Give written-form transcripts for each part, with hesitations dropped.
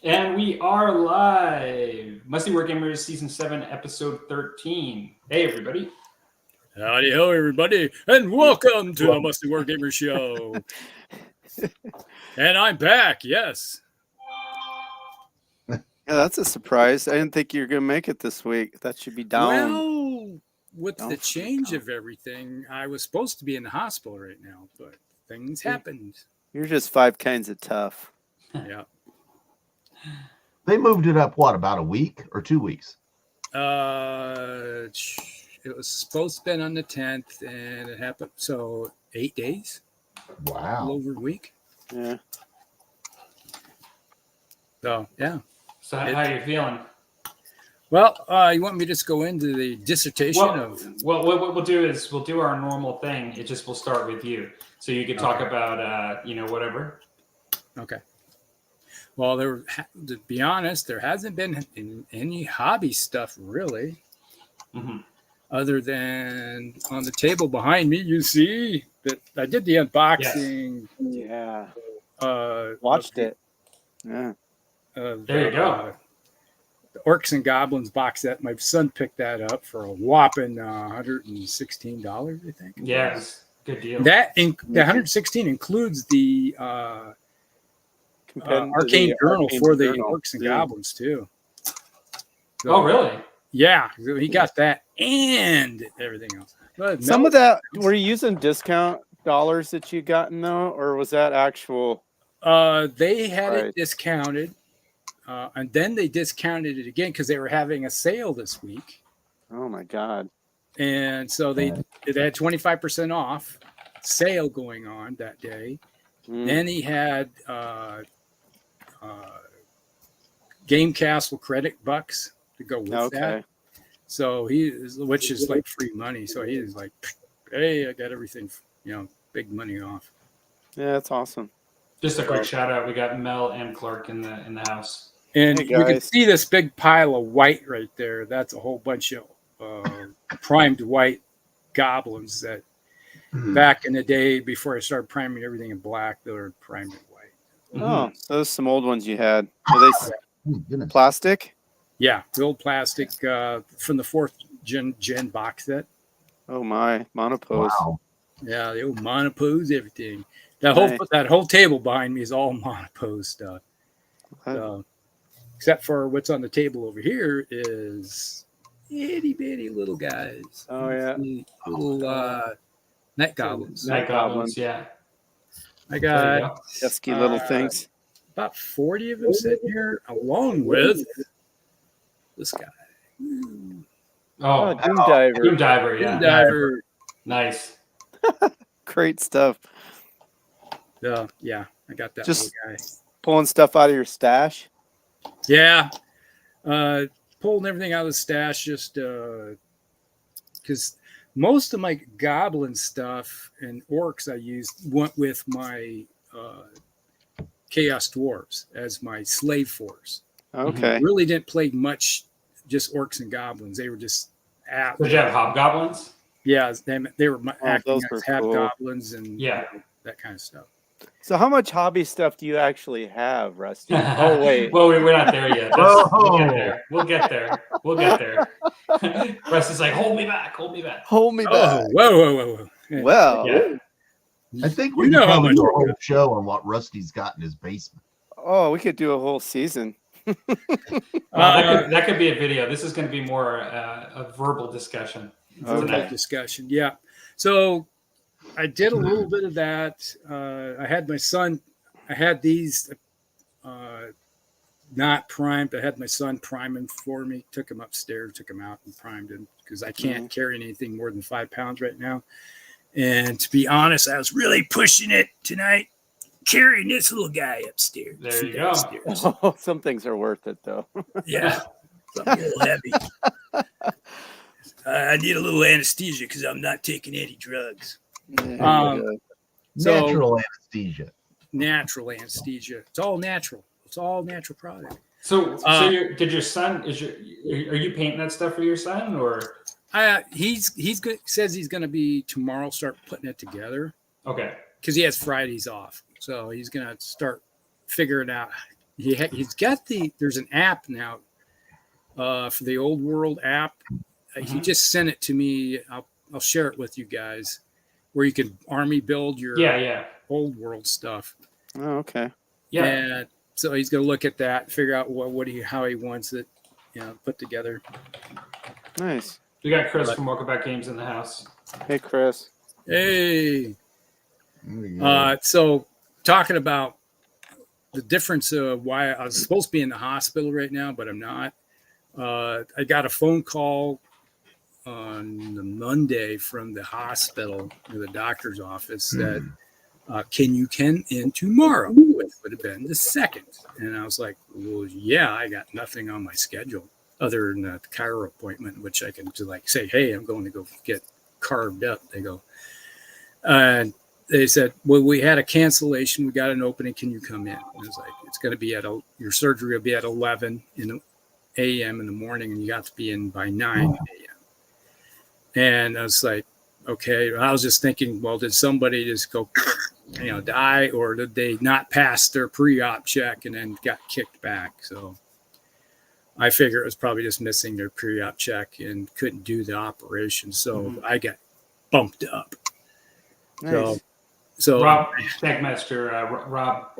And we are live. Musty Wargamers Season 7, Episode 13. Hey, everybody. Howdy ho, everybody, and welcome to the Musty Wargamers Show. And I'm back, yes. Yeah, that's a surprise. I didn't think you were going to make it this week. That should be down. Well, with Down the for the change count. of everything, I was supposed to be in the hospital right now, but things happened. You're just 5 kinds of tough. Yeah. They moved it up, what, about a week or 2 weeks? It was supposed to be on the 10th, and it happened. So 8 days, a little Wow. over a week. Yeah. So, yeah. So, how are you feeling? Well, you want me to just go into the dissertation Well, what we'll do is we'll do our normal thing. It just will start with you. So you can talk about, whatever. Okay. Well, to be honest, there hasn't been any hobby stuff really, other than on the table behind me. You see that I did the unboxing. Yeah. Watched it. Yeah. There you go. The Orcs and Goblins box set. My son picked that up for a whopping $116, I think. Yeah, it's a good deal. The 116 includes the Arcane Journal for the Orcs and Goblins too. So, oh, really? Yeah, he got that and everything else. But Some of that, were you using discount dollars that you gotten though, or was that actual? They had Right. it discounted, and then they discounted it again because they were having a sale this week, Oh my God. and so they had 25% off sale going on that day. Then he had Game Castle credit bucks to go with that. So which is like free money. So he was like, "Hey, I got everything, big money off." Yeah, that's awesome. Just a quick shout out. We got Mel and Clark in the house. And Hey, you can guys. see this big pile of white right there. That's a whole bunch of primed white goblins that back in the day before I started priming everything in black, they were primed in white. Oh, so those some old ones you had. Were they Oh, goodness. plastic? Yeah, the old plastic from the 4th gen box set. Oh my, monopose. Wow. Yeah, the old monopose, everything. Nice. That whole table behind me is all monopose stuff. Except for what's on the table over here is itty bitty little guys. Oh yeah. Little night goblins. Night Goblins, yeah. I There you got go. Pesky little things. about 40 of them sitting here, along with this guy. Oh, Doom Diver. Doom Diver, yeah. Doom Diver. Nice. Great stuff. Yeah, I got that Just- little guy. Pulling stuff out of your stash. Yeah. Pulling everything out of the stash just because most of my goblin stuff and orcs I used went with my Chaos Dwarves as my slave force. Okay. Really didn't play much just orcs and goblins. They were just Did you have hobgoblins? yeah, they were acting those as were hobgoblins and Yeah. that kind of stuff. So how much hobby stuff do you actually have, Rusty? Oh wait. Well, we're not there yet. We'll get there. We'll get there. Russ is like, hold me back. Hold me Oh, back. whoa. Well, Yeah. I think You we know can how probably much do a we whole got. show on what Rusty's got in his basement. oh, we could do a whole season. That could be a video. This is going to be more a verbal discussion. Verbal tonight. discussion. Yeah. So I did a little bit of that. I had my son. I had these not primed. I had my son prime them for me. Took him upstairs, took him out, and primed him because I can't carry anything more than 5 pounds right now. And to be honest, I was really pushing it tonight, carrying this little guy upstairs. There you go. Upstairs. Oh, some things are worth it though. Yeah, something a little heavy. I need a little anesthesia because I'm not taking any drugs. So- Natural anesthesia. Natural anesthesia. It's all natural. It's all natural product. So did your son? Are you painting that stuff for your son, or He's good. Says he's going to be tomorrow. Start putting it together okay? because he has Fridays off. So he's going to start figuring out, he's got there's an app now for the Old World app. He just sent it to me. I'll share it with you guys, where you can army build your Old World stuff. Oh, okay. Yeah. And so he's going to look at that, figure out how he wants it, put together. Nice. We got Chris from Welcome Back Games in the house. Hey, Chris. Hey. So talking about the difference of why I was supposed to be in the hospital right now, but I'm not. I got a phone call on the Monday from the hospital or the doctor's office that can you come in tomorrow, which would have been the 2nd. And I was like, well, yeah, I got nothing on my schedule other than the chiro appointment, which I can say, hey, I'm going to go get carved up. They go, and they said, well, we had a cancellation. We got an opening. Can you come in? And I was like, it's going to be your surgery will be at 11 a.m. in the morning, and you got to be in by 9 a.m. And I was like, okay. I was just thinking, well, did somebody just go, die, or did they not pass their pre-op check and then got kicked back? So I figure it was probably just missing their pre-op check and couldn't do the operation. So I got bumped up. Nice. So Rob, Tankmaster, Rob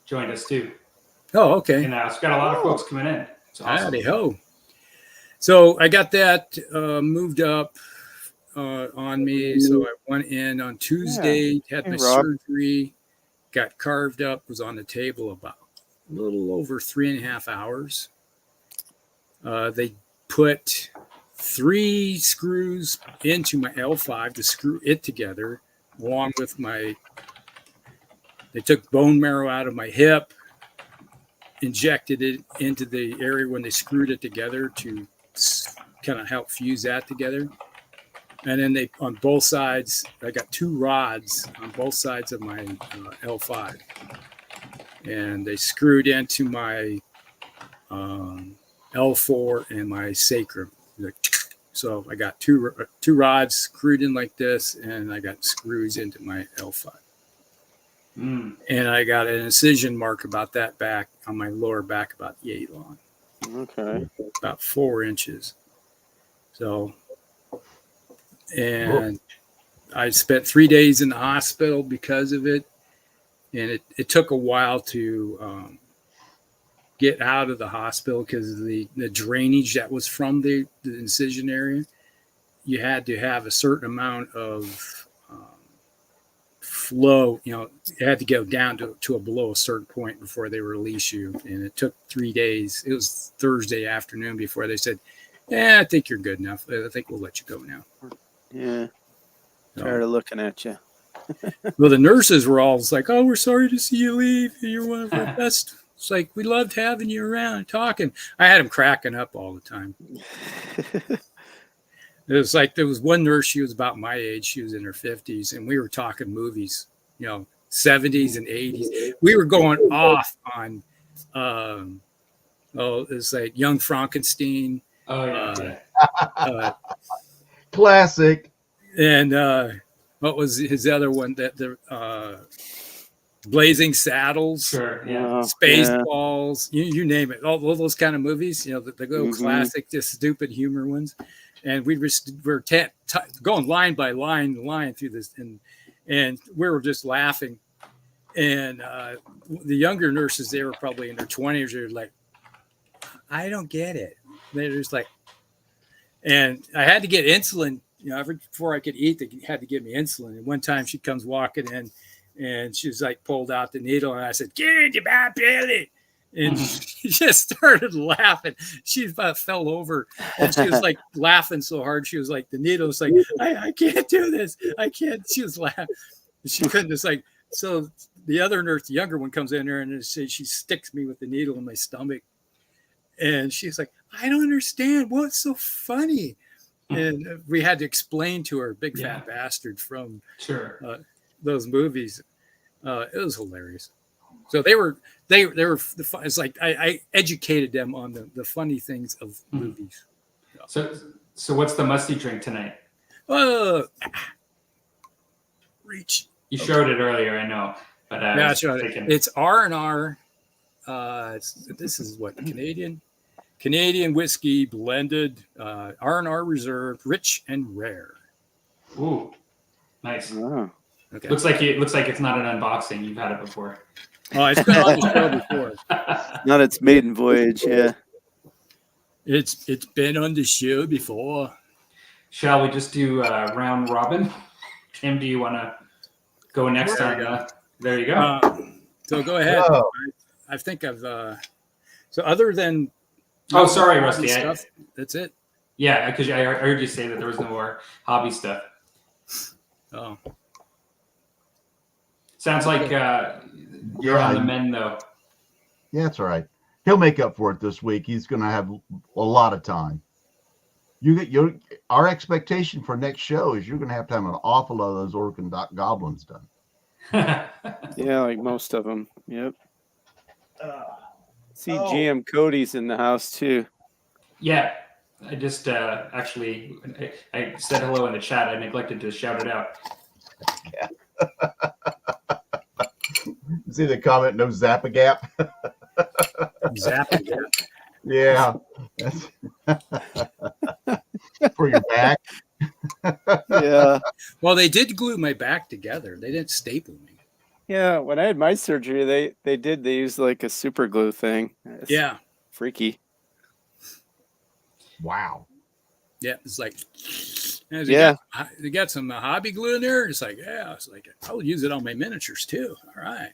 joined us too. Oh, okay. And it's got a lot of folks coming in. It's awesome. Howdy ho. So I got that moved up on me. So I went in on Tuesday, had my surgery, got carved up, was on the table about a little over 3.5 hours. They put 3 screws into my L5 to screw it together, along with they took bone marrow out of my hip, injected it into the area when they screwed it together to kind of help fuse that together. And then on both sides, I got 2 rods on both sides of my L5. And they screwed into my L4 and my sacrum. So I got two rods screwed in like this, and I got screws into my L5. And I got an incision mark about that back on my lower back, about yay long. Okay. About 4 inches. So, and I spent 3 days in the hospital because of it. And it took a while to get out of the hospital because of the drainage that was from the incision area. You had to have a certain amount of flow, it had to go down to below a certain point before they release you. And it took 3 days. It was Thursday afternoon before they said, I think you're good enough. I think we'll let you go now. Yeah. Tired of looking at you. Well, the nurses were all like, oh, we're sorry to see you leave. You're one of our best. It's like, we loved having you around talking. I had them cracking up all the time. It was like, there was one nurse, she was about my age. She was in her 50s, and we were talking movies, 70s and 80s. We were going off on, it's like Young Frankenstein. Oh, yeah. Classic. And what was his other one? Blazing Saddles, sure, yeah. Spaceballs, you name it. All those kind of movies, the little classic, just stupid humor ones. And we were going line by line through this, and we were just laughing. And the younger nurses, they were probably in their 20s. They were like, I don't get it. They're just like, and I had to get insulin. Before I could eat, they had to give me insulin. And one time she comes walking in, and she was like, pulled out the needle, and I said, "Get into my belly." And she just started laughing. She about fell over, and she was like laughing so hard. She was like, the needle was like, I can't do this. I can't. She was laughing. She couldn't. Just like, so the other nurse, the younger one, comes in there and she sticks me with the needle in my stomach. And she's like, I don't understand. What's so funny? And we had to explain to her, big fat bastard from those movies. It was hilarious. So they were. It's like I educated them on the funny things of movies. So what's the musty drink tonight? Reach. You showed it earlier, I know, but yeah, it's R&R This is what Canadian whiskey blended, R&R reserve, rich and rare. Ooh, nice. Oh. Okay. Looks like it's not an unboxing. You've had it before. Oh, it's been on the show before. Not its maiden voyage. Yeah. It's been on the show before. Shall we just do round robin? Tim, do you want to go next? There you go. So go ahead. Oh. I think I've. So other than. Oh, sorry, Rusty. Stuff, that's it. Yeah, because I heard you say that there was no more hobby stuff. Oh. Sounds like you're on the mend, though. Yeah, that's all right. He'll make up for it this week. He's going to have a lot of time. Our expectation for next show is you're going to have an awful lot of those orc and goblins done. Yeah, like most of them. Yep. See, GM Cody's in the house too. Yeah, I just actually I said hello in the chat. I neglected to shout it out. Yeah. See the comment? No Zappa-gap. Zappa-gap. Yeah. For your back. Yeah. Well, they did glue my back together. They didn't staple me. Yeah. When I had my surgery, they used like a super glue thing. It's freaky. Wow. Yeah, it's like. Yeah. They got some hobby glue in there. It's like, yeah, it's like I'll use it on my miniatures too. All right.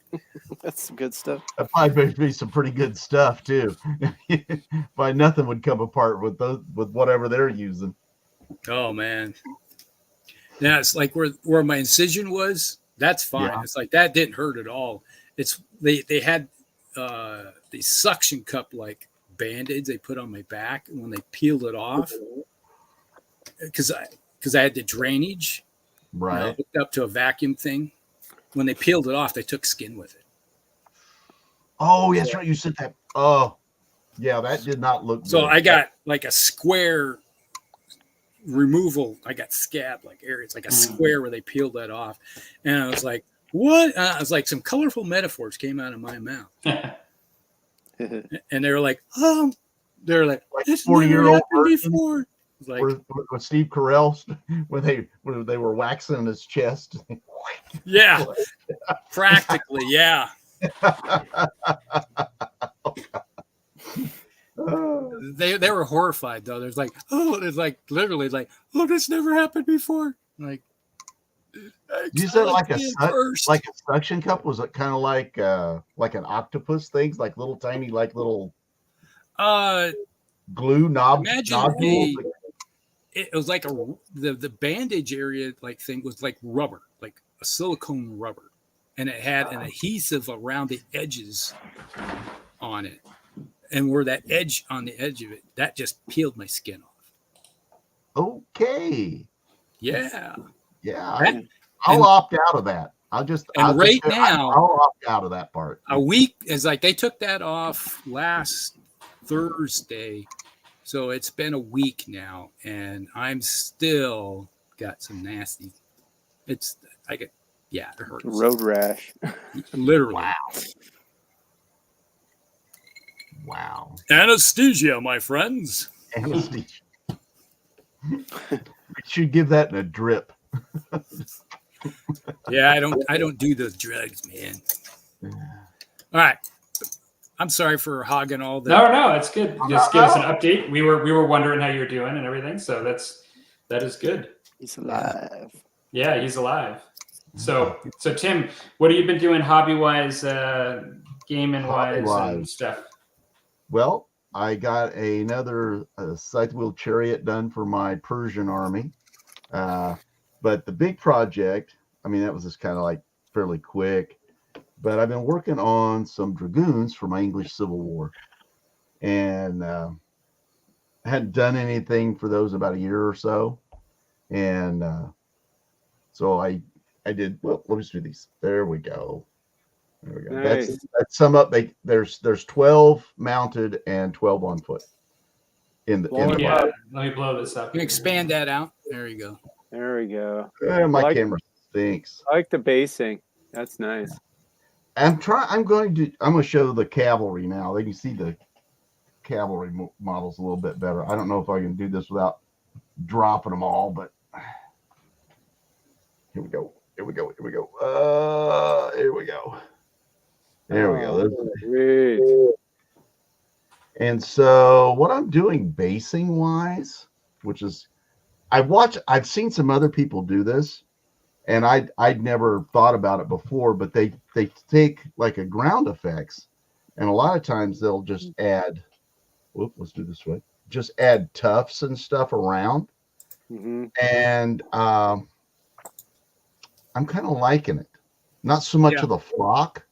That's some good stuff. That probably be some pretty good stuff too. But nothing would come apart with whatever they're using. Oh man. Yeah, it's like where my incision was. That's fine. Yeah. It's like that didn't hurt at all. It's they had these suction cup like band-aids they put on my back, and when they peeled it off, because I had the drainage, Right. hooked up to a vacuum thing. When they peeled it off, they took skin with it. Oh, that's right. You said that. Oh, yeah, that did not look So good. I got like a square removal. I got scab like areas, like a square where they peeled that off. And I was like, what? I was like, some colorful metaphors came out of my mouth. And they were like, they're like this 40-year-old never happened before. Like with Steve Carell when they were waxing his chest. Yeah, practically, yeah. They were horrified though. There's like literally like, oh, this never happened before. Like you said like a suction cup. Was it kind of like an octopus things, like little tiny little glue nodules? It was like the bandage area like thing was like rubber, like a silicone rubber, and it had an adhesive around the edges on it, and where that edge on the edge of it, that just peeled my skin off. Okay. Yeah. I'll opt out of that. I'll opt out of that part. A week is like they took that off last Thursday. So it's been a week now, and I'm still got some nasty. It hurts. Road rash. Literally. Wow. Anesthesia, my friends. Anesthesia. We should give that in a drip. Yeah, I don't do those drugs, man. All right. I'm sorry for hogging all the. No, it's good. Just give us an update. We were wondering how you're doing and everything, so that is good. He's alive. Yeah, he's alive. So Tim, what have you been doing hobby-wise, gaming wise, and stuff? Well, I got another scythe wheel chariot done for my Persian army, but the big project, I mean, that was just kind of like fairly quick. But I've been working on some dragoons for my English Civil War, and I hadn't done anything for those about a year or so, and so I did. Well, let me just do these. There we go. Nice. That's sum up. There's 12 mounted and 12 on foot. Let me blow this up. You expand that out. There you go. There we go. My camera stinks. I like the basing. That's nice. I'm going to show the cavalry now. They can see the cavalry models a little bit better. I don't know if I can do this without dropping them all, but here we go. Here we go. Here we go. Here we go. There we go. Great. And so what I'm doing basing wise, which is I've seen some other people do this, and I'd never thought about it before, but they take like a ground effects, and a lot of times they'll just add, let's do this way, just add tufts and stuff around. Mm-hmm. And I'm kind of liking it. Not so much of the flock.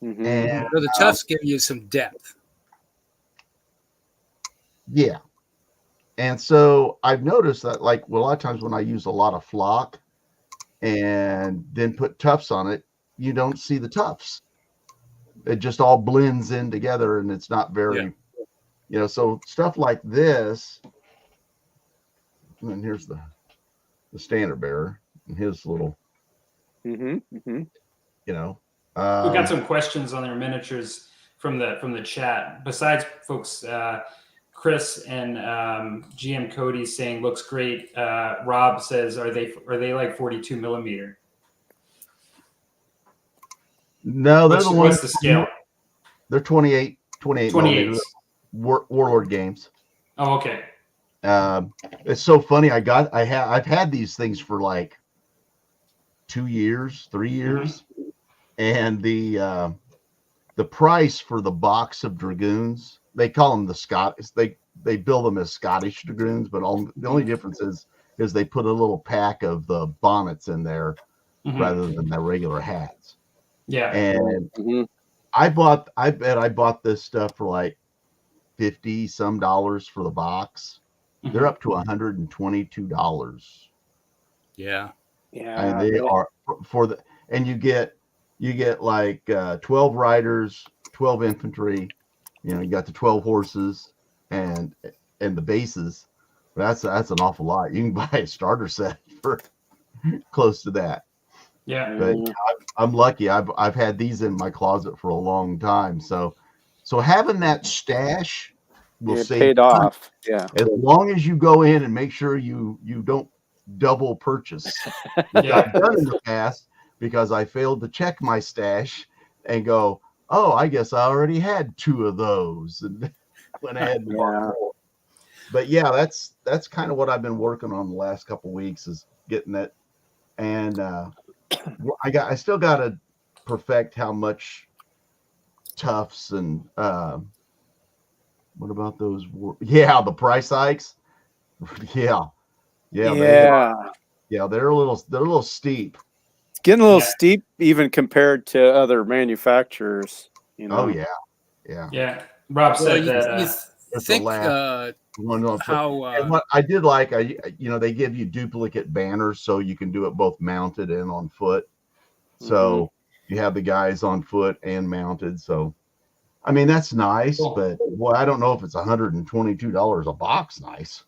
Mm-hmm. And So the tufts give you some depth. yeah. And so I've noticed that, like, a lot of times when I use a lot of flock and then put tufts on it, you don't see the tufts. It just all blends in together, and it's not very, so stuff like this. And then here's the standard bearer and his little, we got some questions on their miniatures from the chat. Besides folks, Chris and GM Cody saying looks great. Rob says, are they like 42 millimeter? No, they're the ones. What's the scale? They're 28 millimeters. Warlord Games. Oh, okay. It's so funny. I've had these things for like 2 years, 3 years, and the price for the box of dragoons, they call them the Scottish. They build them as Scottish dragoons, but the only difference is they put a little pack of the bonnets in there rather than the regular hats. Yeah. And I bet I bought this stuff for like $50 some for the box. They're up to $122. Yeah. Yeah. And they are and you get like 12 riders, 12 infantry, you got the 12 horses and the bases. That's an awful lot. You can buy a starter set for close to that. Yeah. But I'm lucky. I've had these in my closet for a long time. So having that stash will save paid off. Yeah. as long as you go in and make sure you don't double purchase. Which I've done in the past because I failed to check my stash and go, oh, I guess I already had 2 of those and went ahead and bought more. But yeah, that's kind of what I've been working on the last couple of weeks is getting it. And I still got to perfect how much tufts and what about those? The price hikes. Yeah. They're a little steep. It's getting a little steep even compared to other manufacturers. Oh yeah. Rob said that. You think how and what I did like, they give you duplicate banners so you can do it both mounted and on foot. So you have the guys on foot and mounted. So, I mean, that's nice, but I don't know if it's $122 a box. Nice.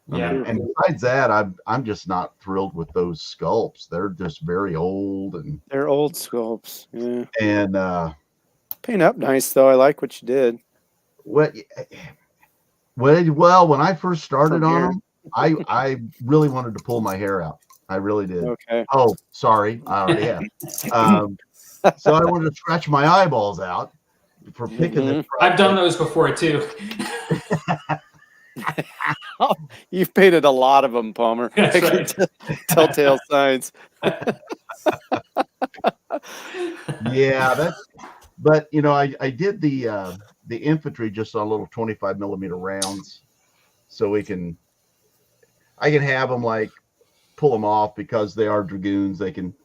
Yeah. And besides that, I'm just not thrilled with those sculpts. They're just very old and they're old sculpts. Yeah. And paint up nice though. I like what you did. Well, when I first started on them, I really wanted to pull my hair out. I really did. Okay. Oh, sorry. I already have. So I wanted to scratch my eyeballs out for picking this. I've done those before too. You've painted a lot of them, Palmer. That's right. Telltale signs. But I did the infantry just on little 25 millimeter rounds, so I can have them like pull them off because they are dragoons. They can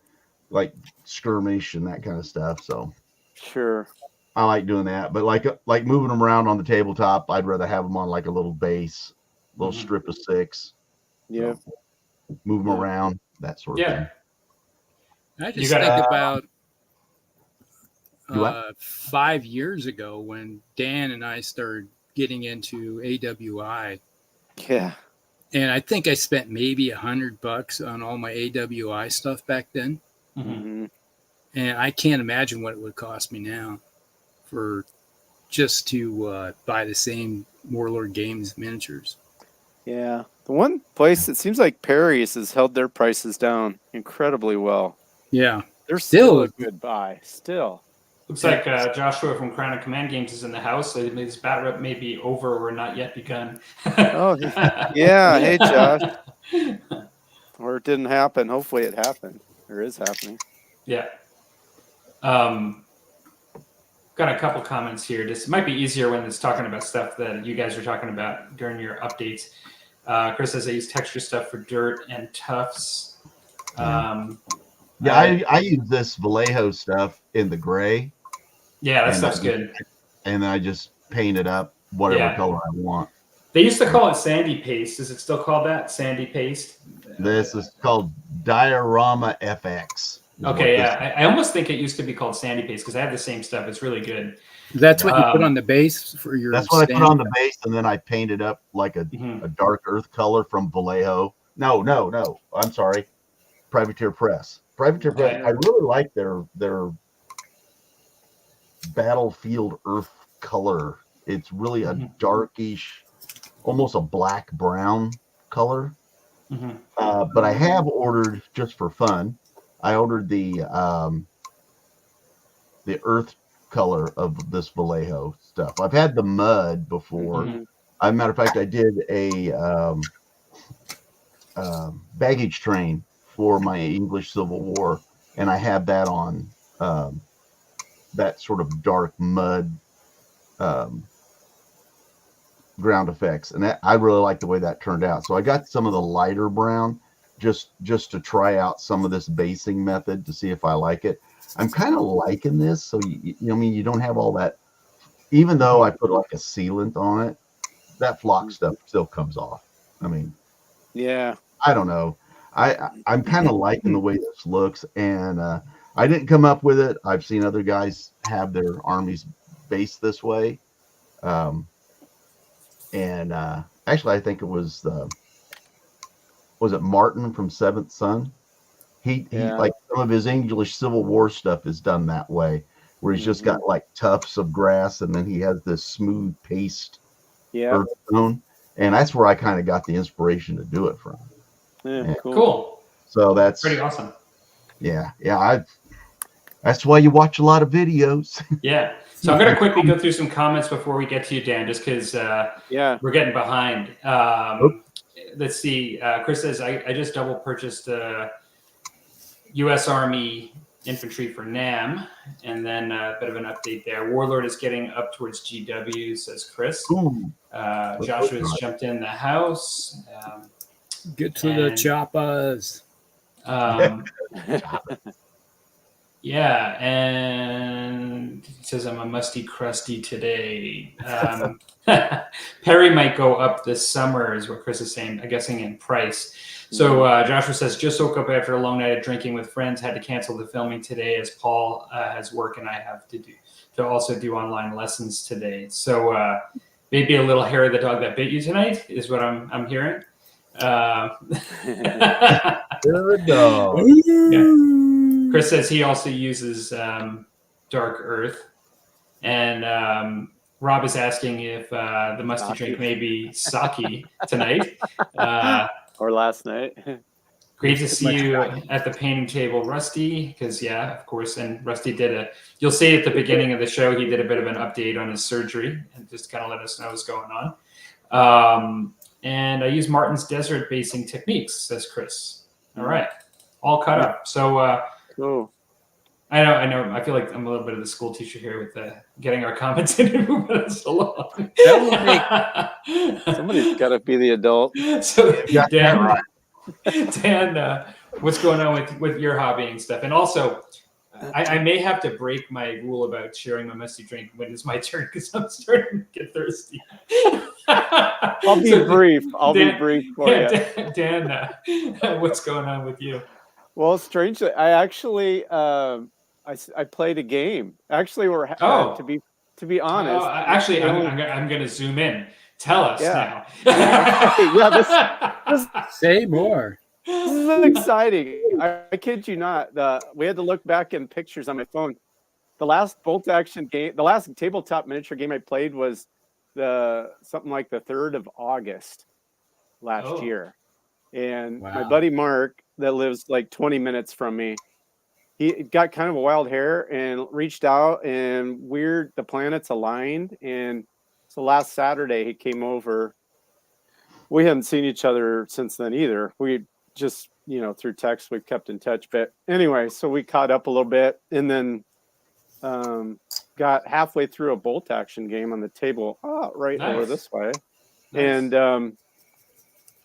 like skirmish and that kind of stuff. So sure, I like doing that. But like moving them around on the tabletop, I'd rather have them on like a little base, little strip of 6. Yeah, so move them around, that sort of thing. I just think about 5 years ago when Dan and I started getting into AWI. Yeah. And I think I spent maybe $100 on all my AWI stuff back then. Mm-hmm. And I can't imagine what it would cost me now for just to buy the same Warlord Games miniatures. Yeah. The one place it seems like Perry's has held their prices down incredibly well. Yeah. They're still a good buy. Still. Looks like Joshua from Crown and Command Games is in the house. So his bat rep may be over or not yet begun. Oh, yeah. Hey, Josh. Or it didn't happen. Hopefully it happened. Or is happening. Yeah. Got a couple comments here. This might be easier when it's talking about stuff that you guys are talking about during your updates. Chris says I use texture stuff for dirt and tufts. I use this Vallejo stuff in the gray. Yeah, that stuff's good. And then I just paint it up whatever color I want. They used to call it sandy paste. Is it still called that? Sandy paste? This is called Diorama FX. Okay, yeah. I almost think it used to be called sandy paste because I have the same stuff. It's really good. That's what you put on the base for your. That's what I put on the base, and then I paint it up like a dark earth color from Vallejo. No. I'm sorry, Privateer Press. Privateer Press. I really like their battlefield earth color. It's really a darkish, almost a black brown color. But I have ordered, just for fun, I ordered the earth color of this Vallejo stuff. I've had the mud before. As a matter of fact, I did a baggage train for my English Civil War, and I have that on that sort of dark mud ground effects, and I really like the way that turned out. So I got some of the lighter brown just to try out some of this basing method to see if I like it. I'm kind of liking this. So you don't have all that, even though I put like a sealant on it, that flock stuff still comes off. I mean, yeah, I don't know. I'm kind of liking the way this looks, and I didn't come up with it. I've seen other guys have their armies based this way. Actually, I think it was it Martin from Seventh Son? He like some of his English Civil War stuff is done that way, where he's just got like tufts of grass, and then he has this smooth paste earth tone, and that's where I kind of got the inspiration to do it from. Yeah, cool. So that's pretty awesome. Yeah. That's why you watch a lot of videos. Yeah. So I'm going to quickly go through some comments before we get to you, Dan, just because we're getting behind. Let's see. Chris says, I just double purchased U.S. Army infantry for NAM, and then a bit of an update there. Warlord is getting up towards GW, says Chris. Joshua's jumped in the house. Get to the choppers. Yeah, and he says I'm a musty crusty today. Perry might go up this summer, is what Chris is saying, I'm guessing in price. So Joshua says, just woke up after a long night of drinking with friends, had to cancel the filming today as Paul has work and I have to also do online lessons today. So maybe a little hair of the dog that bit you tonight is what I'm hearing. Good dog. Yeah. Chris says he also uses dark earth, and Rob is asking if the musty drink may be sake tonight or last night. Great to see you at the painting table, Rusty, because of course, and Rusty you'll see at the beginning of the show, he did a bit of an update on his surgery and just kind of let us know what's going on. And I use Martin's desert basing techniques, says Chris. All right. All caught up. So cool. I know. I feel like I'm a little bit of the school teacher here with getting our comments in and moving us along. Somebody's got to be the adult. So Dan, what's going on with your hobbying stuff? And also, I may have to break my rule about sharing my musty drink when it's my turn because I'm starting to get thirsty. I'll be brief. I'll be brief for you. Dan, what's going on with you? Well, strangely, I actually I played a game. Actually, to be honest. Actually, I'm going to zoom in. Tell us now. This Say more. This is exciting. I kid you not. We had to look back in pictures on my phone. The last bolt action game, the last tabletop miniature game I played was something like the 3rd of August last year. And my buddy Mark, that lives like 20 minutes from me, he got kind of a wild hair and reached out, and the planets aligned. And so last Saturday he came over. We haven't seen each other since then either. We just, through text, we've kept in touch. But anyway, so we caught up a little bit, and then got halfway through a bolt action game on the table over this way. Nice. And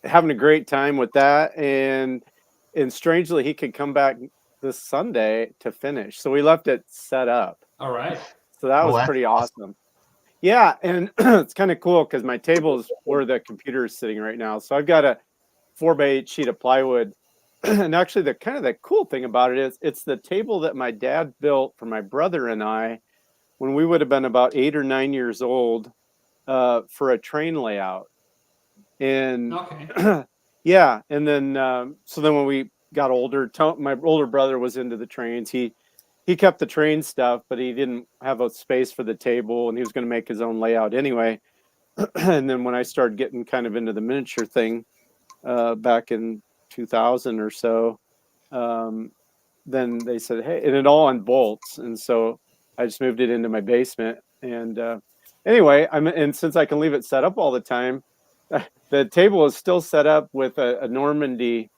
having a great time with that. And strangely, he could come back this Sunday to finish. So we left it set up. All right. So that was pretty awesome. Yeah, and it's kind of cool because my table is where the computer is sitting right now. So I've got a 4x8 sheet of plywood. And actually, the cool thing about it is it's the table that my dad built for my brother and I when we would have been about 8 or 9 years old for a train layout. And yeah, and then so then when we got older, my older brother was into the trains. He kept the train stuff, but he didn't have a space for the table, and he was going to make his own layout anyway. And then when I started getting kind of into the miniature thing back in 2000 or so, then they said, hey, and it all on bolts. And so I just moved it into my basement. And anyway, and since I can leave it set up all the time, the table is still set up with a Normandy.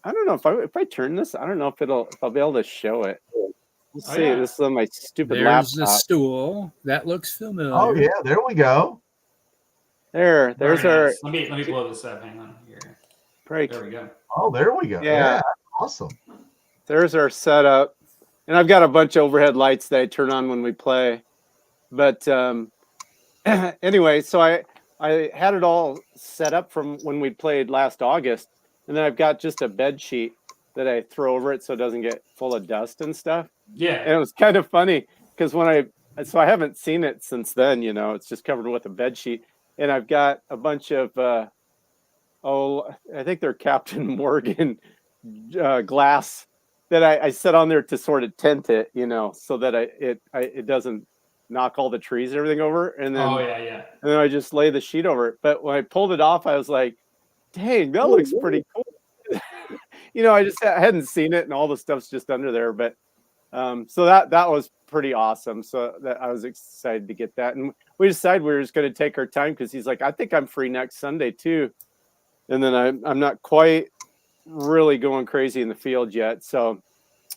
I don't know if I turn this, I don't know if I'll be able to show it. Let's see. Yeah. This is on my stupid laptop. There's the stool. That looks familiar. Oh yeah, there we go. There's our. Nice. Let me blow this up. Hang on here. Right. There we go. Oh, there we go. Yeah, awesome. There's our setup, and I've got a bunch of overhead lights that I turn on when we play. But anyway, so I had it all set up from when we played last August. And then I've got just a bed sheet that I throw over it so it doesn't get full of dust and stuff. Yeah. And it was kind of funny because I haven't seen it since then, it's just covered with a bed sheet. And I've got a bunch of, I think they're Captain Morgan glass that I set on there to sort of tint it, so that it doesn't knock all the trees and everything over. And then, and then I just lay the sheet over it. But when I pulled it off, I was like, dang, that looks pretty cool. I hadn't seen it, and all the stuff's just under there. But so that was pretty awesome. So that I was excited to get that, and we decided we were just going to take our time because he's like, I think I'm free next Sunday too. And then I'm not quite really going crazy in the field yet, so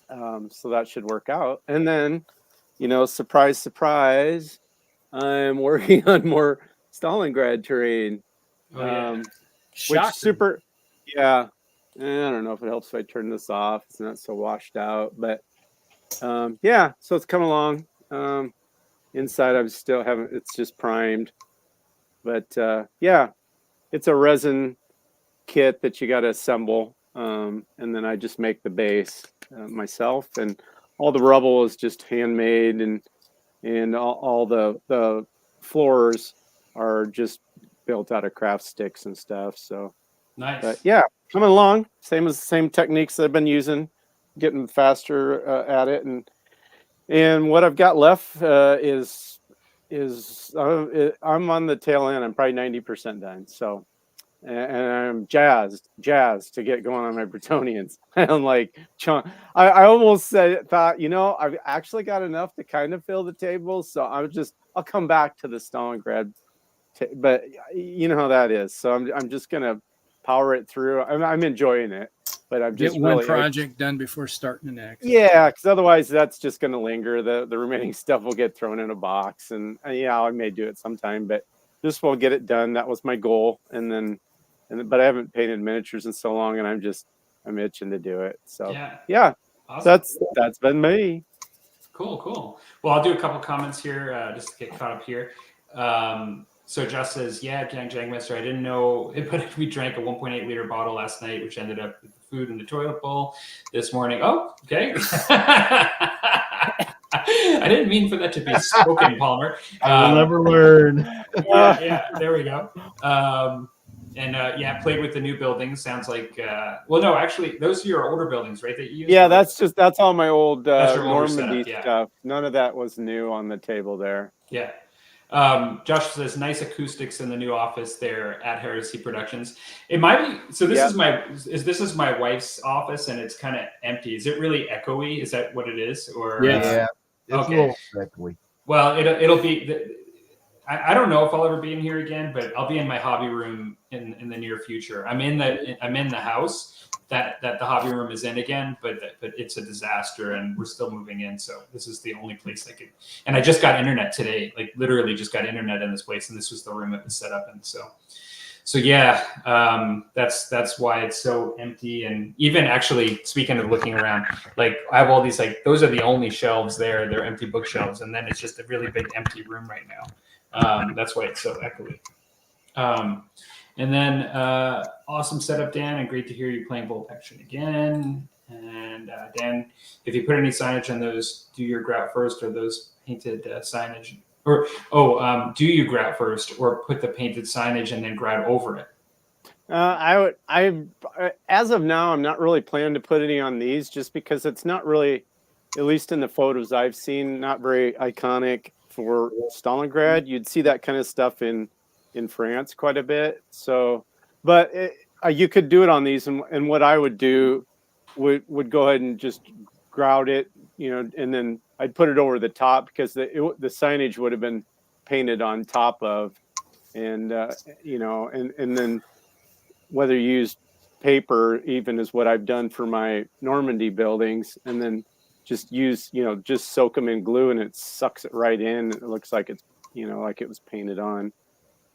that should work out. And then, surprise, surprise, I'm working on more Stalingrad terrain. Which super, I don't know if it helps if I turn this off. It's not so washed out, but so it's coming along. Inside, I'm still haven't. It's just primed, but it's a resin kit that you got to assemble, and then I just make the base myself, and all the rubble is just handmade, and all the floors are just built out of craft sticks and stuff. So nice. But coming along, same techniques that I've been using, getting faster at it, and what I've got left is I'm on the tail end. I'm probably 90% done. So, and I'm jazzed to get going on my Bretonians. I'm like, I almost thought, I've actually got enough to kind of fill the table. So I'll come back to the Stalingrad. But you know how that is. So I'm just gonna power it through. I'm enjoying it, but I'm just get one project done before starting the next. Yeah, because otherwise that's just gonna linger. The remaining stuff will get thrown in a box, and I may do it sometime, but just will get it done. That was my goal, but I haven't painted miniatures in so long, and I'm itching to do it. So awesome. That's been me. Cool. Well, I'll do a couple comments here just to get caught up here. So Josh says, Jangmaster, I didn't know, but we drank a 1.8 liter bottle last night, which ended up with the food in the toilet bowl this morning. Oh, okay. I didn't mean for that to be spoken, Palmer. I'll never learn. Yeah, there we go. And yeah, played with the new buildings. Sounds like well, no, actually, those are your older buildings, right? That you used. Yeah, that's all my old Normandy setup, yeah. stuff. None of that was new on the table there. Yeah. Josh says nice acoustics in the new office there at Heresy Productions. It might be so. This is my wife's office, and it's kind of empty. Is it really echoey? Is that what it is? Or Yeah, it's okay. a little echoey. Well, it'll be. I don't know if I'll ever be in here again, but I'll be in my hobby room in the near future. I'm in the house that the hobby room is in again, but it's a disaster, and we're still moving in. So this is the only place I could. And I just got internet today, like literally just got internet in this place, and this was the room it was set up in. So yeah, that's why it's so empty. And even actually, speaking of looking around, like I have all these, like those are the only shelves there. They're empty bookshelves, and then it's just a really big empty room right now. That's why it's so echoey. And then awesome setup, Dan, and great to hear you playing Bolt Action again. And Dan, if you put any signage on those, do your grout first, or those painted signage, or do you grout first, or put the painted signage and then grout over it? As of now, I'm not really planning to put any on these, just because it's not really, at least in the photos I've seen, not very iconic for Stalingrad. You'd see that kind of stuff in France quite a bit. So, but you could do it on these, and what I would do would go ahead and just grout it, and then I'd put it over the top, because the signage would have been painted on top of, and and then whether you use paper, even is what I've done for my Normandy buildings, and then just use, just soak them in glue, and it sucks it right in. It looks like it's, like it was painted on.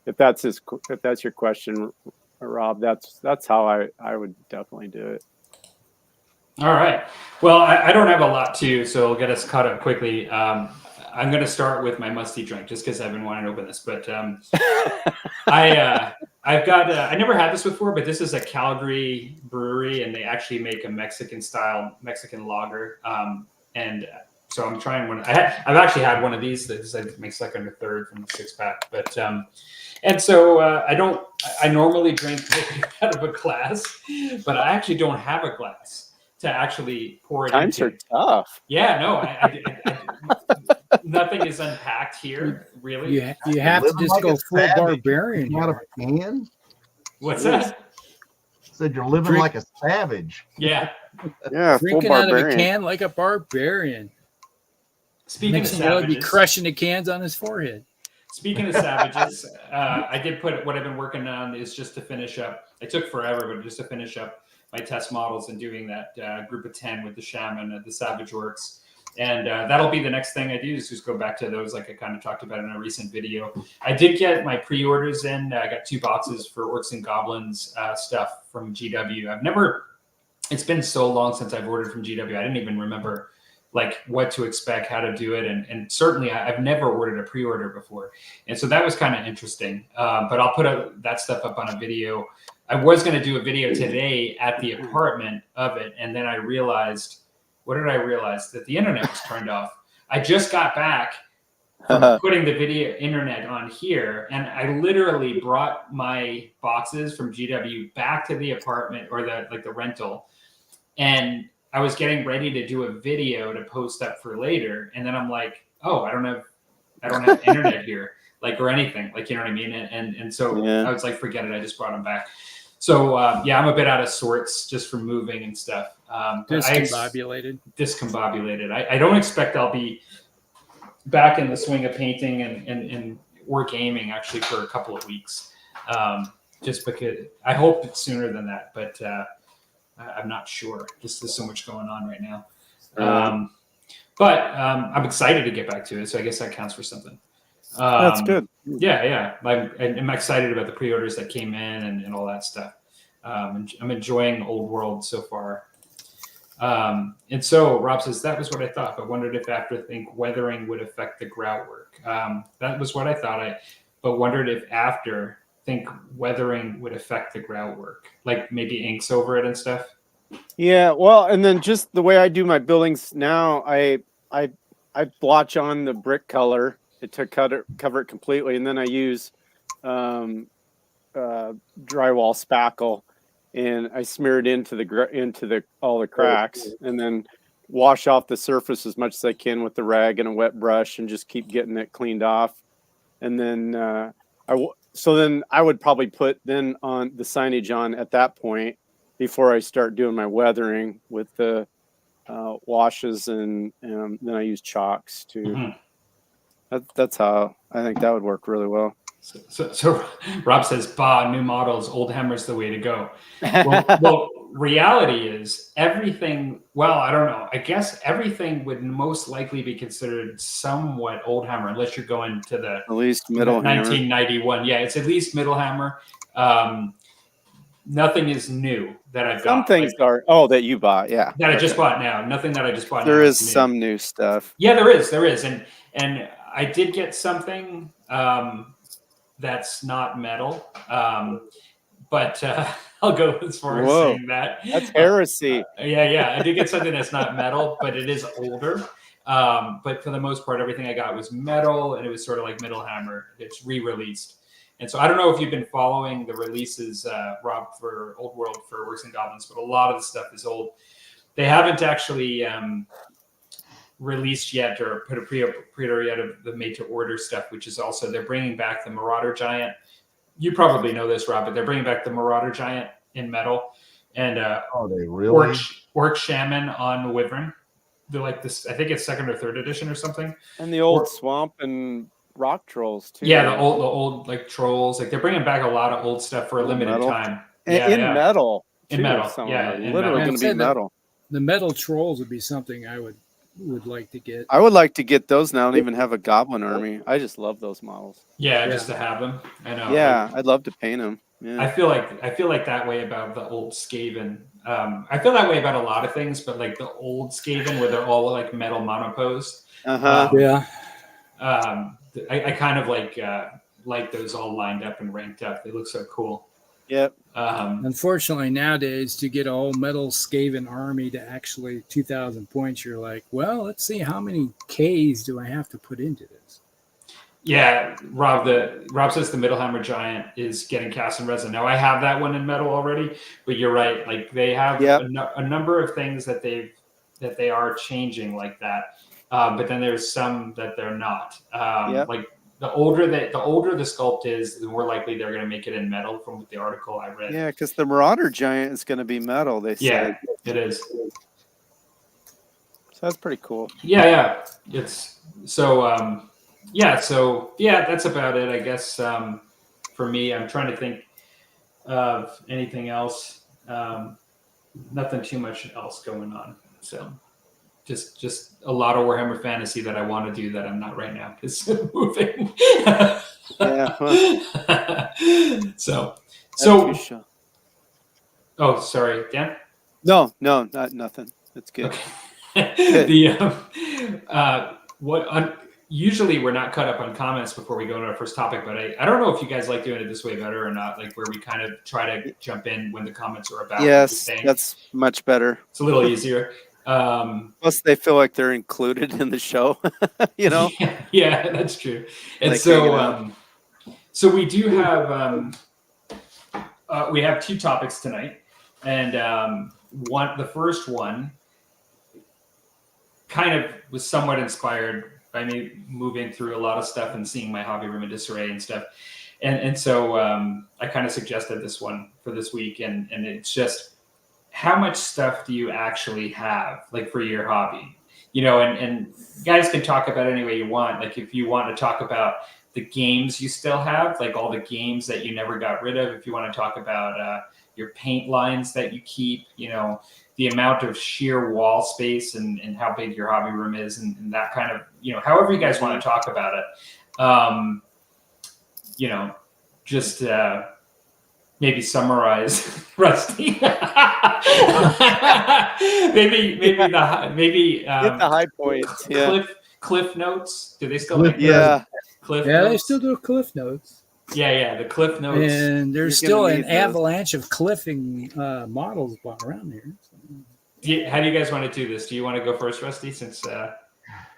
If that's your question, Rob, that's how I would definitely do it. All right. Well, I don't have a lot to, so I'll get us caught up quickly. I'm going to start with my musty drink, just because I've been wanting to open this. But I've got I never had this before, but this is a Calgary brewery, and they actually make a Mexican lager. And so I'm trying one. I've actually had one of these that makes like under third from the 6-pack. But and so I normally drink out of a glass, but I actually don't have a glass to actually pour it Times into. are tough. Yeah, no, nothing is unpacked here, really. You have to just go full barbarian. Out of a can? What's that? Said you're living like a savage. Yeah. Yeah, drinking out of a can like a barbarian. Speaking of savages, be crushing the cans on his forehead. Speaking of savages, I did put what I've been working on is just to finish up. It took forever, but just to finish up my test models and doing that group of 10 with the shaman and the savage orcs. And that'll be the next thing I do, is just go back to those, like I kind of talked about in a recent video. I did get my pre-orders in. I got 2 boxes for Orcs and Goblins stuff from GW. It's been so long since I've ordered from GW. I didn't even remember like what to expect, how to do it. And certainly I've never ordered a pre-order before. And so that was kind of interesting. But I'll put that stuff up on a video. I was going to do a video today at the apartment of it. And then I realized, what did I realize? That the internet was turned off. I just got back from putting the video internet on here. And I literally brought my boxes from GW back to the apartment, or the rental. And I was getting ready to do a video to post up for later. And then I'm like, oh, I don't have internet here, like, or anything, like, you know what I mean? And so I was like, forget it. I just brought them back. So yeah, I'm a bit out of sorts just from moving and stuff. Discombobulated. I don't expect I'll be back in the swing of painting and or gaming actually for a couple of weeks. Just because I hope it's sooner than that, but I'm not sure. Just there's so much going on right now. But I'm excited to get back to it, so I guess that counts for something. That's good. Yeah. I'm excited about the pre-orders that came in and all that stuff. I'm enjoying Old World so far. And so Rob says, that was what I thought, but wondered if after weathering would affect the grout work. That was what I thought, but wondered if after weathering would affect the grout work, like maybe inks over it and stuff. Yeah, well, and then just the way I do my buildings now, I blotch on the brick color to cover it completely, and then I use drywall spackle, and I smear it into all the cracks, and then wash off the surface as much as I can with the rag and a wet brush, and just keep getting it cleaned off. And then so then I would probably put on the signage on at that point before I start doing my weathering with the washes, and then I use chalks too. Mm-hmm. That's how I think that would work really well. So Rob says, "Bah, new models, old hammer's the way to go." Well, reality is everything. Well, I don't know. I guess everything would most likely be considered somewhat old hammer, unless you're going to the at least middle 1991. Hammer. Yeah, it's at least middle hammer. Nothing is new that I've got. Some things are that you bought, yeah. That I just bought now. Nothing that I just bought. There is some new stuff. Yeah, there is, and I did get something. That's not metal, but I'll go as far as saying that. That's heresy. Yeah. I did get something that's not metal, but it is older. But for the most part, everything I got was metal, and it was sort of like Middle Hammer. It's re-released. And so I don't know if you've been following the releases, Rob, for Old World for Works and Goblins, but a lot of the stuff is old. They haven't actually released yet or put a pre-order yet of the made-to-order stuff, which is also, they're bringing back the Marauder Giant. You probably know this, Rob, but they're bringing back the Marauder Giant in metal. And they really? Orc Shaman on the Wyvern. They're like this, I think it's 2nd or 3rd edition or something. And the old Swamp and Rock Trolls too. Yeah, the old like trolls. Like they're bringing back a lot of old stuff for a limited time. Metal. In metal. Yeah, literally going to be metal. The metal trolls would be something I would like to get. I would like to get those now and even have a goblin army. I just love those models. Yeah, just to have them. I know. Yeah, I'd love to paint them. Yeah. I feel like that way about the old Skaven. I feel that way about a lot of things, but like the old Skaven where they're all like metal monopose. Yeah. I kind of like those all lined up and ranked up. They look so cool. Yep. Unfortunately, nowadays, to get a whole metal Skaven army to actually 2,000 points, you're like, well, let's see how many Ks do I have to put into this. Yeah, Rob says the Middle Hammer Giant is getting cast in resin. Now I have that one in metal already, but you're right. Like they have a number of things that they are changing like that. But then there's some that they're not. Like the older the sculpt is, the more likely they're going to make it in metal. From the article I read. Yeah, because the Marauder Giant is going to be metal. They say. Yeah, it is. So that's pretty cool. Yeah. It's so. That's about it, I guess. For me, I'm trying to think of anything else. Nothing too much else going on. So. Just a lot of Warhammer Fantasy that I want to do that I'm not right now because moving. So. Oh, sorry, Dan. No, not nothing. That's good. Okay. Usually we're not caught up on comments before we go into our first topic, but I don't know if you guys like doing it this way better or not, like where we kind of try to jump in when the comments are about. Yes, that's much better. It's a little easier. Plus they feel like they're included in the show. Yeah, that's true. And so we do have we have 2 topics tonight, and the first one kind of was somewhat inspired by me moving through a lot of stuff and seeing my hobby room in disarray and stuff, and so I kind of suggested this one for this week, and it's just, how much stuff do you actually have, like, for your hobby? And guys can talk about it any way you want. Like, if you want to talk about the games you still have, like all the games that you never got rid of, if you want to talk about your paint lines that you keep, the amount of sheer wall space and how big your hobby room is, and that kind of, however you guys want to talk about it, just maybe summarize Rusty. maybe get the high points. Yeah. Cliff notes. Do they still? Cliff notes? They still do Cliff notes. Yeah, the Cliff notes. And there's still an avalanche of cliffing models around here. How do you guys want to do this? Do you want to go first, Rusty? Since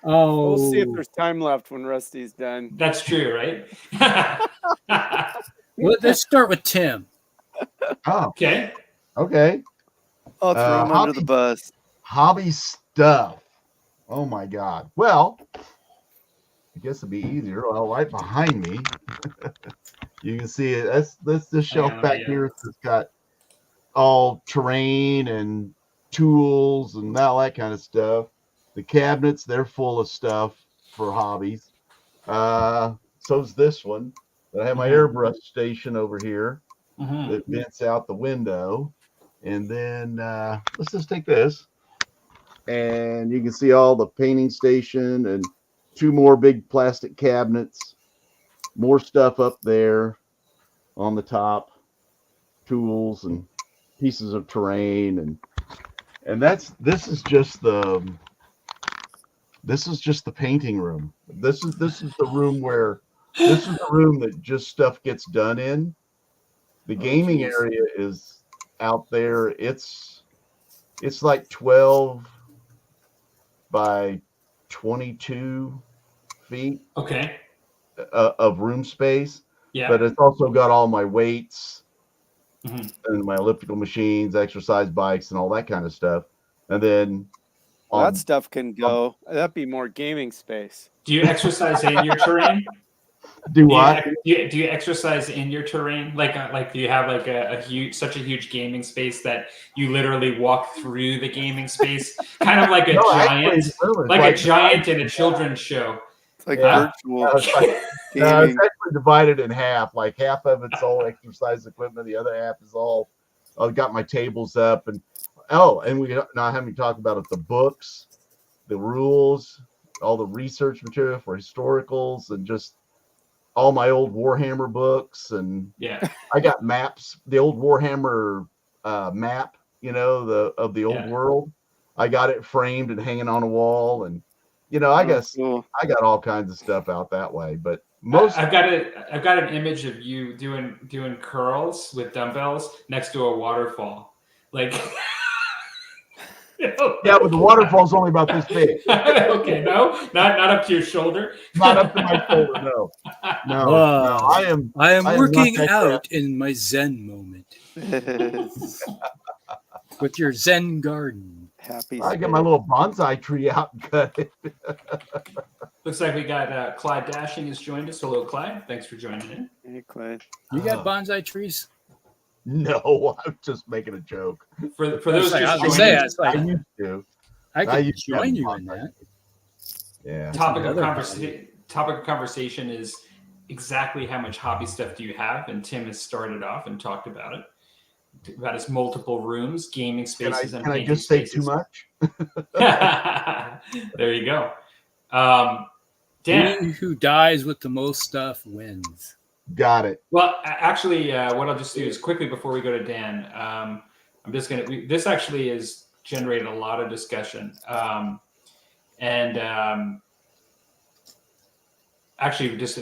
we'll see if there's time left when Rusty's done. That's true, right? Well, let's start with Tim. Oh, Okay. okay. I'll throw him under the bus. Hobby stuff. Oh my God. Well, I guess it'd be easier. Well, right behind me, you can see it. That's this shelf back here. It's got all terrain and tools and all that kind of stuff. The cabinets, they're full of stuff for hobbies. So's this one. I have my airbrush station over here that vents out the window. And then let's just take this. And you can see all the painting station and 2 more big plastic cabinets, more stuff up there on the top, tools and pieces of terrain, and this is just the painting room. This is the room that just stuff gets done in. The gaming area is out there. It's like 12 by 22 feet. Okay. Of room space. Yeah. But it's also got all my weights and my elliptical machines, exercise bikes, and all that kind of stuff. And then that stuff can go. That'd be more gaming space. Do you exercise in your terrain? Do what? Do you exercise in your terrain? Like do you have like such a huge gaming space that you literally walk through the gaming space, kind of like a giant, like a giant in a children's show? It's like virtual. It's actually divided in half. Like half of it's all exercise equipment, the other half is all. I've got my tables up, and we now having to talk about it. The books, the rules, all the research material for historicals, and just all my old Warhammer books, and I got maps, the old Warhammer map, of the old world. I got it framed and hanging on a wall, and I guess I got all kinds of stuff out that way. But I've got an image of you doing curls with dumbbells next to a waterfall, like. Yeah, but the waterfall's only about this big. Okay, no, not up to your shoulder. Not up to my shoulder, no. I am working out in my Zen moment with your Zen garden. Happy. I got my little bonsai tree out and cut it. Looks like we got Clyde Dashing has joined us. Hello, Clyde. Thanks for joining in. Hey, Clyde. You got bonsai trees? No, I'm just making a joke. For those just joining, I used to. I could join you in that. Yeah. Topic of conversation is exactly how much hobby stuff do you have? And Tim has started off and talked about it. About his multiple rooms, gaming spaces, and painting spaces. Can I just say too much? There you go. Dan, who dies with the most stuff wins. Got it. Well, actually, what I'll just do is quickly before we go to Dan, I'm just going to. This actually has generated a lot of discussion, actually, just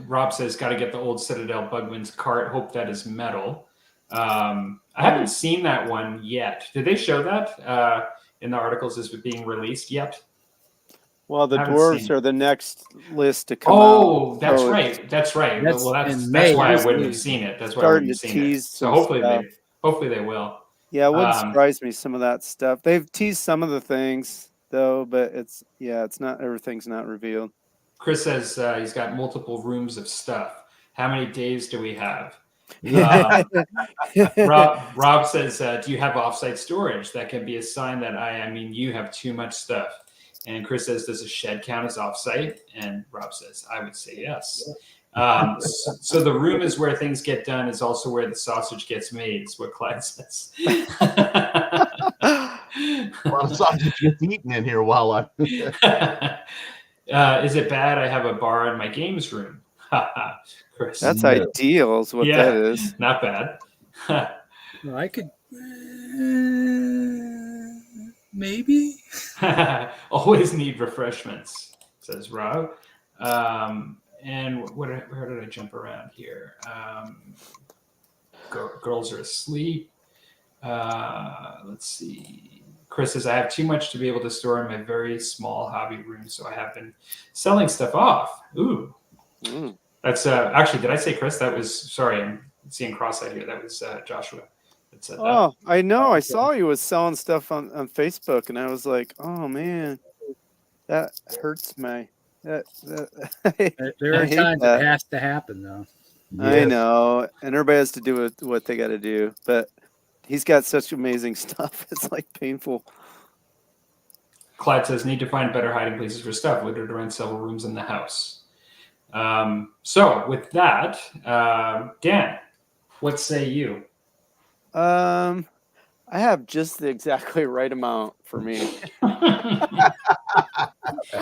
Rob says, "Got to get the old Citadel Bugwins cart. Hope that is metal." I haven't seen that one yet. Did they show that in the articles as being released yet? Well, the dwarves are the next list to come out. Oh, that's right. That's right. That's why I wouldn't have seen it. That's why I wouldn't have seen it. So hopefully they will. Yeah, it wouldn't surprise me, some of that stuff. They've teased some of the things though, but it's not, everything's not revealed. Chris says he's got multiple rooms of stuff. How many days do we have? Rob says, do you have offsite storage? That can be a sign that you have too much stuff. And Chris says, does a shed count as offsite? And Rob says, I would say yes. So the room is where things get done, is also where the sausage gets made, is what Clyde says. A lot of sausage gets eaten in here while I'm... Is it bad I have a bar in my games room? Chris. That's ideal is what that is. Not bad. Well, I could... maybe. Always need refreshments, says Rob. And where did I jump around here? Girls are asleep. Let's see. Chris says, I have too much to be able to store in my very small hobby room, so I have been selling stuff off. Ooh. That's actually, did I say Chris? That was, sorry, I'm seeing cross-eyed here. That was Joshua that said that. Oh, I know. I saw he was selling stuff on Facebook, and I was like, oh man, that hurts me. There are I hate times that. it has to happen, though. I Yes. know, and everybody has to do with what they got to do, but he's got such amazing stuff. It's like painful. Clyde says, need to find better hiding places for stuff, littered around several rooms in the house. So with that, Dan, what say you? I have just the exactly right amount for me.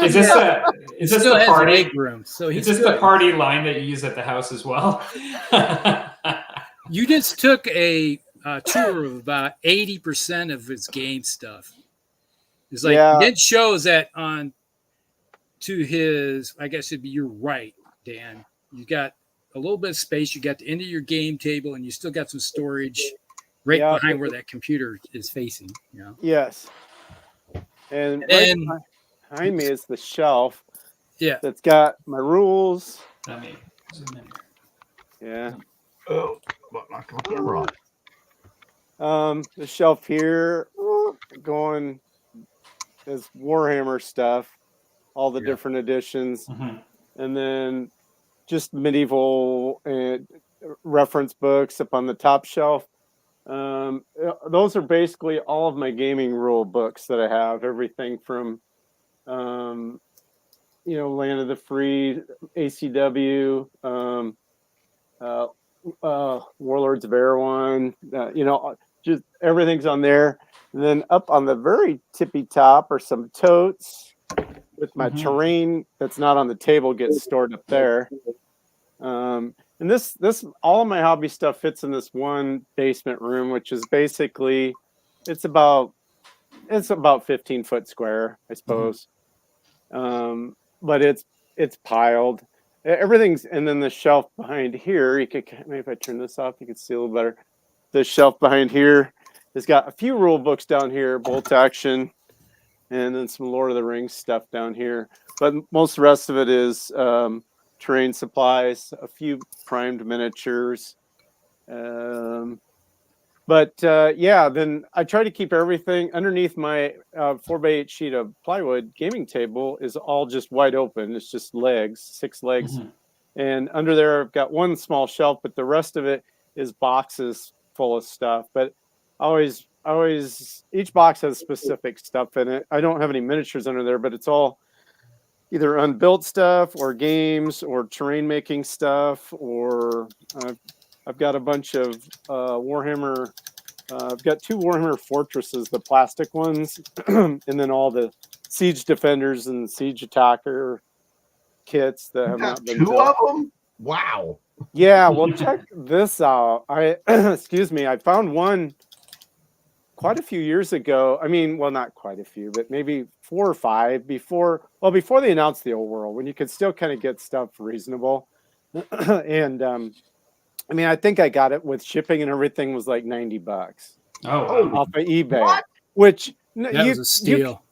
Is this Still the has party? leg room, so Is he's this good. the party line that you use at the house as well? You just took a tour of about 80% of his game stuff. It's like Yeah. he did shows that on to his. I guess it'd be, you're right, Dan. You got a little bit of space. You got the end of your game table, and you still got some storage right Yeah. behind where that computer is facing. You know. Yes. And And- right behind me is the shelf Yeah. that's got my rules. Let me zoom in here. Yeah. Oh, knock my camera off. The shelf here going is Warhammer stuff, all the Yeah. different editions, Mhm. and then just medieval and reference books up on the top shelf. Those are basically all of my gaming rule books that I have. Everything from, Land of the Free, ACW, Warlords of Erewhon, just everything's on there. And then up on the very tippy top are some totes with my terrain that's not on the table gets stored up there. And this all of my hobby stuff fits in this one basement room, which is basically it's about 15-foot square, I suppose. But it's piled. Everything's, and then the shelf behind here, you could, maybe if I turn this off, you can see a little better. The shelf behind here has got a few rule books down here, bolt action, and then some Lord of the Rings stuff down here. But most of the rest of it is terrain supplies, a few primed miniatures. Then I try to keep everything underneath my 4x8 sheet of plywood gaming table is all just wide open. It's just legs, 6 legs. And under there, I've got one small shelf, but the rest of it is boxes full of stuff. But always, each box has specific stuff in it. I don't have any miniatures under there, but it's all either unbuilt stuff or games or terrain making stuff, or I've got a bunch of Warhammer. I've got 2 Warhammer Fortresses, the plastic ones, and then all the Siege Defenders and Siege Attacker kits that have not been 2 built. of them? Wow. Yeah, well, check this out. Excuse me, I found one quite a few years ago. I mean, well, not quite a few, but maybe 4 or 5 before they announced the old world, when you could still kind of get stuff reasonable. And I think I got it with shipping and everything was like $90 Oh, wow. off of eBay, What? which That was a steal.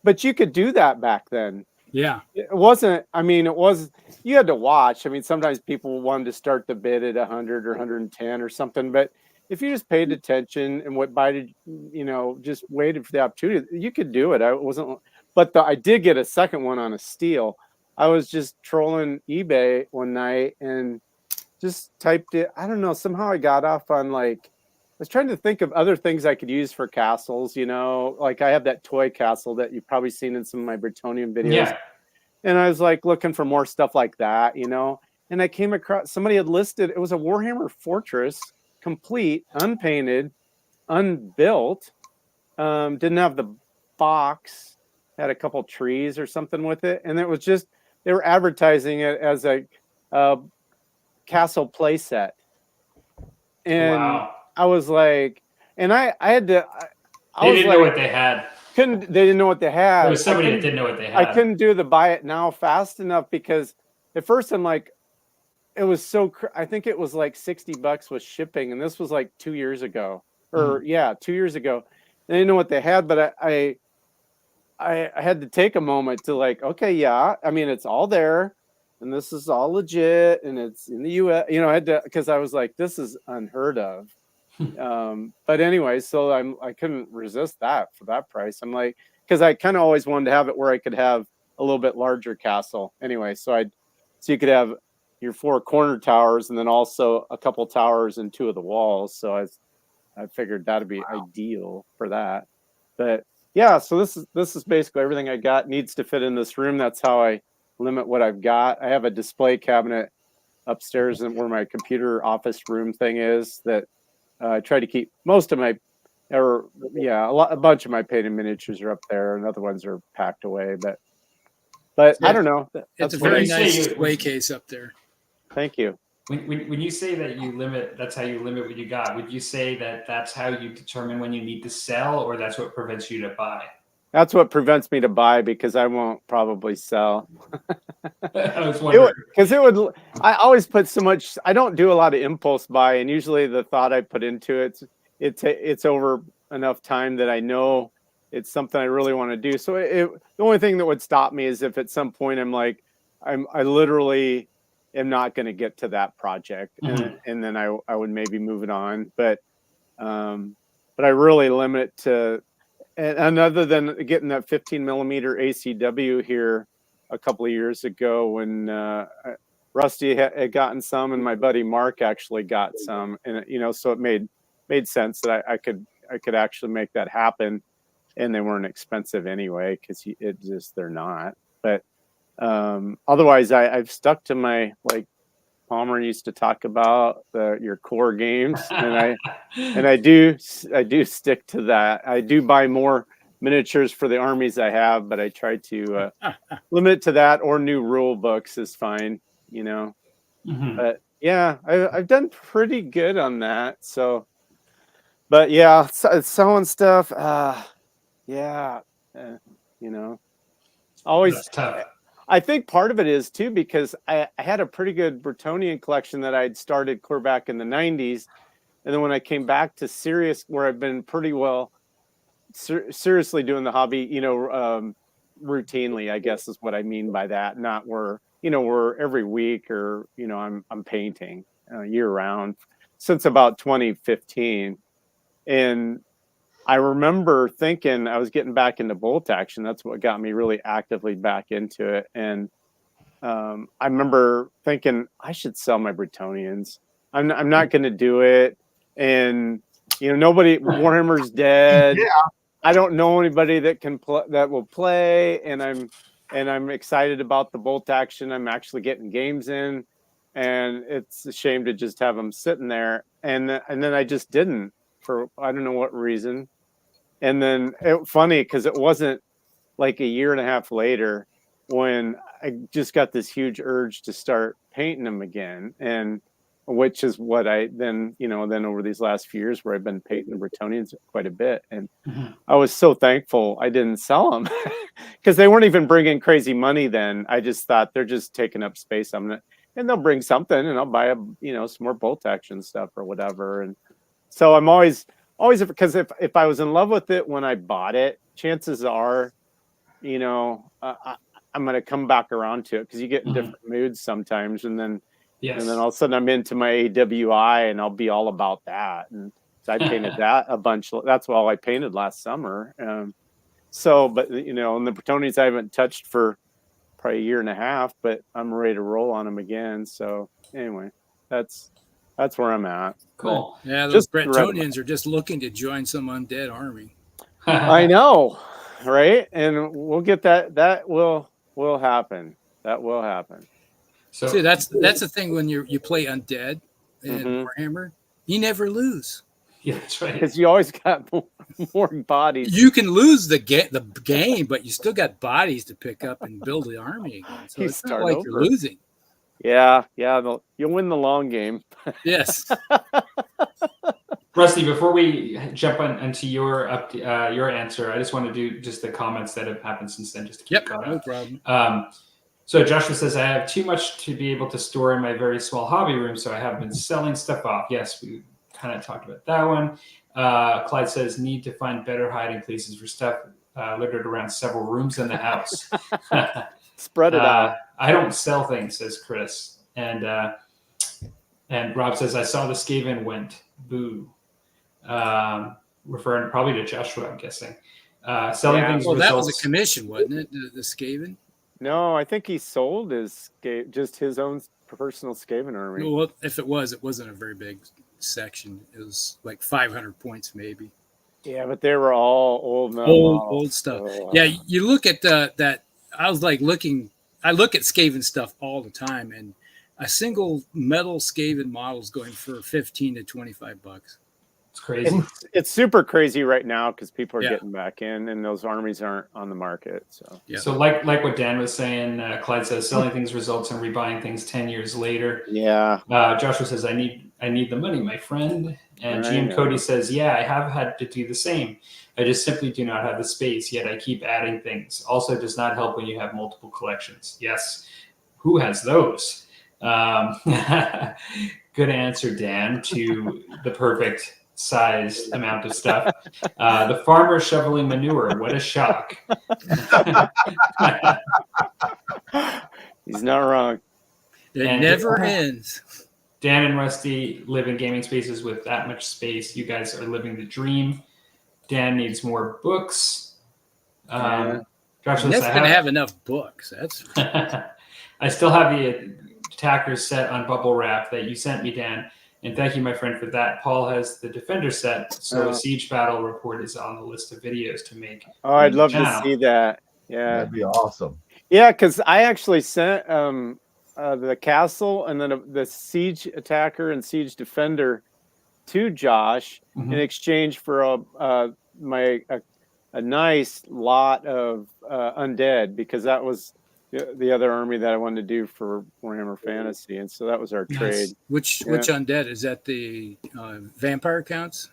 but you could do that back then. Yeah. It wasn't. It was. You had to watch. Sometimes people wanted to start the bid at 100 or 110 or something. But if you just paid attention and just waited for the opportunity, you could do it. I wasn't. But I did get a second one on a steal. I was just trolling eBay one night and just typed it. I don't know. Somehow I got off on I was trying to think of other things I could use for castles, like I have that toy castle that you've probably seen in some of my Bretonian videos. Yeah. And I was looking for more stuff like that, and I came across, somebody had listed, it was a Warhammer Fortress, complete, unpainted, unbuilt, didn't have the box, had a couple trees or something with it. And it was just, they were advertising it as a castle play set. And Wow. I was like, and I had to. They didn't know what they had. They didn't know what they had. There was somebody that didn't know what they had. I couldn't do the buy it now fast enough because at first I'm like, it was so. I think it was like $60 with shipping, and this was like 2 years ago, or 2 years ago. They didn't know what they had, but I had to take a moment to okay, yeah. It's all there. and this is all legit, and it's in the U.S. You know, I had to, because I was like, this is unheard of. But anyway, so I couldn't resist that for that price. I'm like, because I kind of always wanted to have it where I could have a little bit larger castle. Anyway, so you could have your 4 corner towers and then also a couple towers in 2 of the walls. So I figured that'd be ideal for that. But yeah, so this is basically everything I got needs to fit in this room. That's how I limit what I've got. I have a display cabinet upstairs and where my computer office room thing is that I try to keep most of my, a bunch of my painted miniatures are up there, and other ones are packed away. But I don't know. It's a very nice display case up there. Thank you. When you say that you limit, that's how you limit what you got. Would you say that that's how you determine when you need to sell, or that's what prevents you to buy? That's what prevents me to buy, because I won't probably sell. I was wondering. I always put so much. I don't do a lot of impulse buy, and usually the thought I put into it's over enough time that I know it's something I really want to do. So the only thing that would stop me is if at some point I'm like, I literally am not going to get to that project, and then I would maybe move it on. But I really limit it to, and other than getting that 15 millimeter ACW here a couple of years ago when Rusty had gotten some, and my buddy Mark actually got some, and so it made sense that I could actually make that happen, and they weren't expensive anyway, because they're not. But otherwise, I've stuck to my, like Palmer used to talk about, your core games, and I do stick to that. I do buy more miniatures for the armies I have, but I try to limit to that, or new rule books is fine, But yeah, I've done pretty good on that. So, but yeah, selling stuff, always. That's tough. I think part of it is too because I had a pretty good Bretonian collection that I'd started clear back in the 90s, and then when I came back to serious, where I've been pretty well seriously doing the hobby, routinely, I guess is what I mean by that. Not where we're every week, or I'm painting year round since about 2015, and I remember thinking I was getting back into bolt action. That's what got me really actively back into it. And I remember thinking I should sell my Bretonians. I'm not going to do it. And nobody, Warhammer's dead. Yeah. I don't know anybody that will play. And I'm excited about the bolt action. I'm actually getting games in, and it's a shame to just have them sitting there. And then I just didn't, for I don't know what reason. And then funny, because it wasn't like a year and a half later when I just got this huge urge to start painting them again, and which is what I then over these last few years where I've been painting the Bretonians quite a bit. And I was so thankful I didn't sell them, because they weren't even bringing crazy money then. I just thought they're just taking up space. And they'll bring something, and I'll buy some more bolt action stuff or whatever. And so I'm always, because if I was in love with it when I bought it, chances are, I'm going to come back around to it, because you get in different moods sometimes. And then all of a sudden I'm into my AWI, and I'll be all about that. And so I painted that a bunch. That's all I painted last summer. But and the Bretonians I haven't touched for probably a year and a half, but I'm ready to roll on them again. So anyway, that's where I'm at. Cool. Yeah, those Bretonians are just looking to join some undead army. I know, right? And we'll get that. That will happen. That will happen. So see, that's the thing when you play undead and Warhammer, you never lose. Yeah, that's right. Because you always got more bodies. You can lose the game, but you still got bodies to pick up and build the army again. So it's not like you're losing. Yeah, you'll win the long game. Yes. Rusty, before we jump into your answer, I just want to do just the comments that have happened since then, just to keep caught up. No problem. So Joshua says, I have too much to be able to store in my very small hobby room, so I have been selling stuff off. Yes, we kind of talked about that one. Clyde says, need to find better hiding places for stuff littered around several rooms in the house. Spread it out. I don't sell things, says Chris. And Rob says, I saw the Skaven went. Boo. Referring probably to Joshua, I'm guessing. Selling things Well, results. that was a commission, wasn't it? The Skaven? No, I think he sold just his own personal Skaven army. Well, if it wasn't a very big section. It was like 500 points, maybe. Yeah, but they were all old stuff. Yeah, you look at that. I was like I look at Skaven stuff all the time, and a single metal Skaven model is going for $15 to $25. It's crazy. It's super crazy right now because people are getting back in, and those armies aren't on the market. So like what Dan was saying, Clyde says selling things results in rebuying things 10 years later. Yeah. Joshua says I need the money, my friend. And GM Cody says, yeah, I have had to do the same. I just simply do not have the space, yet I keep adding things. Also does not help when you have multiple collections. Yes. Who has those? Good answer, Dan, to the perfect sized amount of stuff. The farmer shoveling manure. What a shock. He's not wrong. It never ends. Dan and Rusty live in gaming spaces with that much space. You guys are living the dream. Dan needs more books. Joshua says, going to have enough books. That's. I still have the Attackers set on bubble wrap that you sent me, Dan. And thank you, my friend, for that. Paul has the Defender set, so a Siege Battle report is on the list of videos to make. Oh, I'd love to see that. Yeah, that'd be awesome. Yeah, because I actually sent the castle and then the Siege Attacker and Siege Defender to Josh in exchange for a nice lot of undead, because that was the other army that I wanted to do for Warhammer Fantasy, and so that was our trade. Which undead is that? The vampire counts?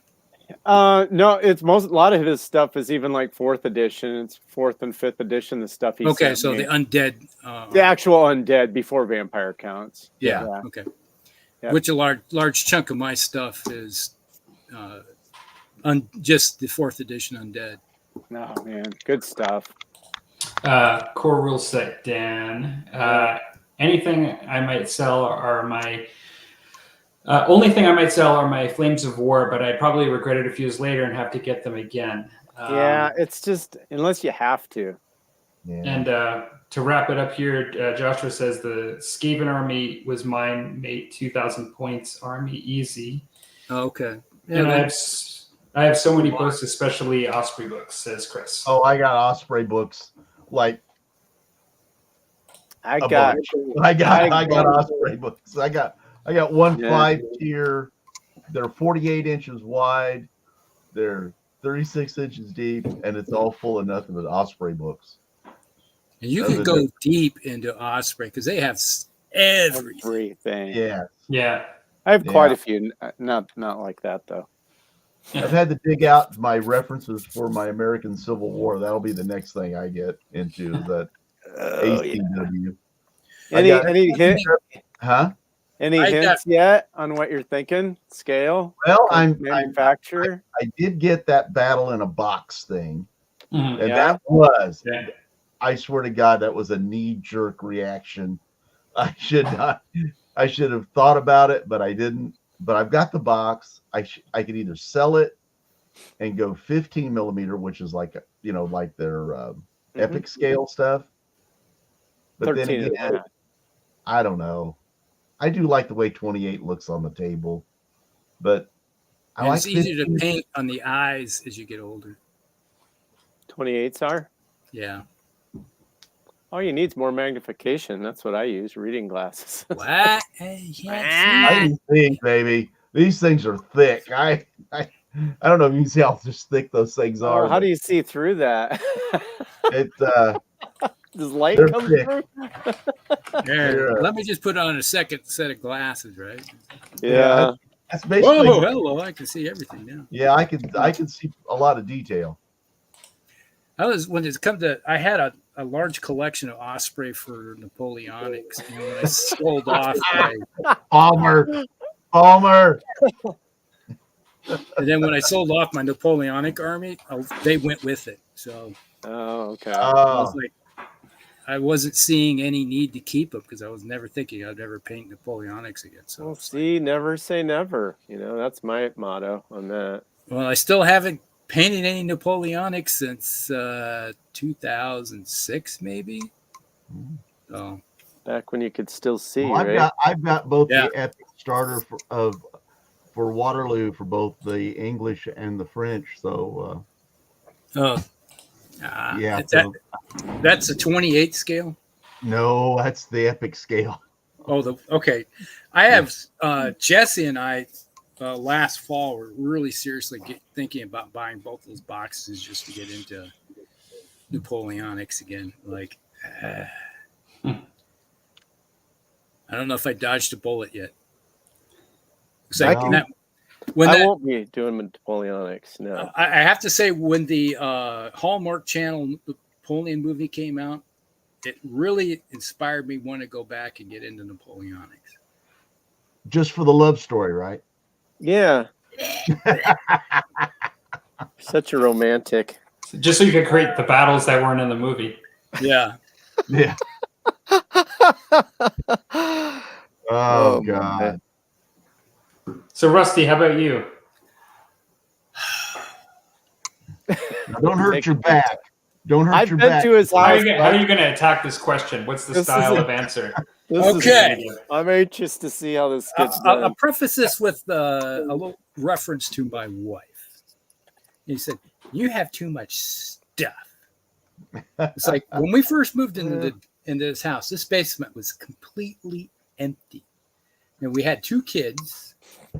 No, it's a lot of his stuff is even like 4th edition. It's 4th and 5th edition. The stuff he okay, so the undead, the actual undead before vampire counts. Yeah. Okay. Yeah. Which a large chunk of my stuff is just the 4th edition undead. Oh man, good stuff. Core rule set, Dan. Anything I might sell are my only thing I might sell are my Flames of War, but I'd probably regret it a few years later and have to get them again. Yeah, it's just unless you have to. Yeah. And to wrap it up here, Joshua says the Skaven army was mine, made 2,000 points army easy. Oh, okay. Yeah, and I have so many books, especially Osprey books, says Chris. Oh, I got Osprey books. Like I got Osprey books. I got 5 tier. They're 48 inches wide. They're 36 inches deep, and it's all full of nothing but Osprey books. And you can go deep into Osprey because they have everything. Yeah. I have quite a few. Not like that though. I've had to dig out my references for my American Civil War. That'll be the next thing I get into. That ACW. Any hint? Huh? Any hints yet on what you're thinking? Scale? Well, manufacturer. I did get that battle in a box thing, and that was. I swear to God, that was a knee-jerk reaction. I should have thought about it, but I didn't. But I've got the box. I could either sell it and go 15 millimeter, which is like like their epic scale stuff. But 13 then again, I don't know. I do like the way 28 looks on the table, but it's easier to paint on the eyes as you get older. 28s are? Yeah. All you need is more magnification. That's what I use, reading glasses. What? I didn't think, baby. These things are thick. I don't know if you can see how just thick those things are. How do you see through that? It's does light come through? Let me just put on a second set of glasses, right? Yeah. That's basically. Whoa, hello! I can see everything now. Yeah, I can see a lot of detail. I had a large collection of Osprey for Napoleonics, and when I sold off Palmer. And then when I sold off my Napoleonic army, they went with it. So okay. I was like, I wasn't seeing any need to keep them because I was never thinking I'd ever paint Napoleonics again. So Well, see, never say never. That's my motto on that. Well, I still haven't painted any Napoleonics since 2006, maybe. So back when you could still see, well, right? I've got both the Epic starter for Waterloo for both the English and the French. So yeah, that's a 28 scale. No, that's the Epic scale. Oh, okay. I have Jesse and I last fall were really seriously thinking about buying both those boxes just to get into Napoleonics again. Like, I don't know if I dodged a bullet yet. I won't be doing Napoleonics. No, I have to say, when the Hallmark Channel Napoleon movie came out, it really inspired me want to go back and get into Napoleonics. Just for the love story, right? Yeah. Such a romantic. Just so you could create the battles that weren't in the movie. Yeah. Yeah. Oh God. Man. So Rusty, how about you? Now, don't hurt your back. Don't hurt your back. To his house. How are you going to attack this question? What's the style of answer? Okay. I'm anxious to see how this gets done. I'll preface this with a little reference to my wife. He said, "You have too much stuff." It's like when we first moved into this house, this basement was completely empty. And we had 2 kids,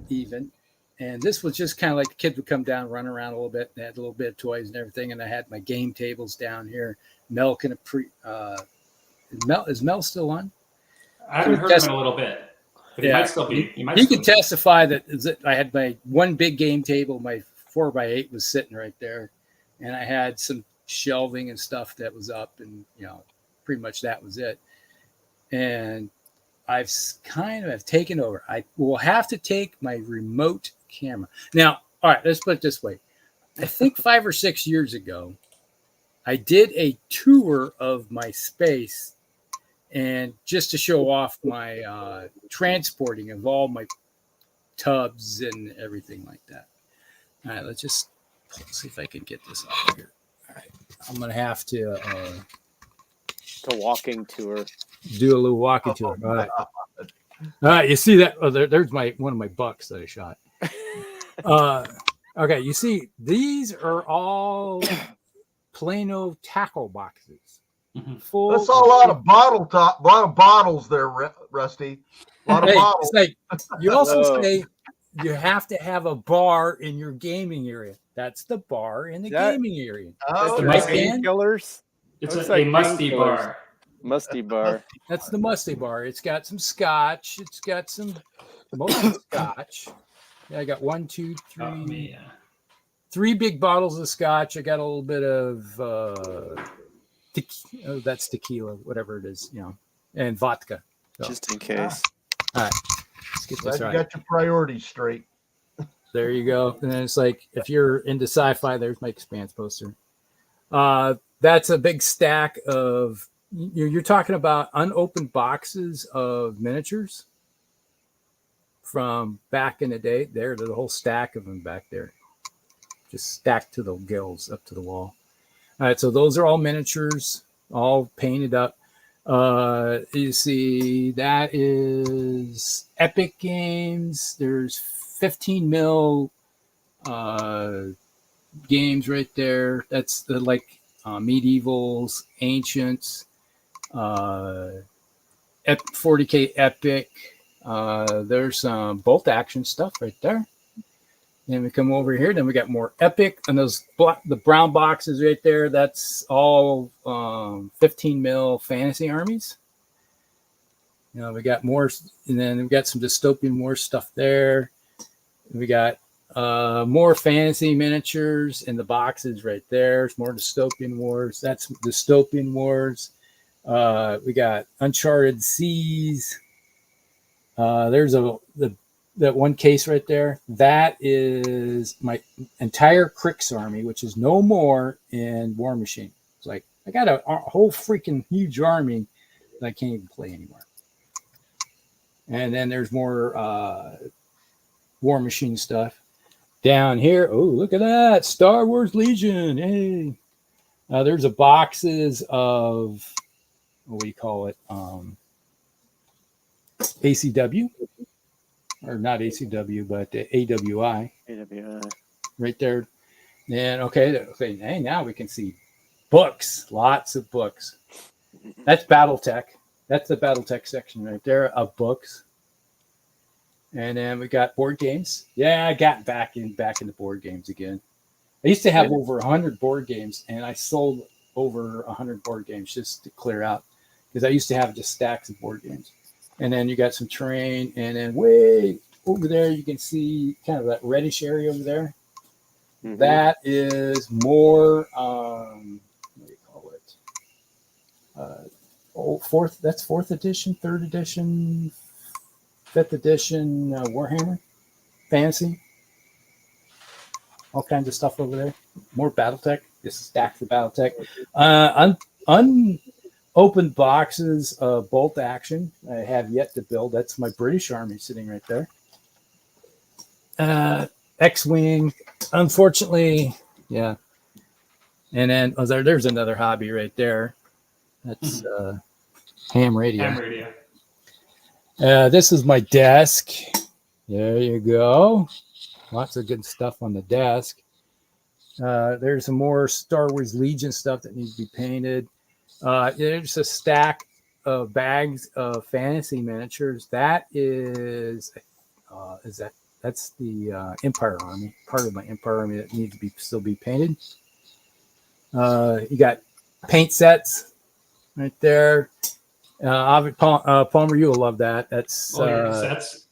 even. And this was just kind of like the kids would come down, run around a little bit, and had a little bit of toys and everything. And I had my game tables down here. Mel can is Mel still on? I haven't heard him in a little bit. But he might still be. He can testify that I had my one big game table, my 4x8 was sitting right there. And I had some shelving and stuff that was up, and pretty much that was it. And I've kind of taken over. I will have to take my remote camera. Now, all right, let's put it this way. I think 5 or 6 years ago, I did a tour of my space, and just to show off my transporting of all my tubs and everything like that. All right, let's see if I can get this off here. All right, I'm going to have to walking tour. Do a little walking tour. All right. All right. You see that? Oh, there's one of my bucks that I shot. Okay. You see, these are all Plano tackle boxes. Full. That's a lot of bottles there, Rusty. A lot of bottles. It's like you also say you have to have a bar in your gaming area. That's the bar in the gaming area. Oh, the painkillers. It's a musty bar. Musty bar. That's the musty bar. It's got some scotch. It's got mostly scotch. Yeah, I got 1, 2, 3, 3 big bottles of scotch. I got a little bit of that's tequila, whatever it is, and vodka. So. Just in case. All right. Let's get this right. You got your priorities straight. There you go. And then it's like, if you're into sci-fi, there's my Expanse poster. That's a big stack of. You're talking about unopened boxes of miniatures from back in the day. There's a whole stack of them back there, just stacked to the gills up to the wall. All right, so those are all miniatures, all painted up. You see, that is Epic Games. There's 15 mil games right there. That's the medievals, ancients. 40K Epic. There's some bolt action stuff right there. Then we come over here. Then we got more Epic, and the brown boxes right there. That's all 15 mil fantasy armies. We got more, and then we got some dystopian war stuff there. We got more fantasy miniatures in the boxes right there. There's more dystopian wars. That's dystopian wars. We got Uncharted Seas. There's that one case right there. That is my entire Crix army, which is no more in War Machine. It's like I got a whole freaking huge army that I can't even play anymore. And then there's more War Machine stuff. Down here, oh, look at that. Star Wars Legion. Hey. There's a boxes of, what do you call it? ACW. Or not ACW, but AWI. AWI. Right there. And okay, hey, now we can see books. Lots of books. That's BattleTech. That's the BattleTech section right there of books. And then we got board games. Yeah, I got back into board games again. I used to have over 100 board games, and I sold over 100 board games just to clear out because I used to have just stacks of board games. And then you got some terrain, and then way over there you can see kind of that reddish area over there. Mm-hmm. That is more what do you call it? That's 4th edition, 3rd edition, 5th edition Warhammer Fantasy. All kinds of stuff over there. More BattleTech. Just stacks of BattleTech. Unopened boxes of Bolt Action. I have yet to build. That's my British Army sitting right there. X-Wing. Unfortunately, yeah. And then there's another hobby right there. That's ham radio. Ham radio. This is my desk. There you go. Lots of good stuff on the desk. There's some more Star Wars Legion stuff that needs to be painted. There's a stack of bags of fantasy miniatures. That is that's the Empire Army, part of my Empire Army that needs to still be painted. You got paint sets right there. Palmer, you'll love that. That's cassettes.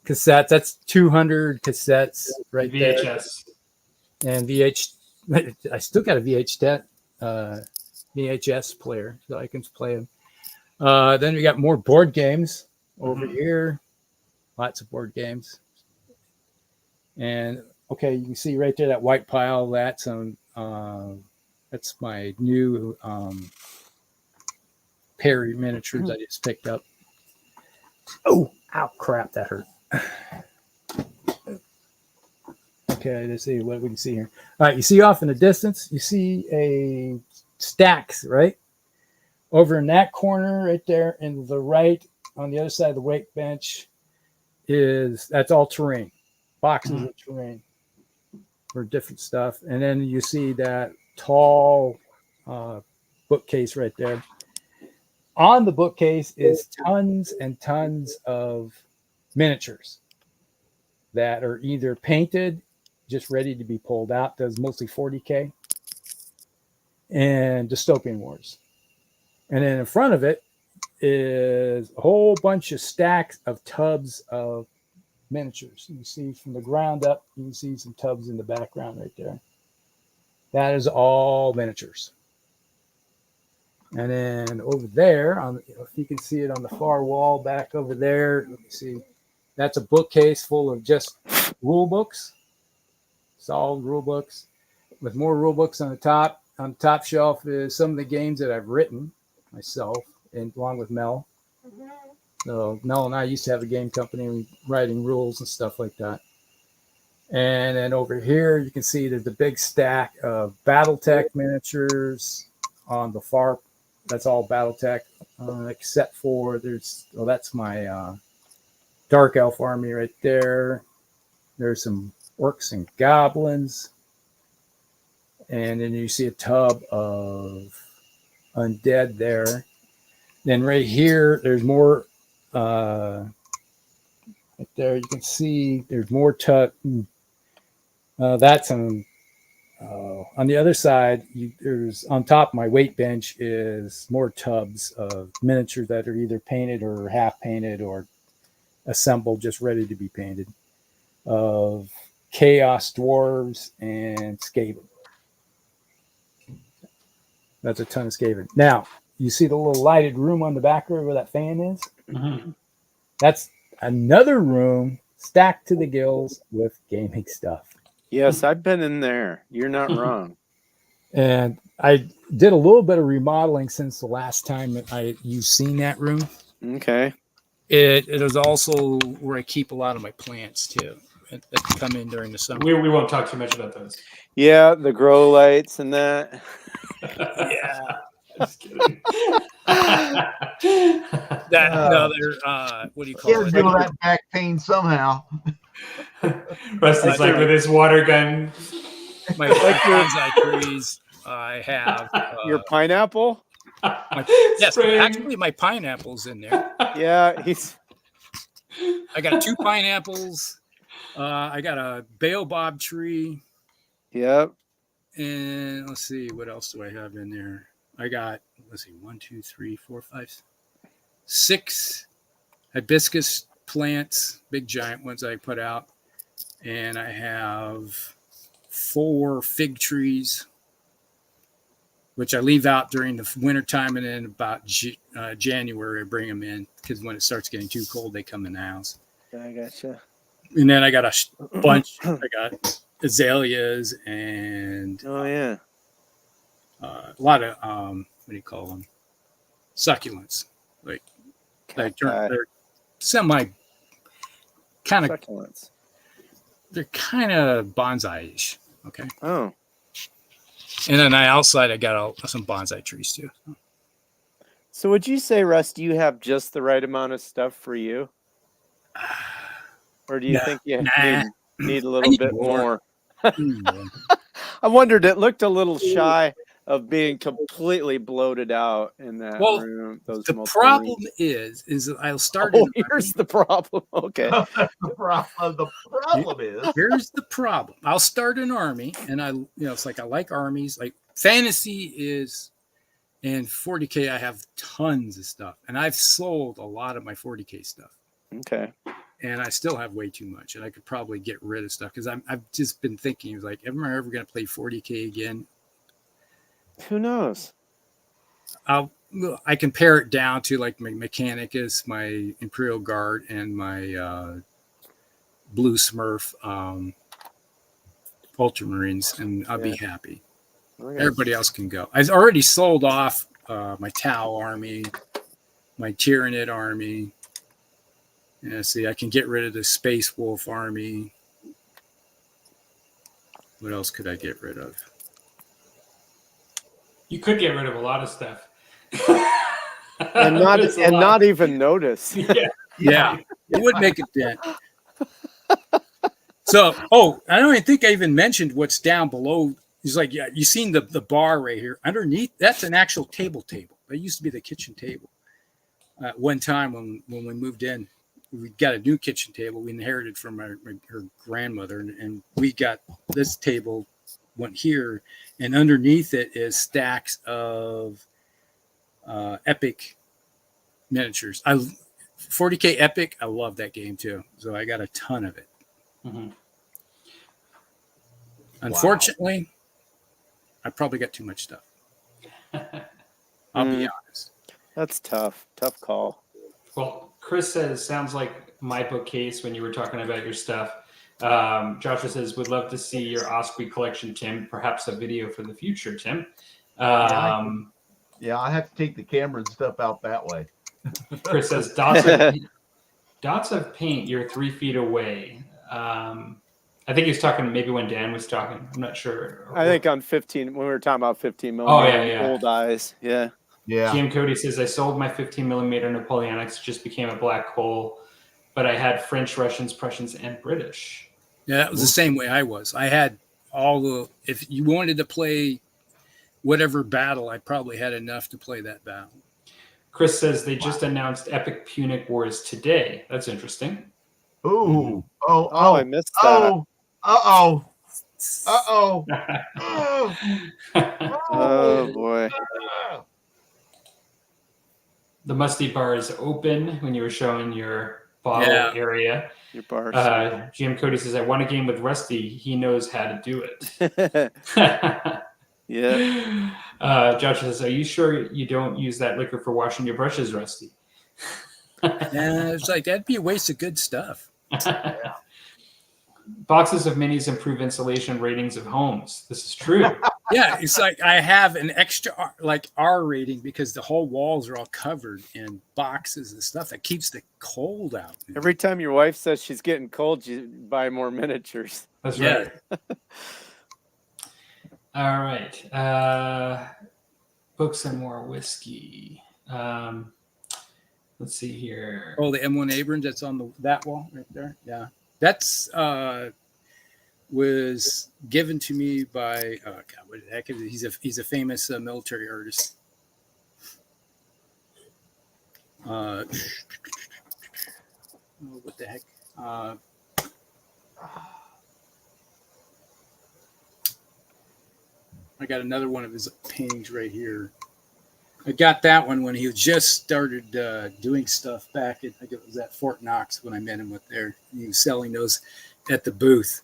Cassettes. That's 200 cassettes right VHS. There. And I still got a VHS player, so I can play them. Then we got more board games over here. Lots of board games. And okay, you can see right there that white pile. That's my new Perry miniatures I just picked up. Oh, ow, crap, that hurt. Okay, let's see what we can see here. All right, you see off in the distance, you see a stacks, right? Over in that corner right there, and the right on the other side of the weight bench that's all terrain, boxes of terrain for different stuff. And then you see that tall bookcase right there. On the bookcase is tons and tons of miniatures that are either painted, just ready to be pulled out. Does mostly 40K and Dystopian Wars. And then in front of it is a whole bunch of stacks of tubs of miniatures. You see from the ground up, you can see some tubs in the background right there. That is all miniatures. And then over there, if you can see it on the far wall back over there, let me see. That's a bookcase full of just rule books, solid rule books, with more rule books on the top. On the top shelf is some of the games that I've written myself, and along with Mel. So Mel and I used to have a game company writing rules and stuff like that. And then over here, you can see there's a big stack of BattleTech miniatures on the far. That's all BattleTech, except for that's my Dark Elf army right there. There's some orcs and goblins. And then you see a tub of undead there. Then right here, there's more. Right there, you can see there's more tub. That's on the other side. There's on top of my weight bench is more tubs of miniatures that are either painted or half painted or assembled, just ready to be painted. Of Chaos Dwarves and Skaven. That's a ton of Skaven. Now, you see the little lighted room on the back where that fan is? Mm-hmm. That's another room stacked to the gills with gaming stuff. Yes, I've been in there. You're not wrong. And I did a little bit of remodeling since the last time you've seen that room. Okay. It is also where I keep a lot of my plants too that come in during the summer. We won't talk too much about those. Yeah, the grow lights and that. Yeah. Just kidding. That another what do you call Can't it? deal with that back pain somehow. Rusty's like with his water gun. My bonsai trees. I have Your pineapple? yes, Spring. actually my pineapple's in there. Yeah, I got 2 pineapples. I got a baobab tree. Yep. And let's see, what else do I have in there? I got, 1, 2, 3, 4, 5, 6 hibiscus plants, big giant ones I put out. And I have 4 fig trees, which I leave out during the winter time. And then about January, I bring them in because when it starts getting too cold, they come in the house. I gotcha. And then I got a bunch. I got azaleas and yeah, a lot of what do you call them? Succulents. Like they're semi kind of succulents. They're kind of bonsai-ish. Okay. Oh. And then outside I got some bonsai trees too. So would you say, Russ, do you have just the right amount of stuff for you? Or do you think you need a little bit more? I wondered, it looked a little shy of being completely bloated out in that room. The problem is that I'll start. Here's the problem. Okay. The problem is. Here's the problem. I'll start an army, and it's like I like armies. Like fantasy is, and 40K, I have tons of stuff, and I've sold a lot of my 40K stuff. Okay. And I still have way too much, and I could probably get rid of stuff because I've just been thinking, like, am I ever going to play 40K again? Who knows? I can pare it down to like my Mechanicus, my Imperial Guard, and my Blue Smurf Ultramarines, and I'll be happy. Okay. Everybody else can go. I've already sold off my Tau army, my Tyranid army. Yeah, see, I can get rid of the Space Wolf army. What else could I get rid of? You could get rid of a lot of stuff. and not even notice. Yeah. It would make a dent. So, I don't even think I even mentioned what's down below. It's like, yeah, you seen the bar right here. Underneath, that's an actual table. That used to be the kitchen table. One time when we moved in, we got a new kitchen table we inherited from her grandmother, and we got this table went here, and underneath it is stacks of Epic miniatures. 40K Epic, I love that game too, so I got a ton of it. Mm-hmm. Unfortunately, I probably got too much stuff. I'll be honest. That's tough call. Well, Chris says, sounds like my bookcase when you were talking about your stuff. Joshua says, would love to see your Osprey collection, Tim. Perhaps a video for the future, Tim. I have to take the camera and stuff out that way. Chris says, dots of paint, you're 3 feet away. I think he was talking maybe when Dan was talking. I'm not sure. I think on 15, when we were talking about 15 millimeter. Oh, yeah. Old eyes. Yeah. Yeah. GM Cody says, I sold my 15 millimeter Napoleonics, just became a black hole, but I had French, Russians, Prussians, and British. Yeah, that was the same way I was. I had if you wanted to play whatever battle, I probably had enough to play that battle. Chris says they just announced Epic Punic Wars today. That's interesting. Ooh. I missed that. Oh boy. The Musty Bar is open when you were showing your bottle area. Your bars. GM Cody says, I want a game with Rusty. He knows how to do it. Yeah. Josh says, are you sure you don't use that liquor for washing your brushes, Rusty? It's like, that'd be a waste of good stuff. Boxes of minis improve insulation ratings of homes. This is true. Yeah, it's like I have an extra like R rating because the whole walls are all covered in boxes and stuff that keeps the cold out. Every time your wife says she's getting cold, you buy more miniatures. That's Yeah. right. All right. Books and more whiskey. Let's see here. Oh, the M1 Abrams that's on that wall right there. Yeah, that's was given to me by God. What the heck is it? He's a famous military artist. What the heck? I got another one of his paintings right here. I got that one when he just started doing stuff back at, I think it was at Fort Knox when I met him with there. He was selling those at the booth.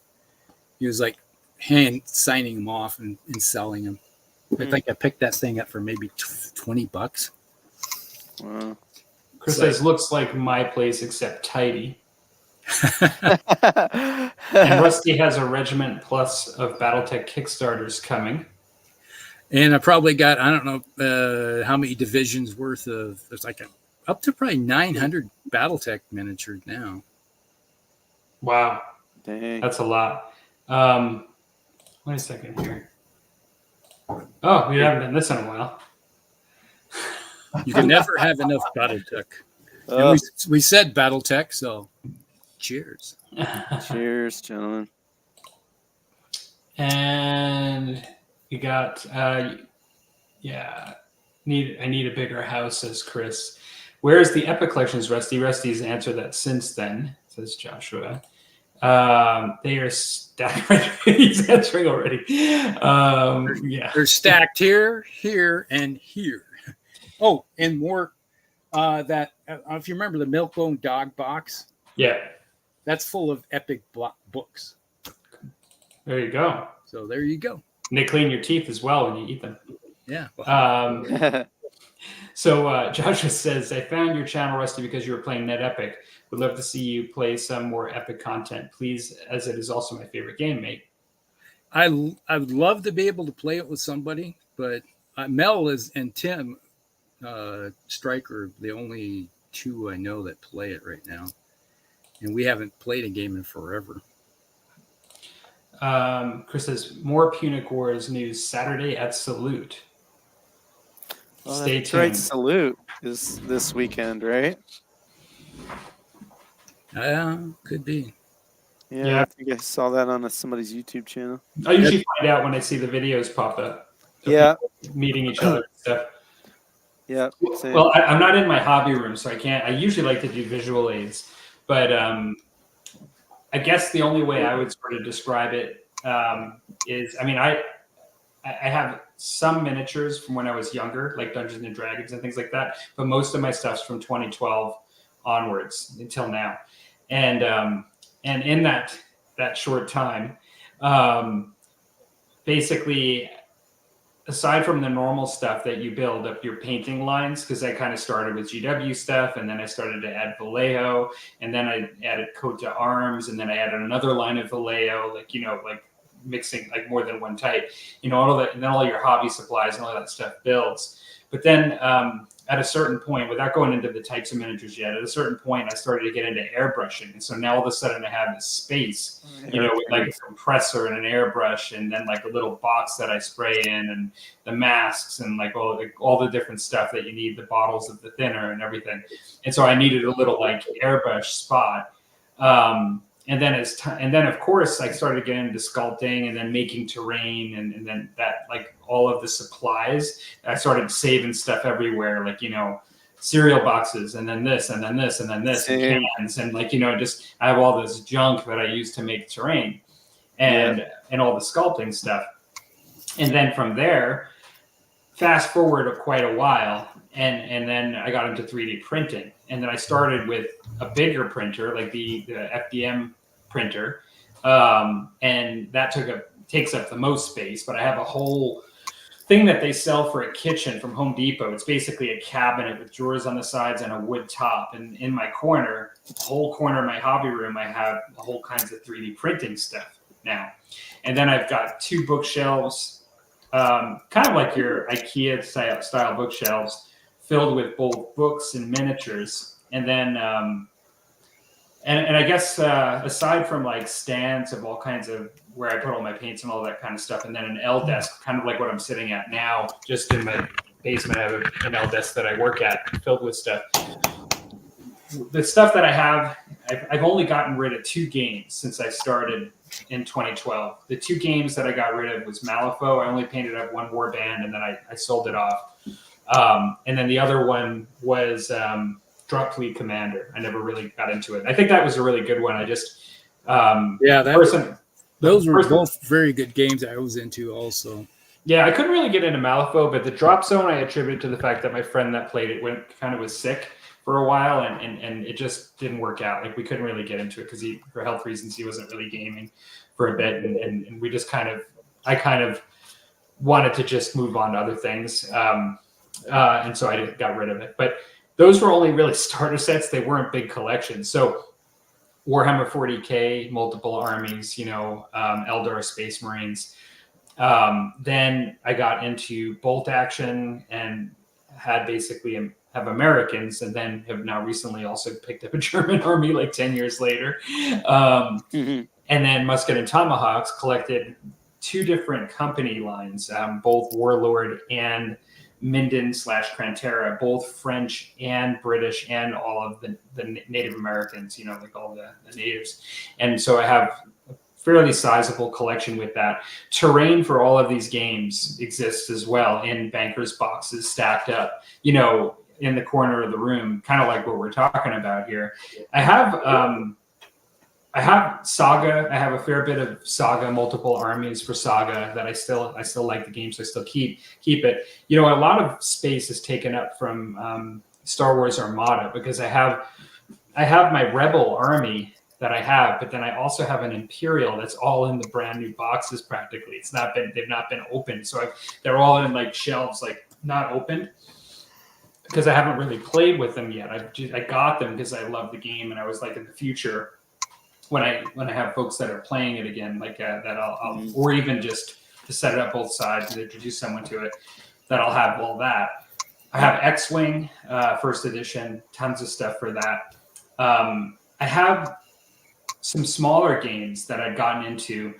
He was like hand signing them off and selling them. I think I picked that thing up for maybe $20. Wow. Chris says, looks like my place except tidy. And Rusty has a Regiment Plus of BattleTech Kickstarters coming. And I probably got, I don't know how many divisions worth of, there's like up to probably 900 BattleTech miniatures now. Wow. Dang. That's a lot. Wait a second here. Oh, we haven't done this in a while. You can never have enough BattleTech. And we said BattleTech, so cheers. Cheers, gentlemen. And you got, I need a bigger house, says Chris. Where's the Epic Collections, Rusty? Rusty's answered that since then, says Joshua. They are stacked. He's answering already. Yeah, they're stacked here, here, and here. Oh, and more. If you remember the Milkbone Dog box, yeah, that's full of Epic books. There you go. So there you go. And they clean your teeth as well when you eat them. Yeah. So Joshua says, I found your channel, Rusty, because you were playing Net Epic. Would love to see you play some more Epic content, please, as it is also my favorite game, mate. I would love to be able to play it with somebody, but Mel and Tim Stryker are the only two I know that play it right now. And we haven't played a game in forever. Chris says, more Punic Wars news Saturday at Salute. Stay tuned. Right, Salute is this weekend, right? Could be. Yeah, I think I saw that on somebody's YouTube channel. I usually find out when I see the videos pop up. Yeah. Meeting each other and stuff. Yeah. Same. Well, I'm not in my hobby room, so I can't. I usually like to do visual aids, but I guess the only way I would sort of describe it is, I mean, I have some miniatures from when I was younger, like Dungeons and Dragons and things like that, but most of my stuff's from 2012 onwards until now. And in that short time, basically, aside from the normal stuff that you build up your painting lines, because I kind of started with GW stuff, and then I started to add Vallejo, and then I added Coat d'Arms, and then I added another line of Vallejo, like mixing like more than one type, all of that, and then all your hobby supplies and all that stuff builds. But then at a certain point, without going into the types of miniatures yet, at a certain point, I started to get into airbrushing. And so now all of a sudden I have this space, with like a compressor and an airbrush, and then like a little box that I spray in, and the masks, and like all the different stuff that you need, the bottles of the thinner and everything. And so I needed a little like airbrush spot. And then of course I started getting into sculpting and then making terrain, and then that, like all of the supplies, I started saving stuff everywhere, like cereal boxes, and then this, and then this, and then this, and cans, and like just I have all this junk that I use to make terrain, and all the sculpting stuff. And then from there, fast forward quite a while, and then I got into 3D printing, and then I started with a bigger printer, like the FDM printer, and that takes up the most space. But I have a whole thing that they sell for a kitchen from Home Depot. It's basically a cabinet with drawers on the sides and a wood top. And in my corner, the whole corner of my hobby room, I have a whole kinds of 3D printing stuff now. And then I've got 2 bookshelves kind of like your IKEA style bookshelves filled with both books and miniatures. And then, and I guess aside from like stands of all kinds of where I put all my paints and all that kind of stuff, and then an L desk, kind of like what I'm sitting at now, just in my basement. I have an L desk that I work at filled with stuff. The stuff that I have, I've only gotten rid of 2 games since I started in 2012. The 2 games that I got rid of was Malifaux. I only painted up 1 warband, and then I sold it off. And then the other one was Drop Fleet Commander. I never really got into it. I think that was a really good one. I just those were both very good games I was into also. Yeah, I couldn't really get into Malifaux, but the Drop Zone I attribute to the fact that my friend that played it was sick for a while, and it just didn't work out. Like, we couldn't really get into it because for health reasons, he wasn't really gaming for a bit, and we just I kind of wanted to just move on to other things, and so I got rid of it. But those were only really starter sets; they weren't big collections. So Warhammer 40K, multiple armies, Eldar, Space Marines. Then I got into bolt action and had basically have Americans, and then have now recently also picked up a German army like 10 years later. And then Musket and Tomahawks, collected 2 different company lines, both Warlord and Minden/Krantera, both French and British, and all of the Native Americans, like all the natives. And so I have a fairly sizable collection with that. Terrain for all of these games exists as well in bankers boxes stacked up, in the corner of the room, kind of like what we're talking about here. I have Saga. I have a fair bit of Saga, multiple armies for Saga that I still like the game, so I still keep it. A lot of space is taken up from Star Wars Armada, because I have my Rebel army that I have, but then I also have an Imperial that's all in the brand new boxes practically. They've not been opened, so they're all in like shelves, like not opened, because I haven't really played with them yet. I got them because I love the game, and I was like, in the future, when I have folks that are playing it again, like that I'll or even just to set it up both sides and introduce someone to it, that I'll have all that. I have X-Wing, first edition, tons of stuff for that. I have some smaller games that I've gotten into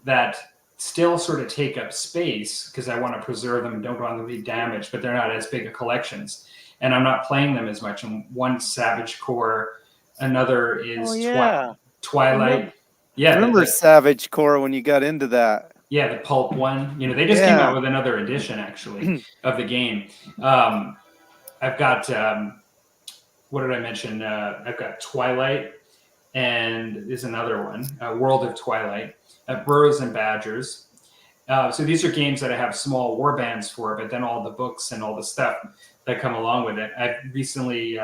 that still sort of take up space because I want to preserve them and don't want them to be damaged, but they're not as big of collections. And I'm not playing them as much. And one Savage Core, another is Twilight. I remember Savage Core when you got into that. Yeah, the pulp one. They just came out with another edition, actually, of the game. I've got, what did I mention? I've got Twilight, and there's another one, World of Twilight, Burrows and Badgers. So these are games that I have small war bands for, but then all the books and all the stuff that come along with it. I've recently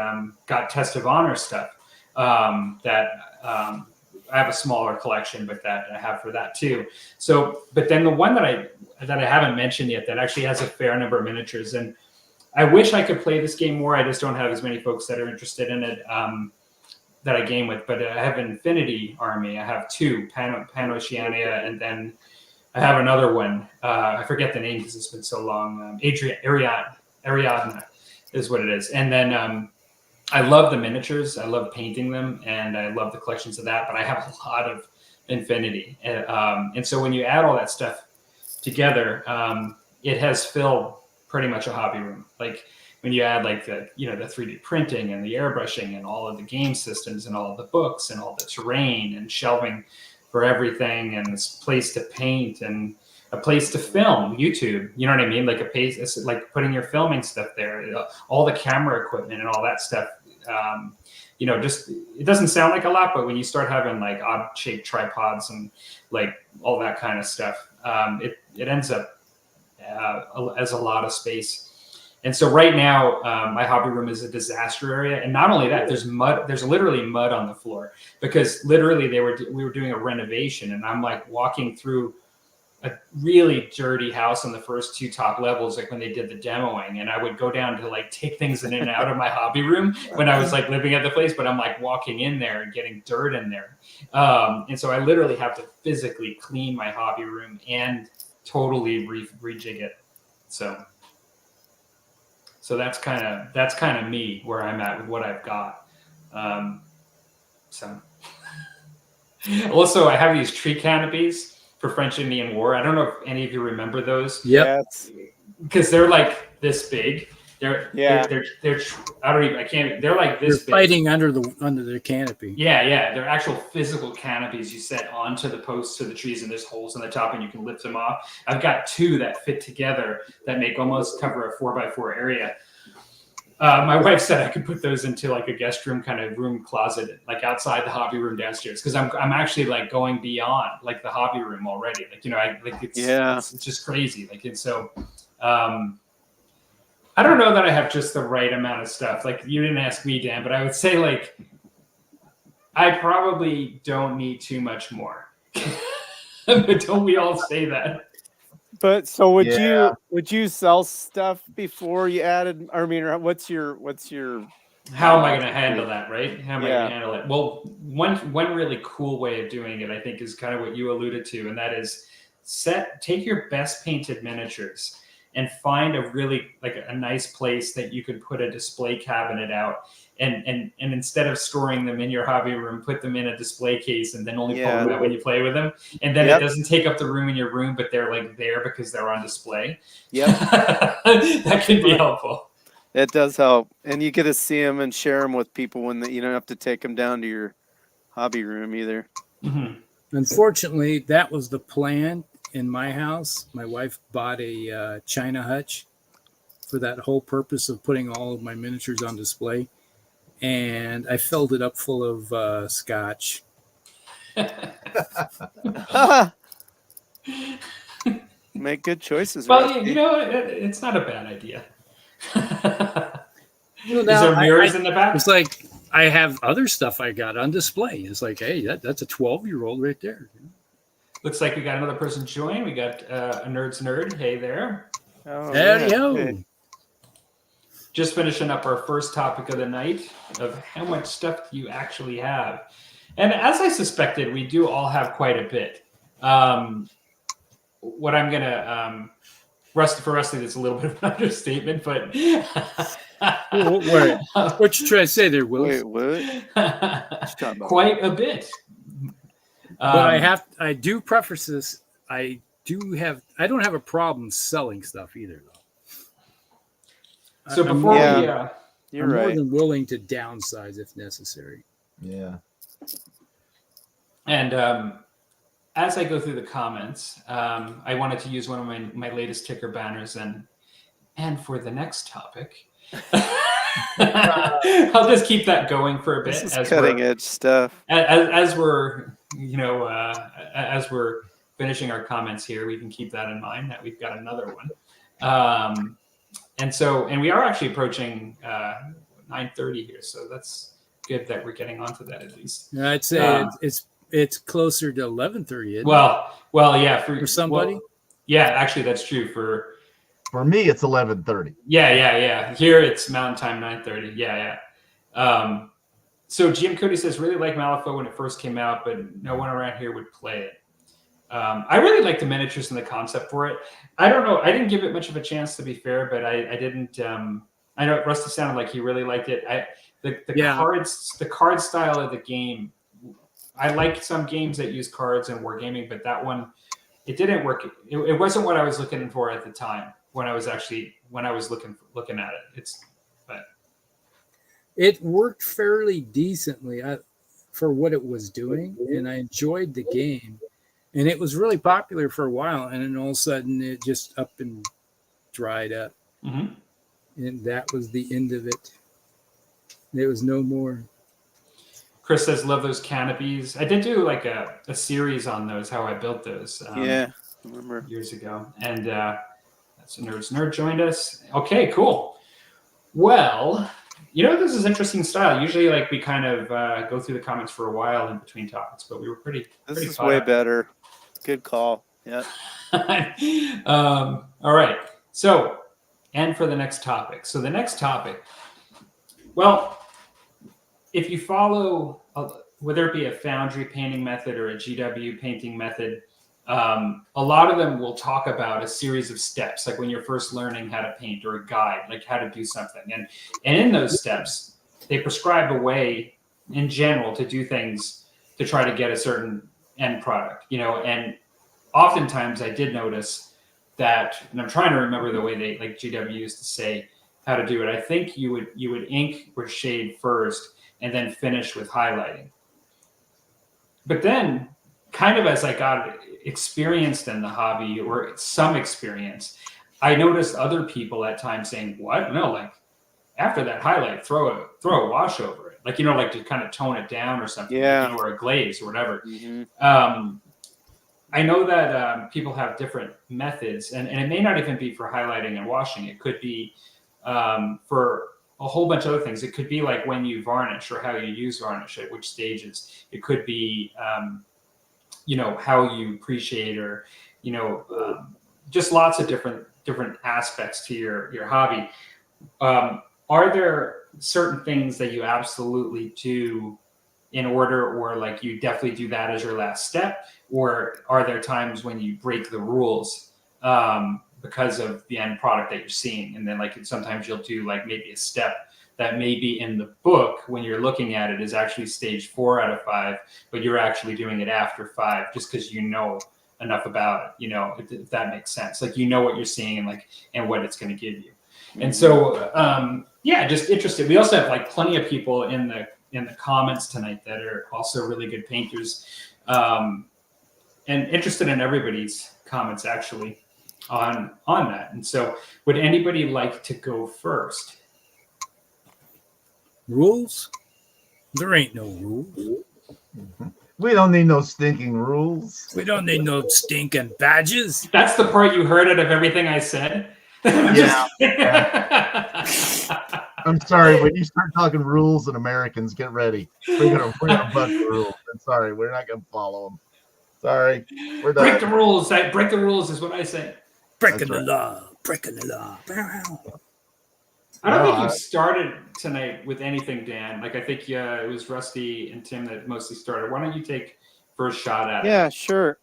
got Test of Honor stuff that I have a smaller collection, but that I have for that too. So, but then the one that I haven't mentioned yet that actually has a fair number of miniatures, and I wish I could play this game more. I just don't have as many folks that are interested in it that I game with. But I have Infinity Army. I have 2, Pan-Oceania, and then I have another one. I forget the name because it's been so long. Ariadna is what it is. And then I love the miniatures. I love painting them, and I love the collections of that. But I have a lot of Infinity. And so when you add all that stuff together, it has filled pretty much a hobby room. Like when you add like the 3D printing and the airbrushing and all of the game systems and all of the books and all the terrain and shelving for everything, and this place to paint and a place to film, YouTube, you know what I mean? Like a place, it's like putting your filming stuff there, all the camera equipment and all that stuff. Just, it doesn't sound like a lot, but when you start having like odd shaped tripods and like all that kind of stuff, it ends up as a lot of space. And so right now, my hobby room is a disaster area. And not only that, there's literally mud on the floor, because literally we were doing a renovation, and I'm like walking through a really dirty house on the first 2 top levels, like when they did the demoing, and I would go down to like take things in and out of my hobby room when I was like living at the place, but I'm like walking in there and getting dirt in there. And so I literally have to physically clean my hobby room and totally rejig it. So that's kind of me where I'm at with what I've got. So also I have these tree canopies for French Indian War. I don't know if any of you remember those. Yep. Because they're like this big. They're they're like this big. Fighting under the canopy. Yeah. They're actual physical canopies you set onto the posts to the trees, and there's holes in the top and you can lift them off. I've got 2 that fit together that make almost cover a 4x4 area. My wife said I could put those into like a guest room kind of room closet, like outside the hobby room downstairs. Cause I'm actually like going beyond like the hobby room already. Like, it's just crazy. Like, and so, I don't know that I have just the right amount of stuff. Like you didn't ask me, Dan, but I would say like, I probably don't need too much more. But don't we all say that? But so would you sell stuff before you added? I mean, what's your? How am I going to handle that, right? How am I going to handle it? Well, one really cool way of doing it, I think, is kind of what you alluded to, and that is take your best painted miniatures and find a really like a nice place that you can put a display cabinet out. And instead of storing them in your hobby room, put them in a display case and then only pull them out when you play with them. And then it doesn't take up the room in your room, but they're like there because they're on display. Yep. That can be helpful. It does help. And you get to see them and share them with people when you don't have to take them down to your hobby room either. Mm-hmm. Unfortunately, that was the plan in my house. My wife bought a China hutch for that whole purpose of putting all of my miniatures on display. And I filled it up full of scotch. Make good choices. Well, it's not a bad idea. Is there mirrors in the back? It's like I have other stuff I got on display. It's like, hey, that's a 12-year-old right there. Looks like we got another person join. We got a Nerd's Nerd. Hey there. Oh, Hey. Just finishing up our first topic of the night of how much stuff do you actually have. And as I suspected, we do all have quite a bit. What I'm going to, for Rusty, that's a little bit of an understatement, but... Wait, what you trying to say there, Will? Wait, what? Quite a bit. But I do preface this. I don't have a problem selling stuff either, though. So I'm before you're more right. than willing to downsize if necessary. Yeah. And as I go through the comments, I wanted to use one of my latest ticker banners and for the next topic, I'll just keep that going for a bit. This is cutting edge stuff. As we're finishing our comments here, we can keep that in mind that we've got another one. And we are actually approaching 9:30 here, so that's good that we're getting onto that at least. I'd say it's closer to 11:30. Well, yeah, for somebody. Well, yeah, actually, that's true for me. It's 11:30. Yeah. Here it's Mountain Time 9:30. Yeah. So GM Cody says really like Malifaux when it first came out, but no one around here would play it. I really like the miniatures and the concept for it. I don't know. I didn't give it much of a chance, to be fair, but I didn't. I know Rusty sounded like he really liked it. The card style of the game. I like some games that use cards and wargaming, but that one, it didn't work. It wasn't what I was looking for at the time when I was looking at it. It worked fairly decently for what it was doing, and I enjoyed the game. And it was really popular for a while, and then all of a sudden it just up and dried up. Mm-hmm. And that was the end of it. There was no more. Chris says, love those canopies. I did do like a series on those, how I built those. I remember. Years ago. And that's a Nerd's Nerd joined us. Okay, cool. Well, this is interesting style. Usually like we kind of go through the comments for a while in between topics, but we were pretty is way better. Good call. Yeah. All right. So, and for the next topic. So the next topic, well, if you follow, whether it be a foundry painting method or a GW painting method, a lot of them will talk about a series of steps, like when you're first learning how to paint, or a guide, like how to do something. And in those steps, they prescribe a way in general to do things to try to get a certain end product, and oftentimes I did notice that, and I'm trying to remember the way they, like GW used to say how to do it. I think you would ink or shade first and then finish with highlighting. But then, kind of as I got experienced in the hobby, or some experience, I noticed other people at times saying, "What? No, like after that highlight, throw a wash over it, like like to kind of tone it down or something, Yeah. or a glaze or whatever." Mm-hmm. I know that people have different methods, and it may not even be for highlighting and washing. It could be for a whole bunch of other things. It could be like when you varnish, or how you use varnish at which stages. It could be, how you appreciate, or, just lots of different aspects to your hobby. Are there certain things that you absolutely do in order, or like you definitely do that as your last step? Or are there times when you break the rules because of the end product that you're seeing? And then sometimes you'll do like maybe a step that maybe in the book, when you're looking at it, is actually stage 4 out of 5, but you're actually doing it after 5 just because you know enough about it, if that makes sense. Like, what you're seeing and what it's going to give you. And so, just interested. We also have plenty of people in the comments tonight that are also really good painters, and interested in everybody's comments actually on that. And so, would anybody like to go first? Rules? There ain't no rules. We don't need no stinking rules. We don't need no stinking badges. That's the part you heard out of everything I said. Yeah. I'm sorry. When you start talking rules and Americans, get ready. We're gonna bust the rules. I'm sorry. We're not gonna follow them. Sorry. We're done. Break the rules. Break the rules is what I say. Breaking the law. Breaking the law. I don't think you started tonight with anything, Dan. I think it was Rusty and Tim that mostly started. Why don't you take first shot at it? Yeah, sure.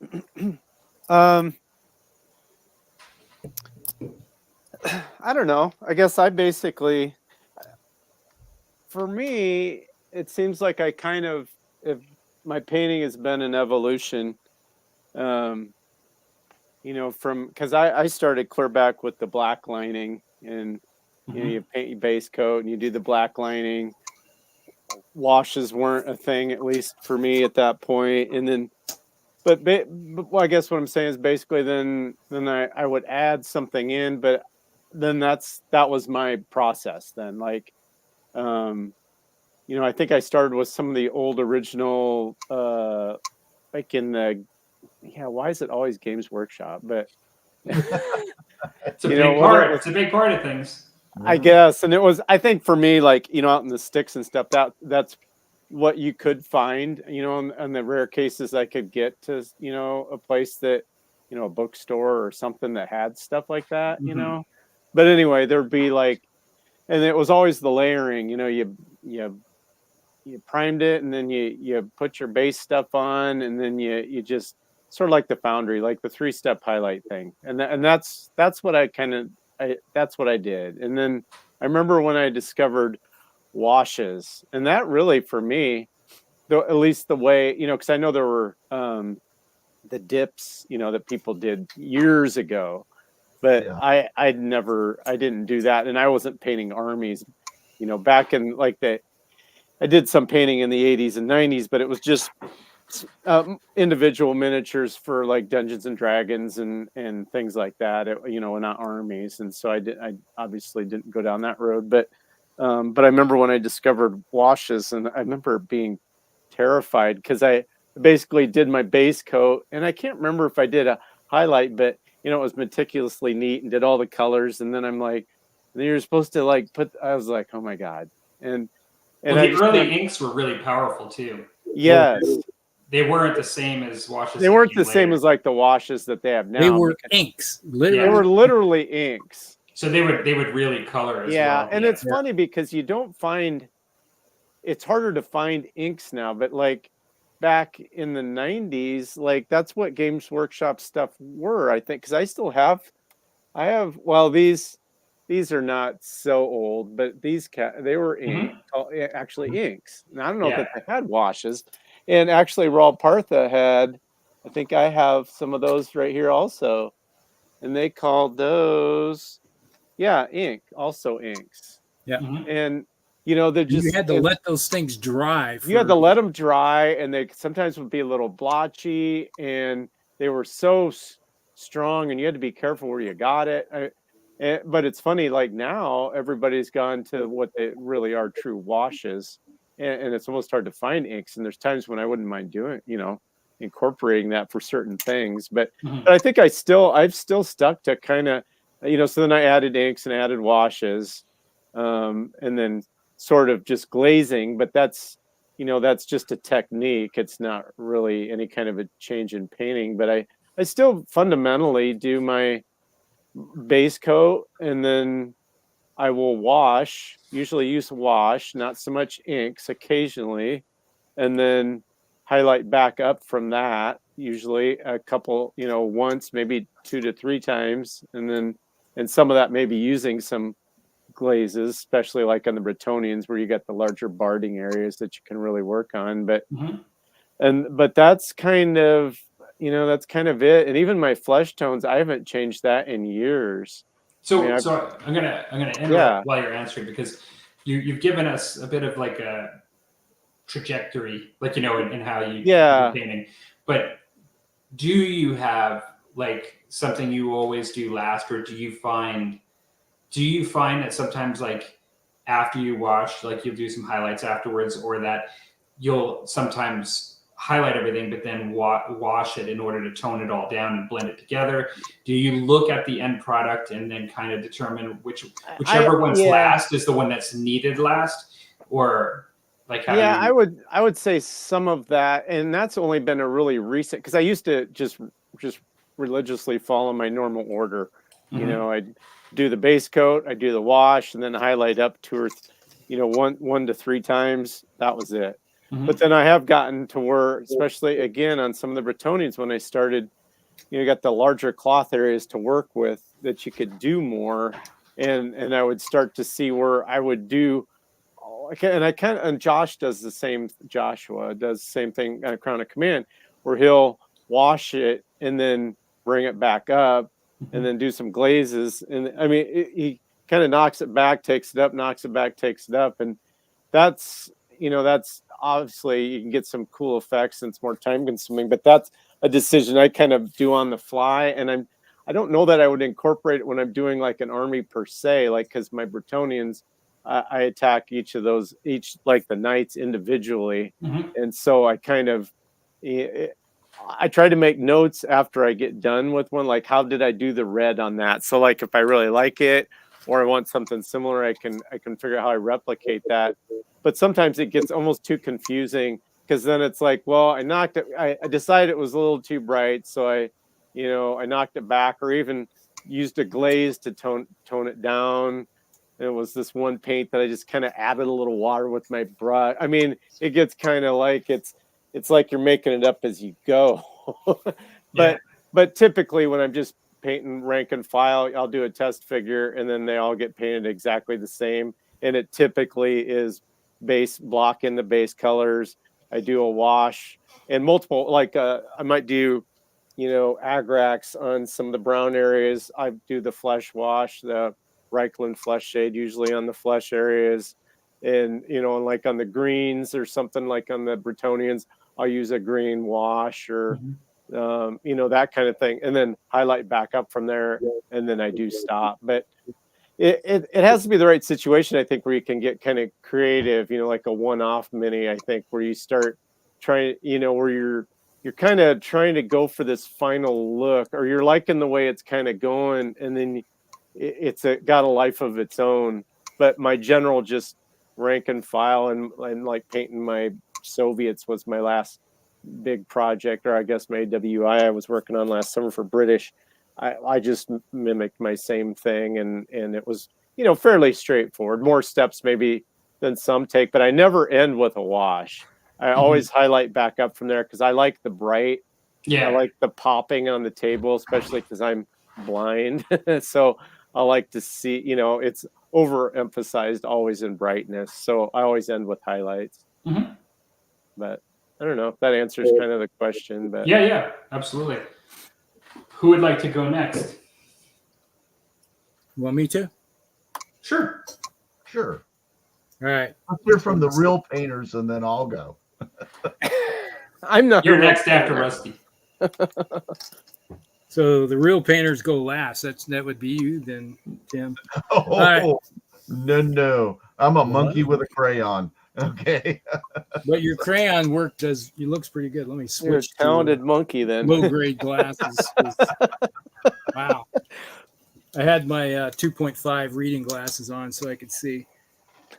I don't know. I guess I basically, for me, it seems like I kind of, if my painting has been an evolution, from, because I started clear back with the black lining, and you paint your base coat and you do the black lining. Washes weren't a thing, at least for me at that point. And then, but I guess what I'm saying is basically then I would add something in, but then that was my process then. I think I started with some of the old original, in the, why is it always Games Workshop? But it's a big part. It's a big part of things, I guess. And it was, I think for me, out in the sticks and stuff, that's what you could find, in the rare cases I could get to, a place that, a bookstore or something that had stuff like that, But anyway, there'd be and it was always the layering, you primed it, and then you put your base stuff on, and then you just sort of like the foundry, like the 3-step highlight thing. And that's what that's what I did. And then I remember when I discovered washes, and that really, for me, at least the way, because I know there were the dips, that people did years ago, but yeah. I didn't do that, and I wasn't painting armies, back in I did some painting in the 80s and 90s, but it was just individual miniatures for Dungeons and Dragons and things like that, not armies. And so I obviously didn't go down that road, but I remember when I discovered washes, and I remember being terrified because I basically did my base coat, and I can't remember if I did a highlight, but it was meticulously neat and did all the colors. And then I'm like, then you're supposed to I was like, oh my God. And the early inks were really powerful too. Yes. They weren't the same as washes. They weren't the same as the washes that they have now. They were inks. Literally. They were literally inks. So they would really color as well. Yeah, and it's funny because you don't find, it's harder to find inks now, but back in the 90s, like that's what Games Workshop stuff were, I think, because I have, well, these are not so old, but they were actually inks. And I don't know that they had washes. And actually Raul Partha had, I think I have some of those right here also. And they called those, ink, also inks. Yeah. And they're just, you had to let those things dry. You had to let them dry, and they sometimes would be a little blotchy, and they were so strong, and you had to be careful where you got it. But it's funny, like now everybody's gone to what they really are, true washes, and it's almost hard to find inks. And there's times when I wouldn't mind doing, incorporating that for certain things. But I think I've still stuck to kind of, so then I added inks and added washes, and then sort of just glazing, but that's just a technique. It's not really any kind of a change in painting, but I still fundamentally do my base coat, and then I will wash, usually use wash, not so much inks occasionally, and then highlight back up from that, usually a couple, once, maybe 2 to 3 times, and some of that maybe using some glazes, especially like on the Bretonians where you get the larger barding areas that you can really work on. But but that's kind of it. And even my flesh tones, I haven't changed that in years. So I'm gonna interrupt while you're answering, because you've given us a bit of like a trajectory, like in how you do painting. But do you have like something you always do last, or do you find that sometimes, like after you wash, like you'll do some highlights afterwards, or that you'll sometimes highlight everything but then wash it in order to tone it all down and blend it together? Do you look at the end product and then kind of determine whichever one's last is the one that's needed last, or like how I would say some of that, and that's only been a really recent, because I used to just religiously follow my normal order. I'd do the base coat, I do the wash, and then highlight up 2 or 1 to 3 times. That was it. But then I have gotten to where, especially again on some of the Bretonians, when I started, you got the larger cloth areas to work with that you could do more, and I would start to see where I would do, and Joshua does the same thing on Crown of Command, where he'll wash it and then bring it back up, and then do some glazes. And I mean, he kind of knocks it back, takes it up, knocks it back, takes it up. And that's obviously you can get some cool effects, and it's more time consuming, but that's a decision I kind of do on the fly. And I don't know that I would incorporate it when I'm doing like an army per se, like, because my Bretonians, I attack each like the knights individually. And so I kind of, I try to make notes after I get done with one, like how did I do the red on that? So like if I really like it, or I want something similar, I can figure out how I replicate that. But sometimes it gets almost too confusing, because then it's like, well, I decided it was a little too bright, so I knocked it back, or even used a glaze to tone it down. And it was this one paint that I just kind of added a little water with my brush. I mean, it gets kind of like it's like you're making it up as you go. But typically when I'm just painting rank and file, I'll do a test figure, and then they all get painted exactly the same. And it typically is base block in the base colors. I do a wash and multiple, like I might do, Agrax on some of the brown areas. I do the flesh wash, the Reichland flesh shade, usually on the flesh areas. And, like on the greens or something, like on the Bretonians, I'll use a green wash, or that kind of thing, and then highlight back up from there, and then I do stop. But it has to be the right situation, I think, where you can get kind of creative, like a one-off mini, I think, where you start trying, where you're kind of trying to go for this final look, or you're liking the way it's kind of going, and then it's got a life of its own. But my general just rank and file, and like painting my Soviets was my last big project, or I guess my AWI I was working on last summer for British. I just mimicked my same thing, and it was fairly straightforward. More steps maybe than some take, but I never end with a wash. I always highlight back up from there because I like the bright. Yeah. I like the popping on the table, especially because I'm blind. So I like to see, it's overemphasized always in brightness. So I always end with highlights. Mm-hmm. But I don't know if that answers kind of the question. But yeah, absolutely. Who would like to go next? Want me to? Sure. Sure. All right. Let's hear from the real painters, and then I'll go. I'm not. You're next after Rusty. So the real painters go last. That would be you then, Tim. Oh, right. No. I'm a monkey with a crayon. Okay. But your crayon work looks pretty good. Let me switch. You're a talented monkey then. Low grade glasses. Wow. I had my 2.5 reading glasses on so I could see.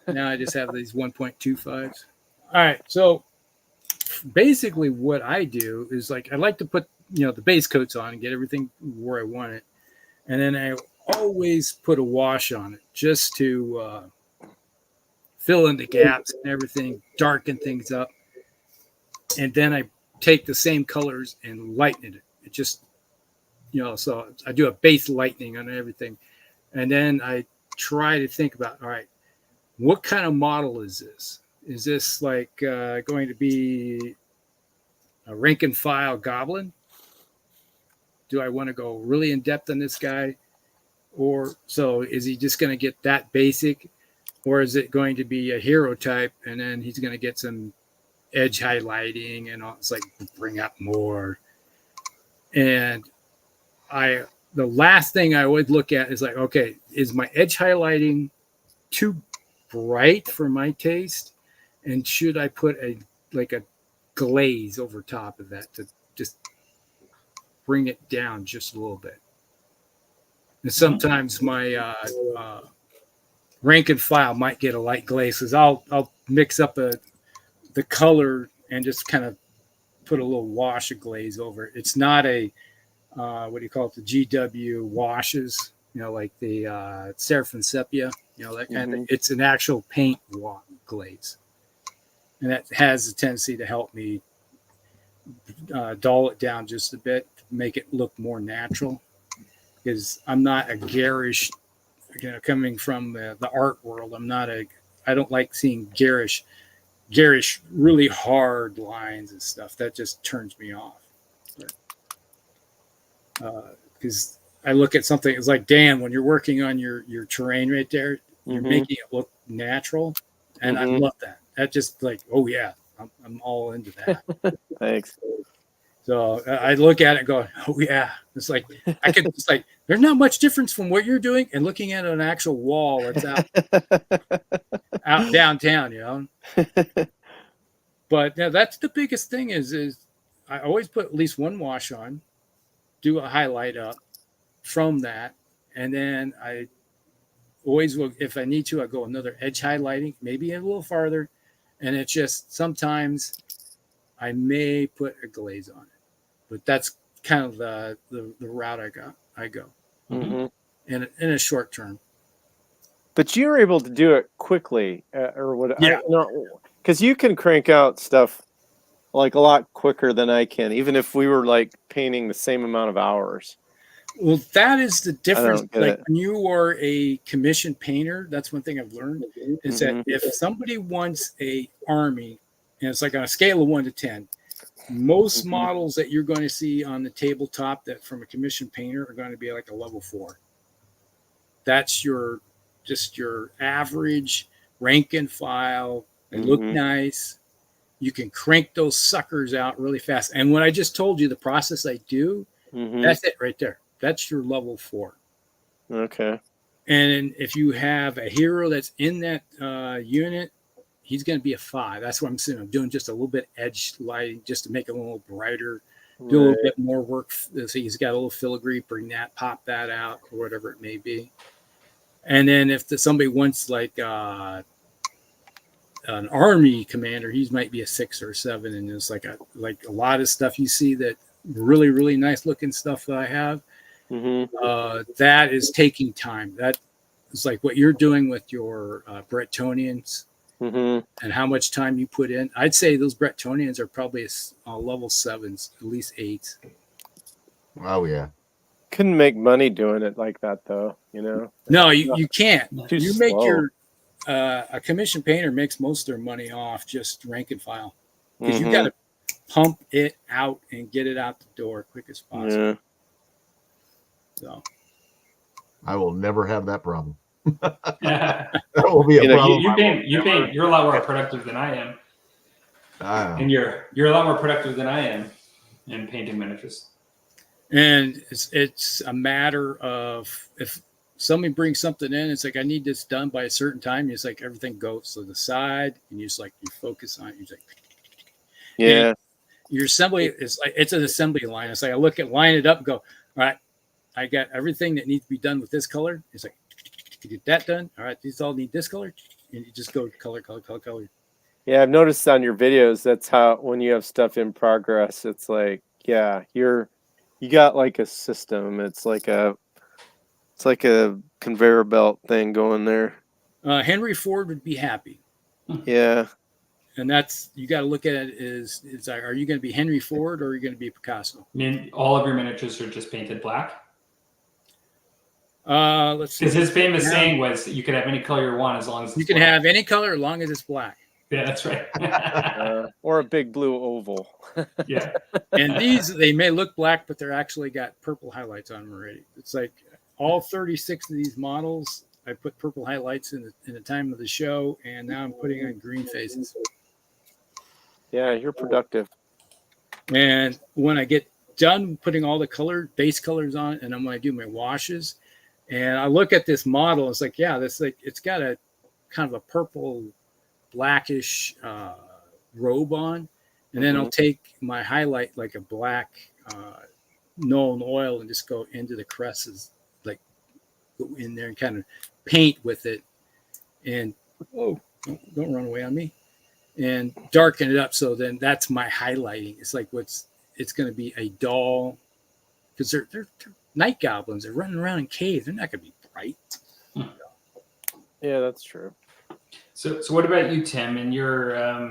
Now I just have these 1.25s. All right. So basically what I do is I like to put, the base coats on and get everything where I want it. And then I always put a wash on it just to fill in the gaps and everything, darken things up. And then I take the same colors and lighten it. It just, so I do a base lightening on everything. And then I try to think about, all right, what kind of model is this? Is this going to be a rank and file goblin? Do I want to go really in depth on this guy? Or so is he just going to get that basic? Or is it going to be a hero type and then he's going to get some edge highlighting and all, it's bring out more. And the last thing I would look at is okay, is my edge highlighting too bright for my taste? And should I put a glaze over top of that to just bring it down just a little bit? And sometimes my rank and file might get a light glaze because I'll mix up the color and just kind of put a little wash of glaze over it. It's not a what do you call it? The GW washes, like the Seraphim Sepia, that kind of. It's an actual paint glaze, and that has a tendency to help me dull it down just a bit, make it look more natural. Because I'm not a garish, coming from the art world. I don't like seeing garish, really hard lines and stuff. That just turns me off. Because I look at something, it's like, Dan, when you're working on your terrain right there, you're making it look natural. And I love that. That just oh yeah, I'm all into that. Thanks. So I look at it and go, oh yeah. It's I could there's not much difference from what you're doing and looking at an actual wall that's out downtown, But that's the biggest thing is I always put at least one wash on, do a highlight up from that, and then I always will, if I need to, I go another edge highlighting, maybe a little farther, and it's just sometimes I may put a glaze on it. But that's kind of the route I go in a short term. But you're able to do it quickly, or what? Yeah. Because you can crank out stuff a lot quicker than I can, even if we were painting the same amount of hours. Well, that is the difference. When you are a commissioned painter, that's one thing I've learned is that if somebody wants a army, and it's on a scale of 1 to 10. Most models that you're going to see on the tabletop that from a commissioned painter are going to be a level 4. That's your average rank and file. They look nice. You can crank those suckers out really fast. And when I just told you the process I do, that's it right there. That's your level 4. Okay. And if you have a hero that's in that unit, he's going to be a 5. That's what I'm saying. I'm doing just a little bit edge lighting just to make it a little brighter, do a little bit more work. So he's got a little filigree, pop that out, or whatever it may be. And then if somebody wants an army commander, he might be a 6 or a 7. And it's a lot of stuff you see that really, really nice looking stuff that I have. That is taking time. That is what you're doing with your Bretonnians. and how much time you put in. I'd say those Bretonians are probably level 7s, at least 8s. Oh yeah. Couldn't make money doing it like that, though. No, you can't. Too You make slow. your a commission painter makes most of their money off just rank and file, because you got to pump it out and get it out the door quick as possible. Yeah. So I will never have that problem. Yeah. That will be a problem. You paint. You're a lot more productive than I am, and you're a lot more productive than I am in painting miniatures. And it's a matter of, if somebody brings something in, it's like, I need this done by a certain time. It's like everything goes to the side, and you just like, you focus on it. You're like, Yeah. and your assembly is like, it's an assembly line. It's like, I line it up and go, all right, I got everything that needs to be done with this color. It's like, you get that done. All right, these all need this color, and you just go color. Yeah, I've noticed on your videos, that's how, when you have stuff in progress, it's like, yeah, you got like a system. It's like a conveyor belt thing going there. Henry Ford would be happy. Yeah. And that's, you got to look at it is like, are you going to be Henry Ford or are you going to be Picasso? I mean, all of your miniatures are just painted black. Let's see. Because his famous saying was, "You can have any color you want as long as it's you can black." have any color as long as it's black. Yeah, that's right. Or a big blue oval. Yeah. And these, they may look black, but they're actually got purple highlights on them already. It's like all 36 of these models, I put purple highlights in the time of the show, and now I'm putting on green faces. Yeah, you're productive. And when I get done putting all the base colors on it, and I'm going to do my washes, and I look at this model, it's like, yeah, this, like, it's got a kind of a purple, blackish robe on, and then I'll take my highlight, like a black Nolan oil, and just go into the cresses, like go in there and kind of paint with it, and don't run away on me, and darken it up. So then that's my highlighting. It's like it's going to be a dull, because they're night goblins. They're running around in caves. They're not going to be bright. Yeah, that's true. So what about you, Tim? In your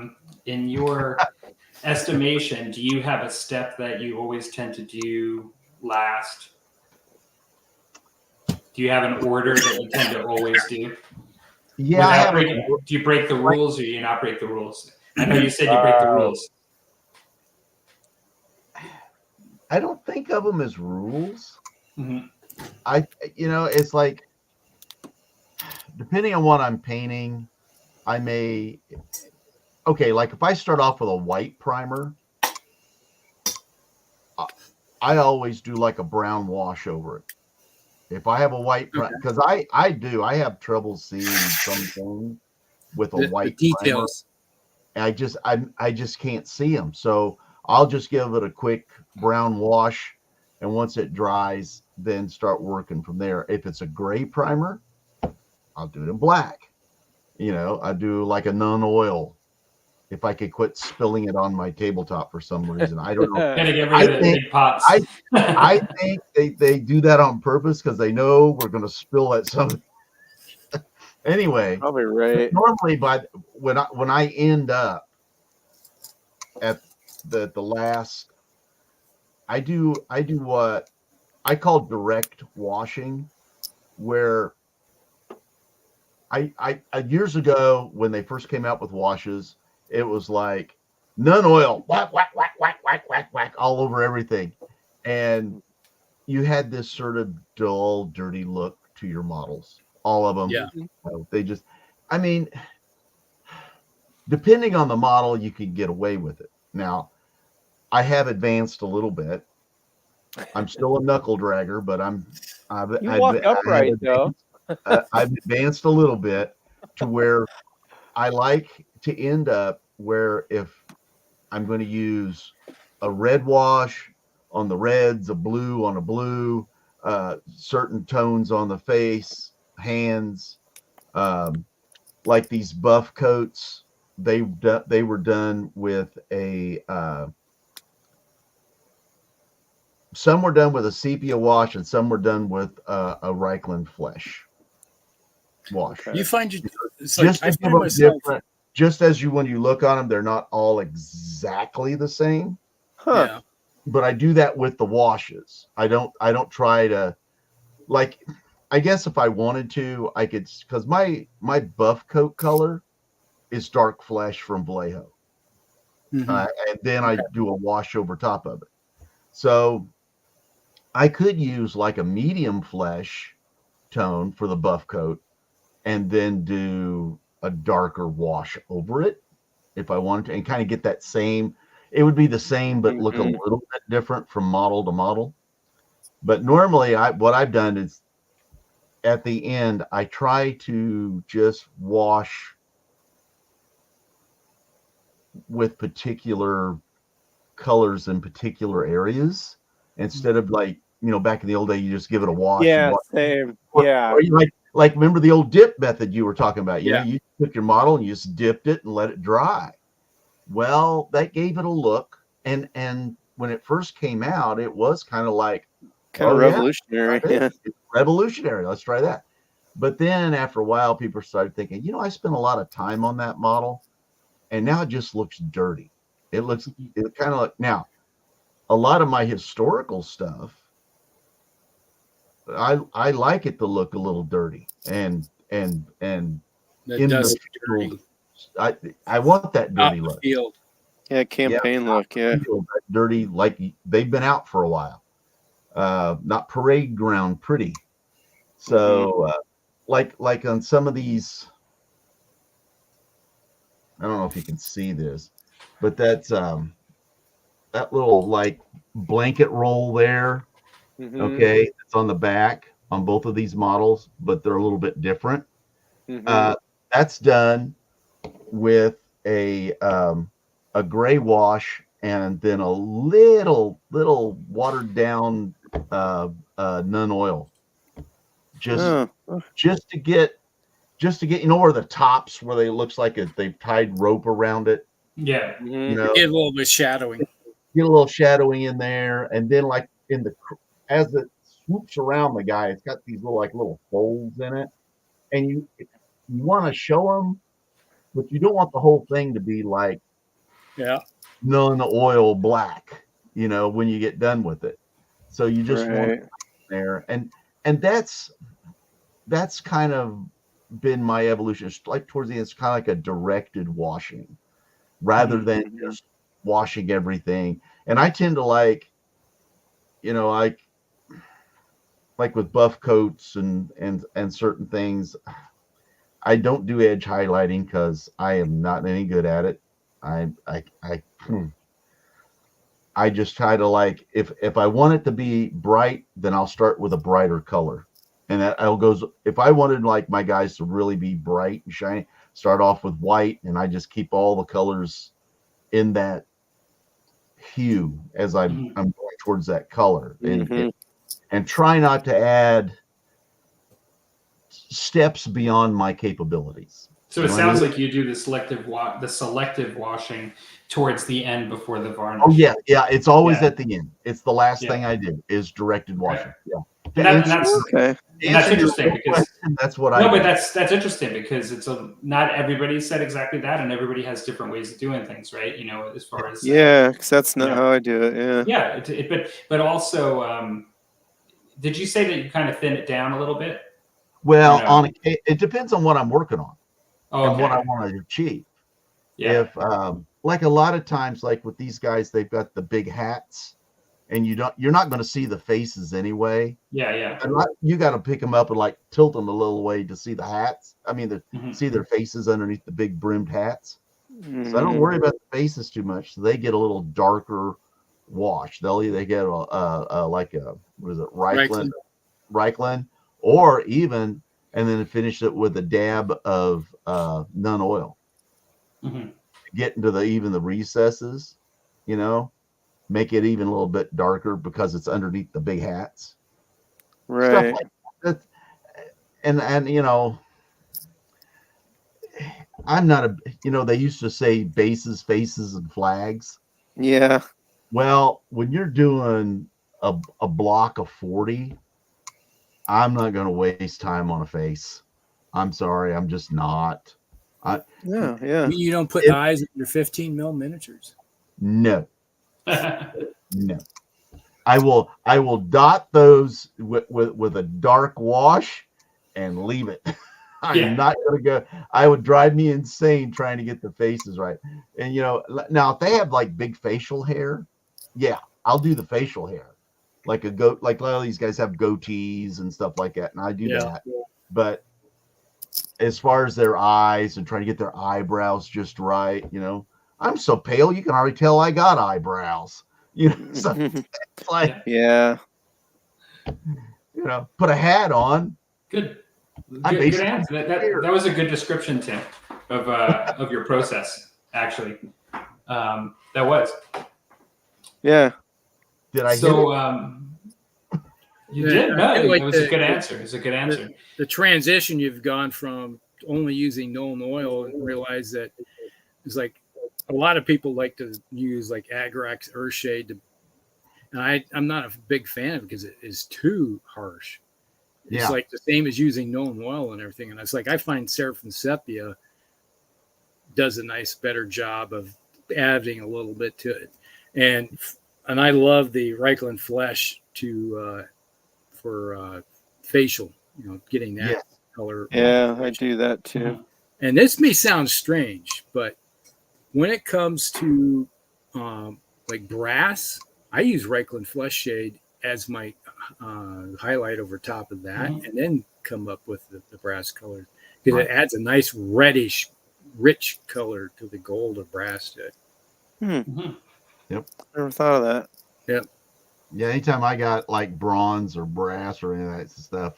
estimation, do you have a step that you always tend to do last? Do you have an order that you tend to always do? Yeah, do you break the rules, or do you not break the rules? I know you said you break the rules. I don't think of them as rules. Mm-hmm. It's like, depending on what I'm painting, I may, like if I start off with a white primer, I always do like a brown wash over it. If I have a white primer, because I have trouble seeing something with a white details. Primer. I just can't see them. So I'll just give it a quick brown wash, and once it dries, then start working from there. If it's a gray primer, I'll do it in black. I do like a non-oil. If I could quit spilling it on my tabletop for some reason, I don't know. Gotta get rid of the big pots. I think they do that on purpose because they know we're going to spill at some. Anyway, probably right. Normally, when I end up at the last, I do what I call direct washing, where I years ago when they first came out with washes, it was like none oil, whack, whack, whack, whack, whack, whack, whack, all over everything. And you had this sort of dull, dirty look to your models. All of them. Yeah. They just, depending on the model, you can get away with it. Now, I have advanced a little bit. I'm still a knuckle dragger, but you walk upright, though. I've advanced a little bit to where I like to end up where if I'm going to use a red wash on the reds, a blue on a blue, certain tones on the face, hands, like these buff coats, they were done with some were done with a sepia wash, and some were done with a Reichland flesh wash. You find just to give them different. just as when you look on them, they're not all exactly the same. Huh. Yeah. But I do that with the washes. I don't try to, like, I guess if I wanted to, I could, because my buff coat color is dark flesh from Vallejo. Mhm. And then I do a wash over top of it. So I could use like a medium flesh tone for the buff coat and then do a darker wash over it if I wanted to, and kind of get that same, it would be the same, but look a little bit different from model to model. But normally what I've done is at the end, I try to just wash with particular colors in particular areas instead of like, back in the old day, you just give it a wash. Yeah, same. Or you like remember the old dip method you were talking about? You know, you took your model and you just dipped it and let it dry. Well, that gave it a look, and when it first came out, it was kind of like revolutionary. Yeah, it's revolutionary. Let's try that. But then after a while, people started thinking, I spent a lot of time on that model, and now it just looks dirty. It kind of like, now a lot of my historical stuff, I like it to look a little dirty and That does dirty. I want that dirty look. Field. Yeah, campaign look. Yeah, dirty, like they've been out for a while. Not parade ground pretty. So like on some of these, I don't know if you can see this, but that's that little like blanket roll there. Okay, it's on the back on both of these models, but they're a little bit different. That's done with a gray wash and then a little watered down nun oil, just to get where the tops, where they looks like they've tied rope around it. Yeah, get a little bit shadowing. Get a little shadowing in there, and then like as it swoops around the guy, it's got these little folds in it, and you want to show them, but you don't want the whole thing to be like nun oil black, when you get done with it. So you just want it there, and that's kind of been my evolution. It's like towards the end, it's kind of like a directed washing rather than just washing everything. And I tend to like with buff coats and certain things, I don't do edge highlighting because I am not any good at it. I just try to, like, if I want it to be bright, then I'll start with a brighter color. And that if I wanted like my guys to really be bright and shiny, start off with white, and I just keep all the colors in that hue as I'm going towards that color, and try not to add steps beyond my capabilities. So it sounds like you do the selective washing towards the end before the varnish. Oh yeah, it's always at the end. It's the last thing I do is directed washing. Okay. Yeah. And that's interesting because that's what I do. But that's interesting because not everybody said exactly that, and everybody has different ways of doing things, right? As far as because that's not how I do it. But also, did you say that you kind of thin it down a little bit? Well, it depends on what I'm working on and what I want to achieve. Yeah. If like a lot of times, like with these guys, they've got the big hats, and you're not going to see the faces anyway. Yeah. And you got to pick them up and like tilt them a little way to see the hats. I mean, see their faces underneath the big brimmed hats. So I don't worry about the faces too much. So they get a little darker wash. They get like a what is it, Reichland, or even, and then finish it with a dab of nun oil. Get into even the recesses, make it even a little bit darker because it's underneath the big hats. Right. Stuff like that. And I'm not they used to say bases, faces, and flags. Yeah. Well, when you're doing a block of 40, I'm not going to waste time on a face. I'm sorry. I'm just not. Yeah. You don't put eyes in your 15 mil miniatures. No, no. I will dot those with a dark wash and leave it. I'm not going to go. I would drive me insane trying to get the faces right. And now if they have like big facial hair, yeah, I'll do the facial hair. Like a goat, like a lot of these guys have goatees and stuff like that, and I do that. But as far as their eyes and trying to get their eyebrows just right, I'm so pale you can already tell I got eyebrows. So it's like put a hat on. Good answer. That was a good description, Tim, of your process. Actually, that was. Yeah. Did I? You did. No, it was a good answer. It's a good answer. The transition you've gone from only using Known Oil and realize that it's like a lot of people like to use like Agrax Earthshade. And I'm not a big fan of it because it is too harsh. It's like the same as using Known Oil and everything. And it's like I find Seraphim Sepia does a better job of adding a little bit to it. And I love the Reichland Flesh for facial, getting that color. Yeah, I do that too. And this may sound strange, but when it comes to like brass, I use Reichland Flesh Shade as my highlight over top of that, and then come up with the brass color because it adds a nice reddish, rich color to the gold or brass to it. Yep. Never thought of that. Yep. Yeah, anytime I got like bronze or brass or any of that stuff,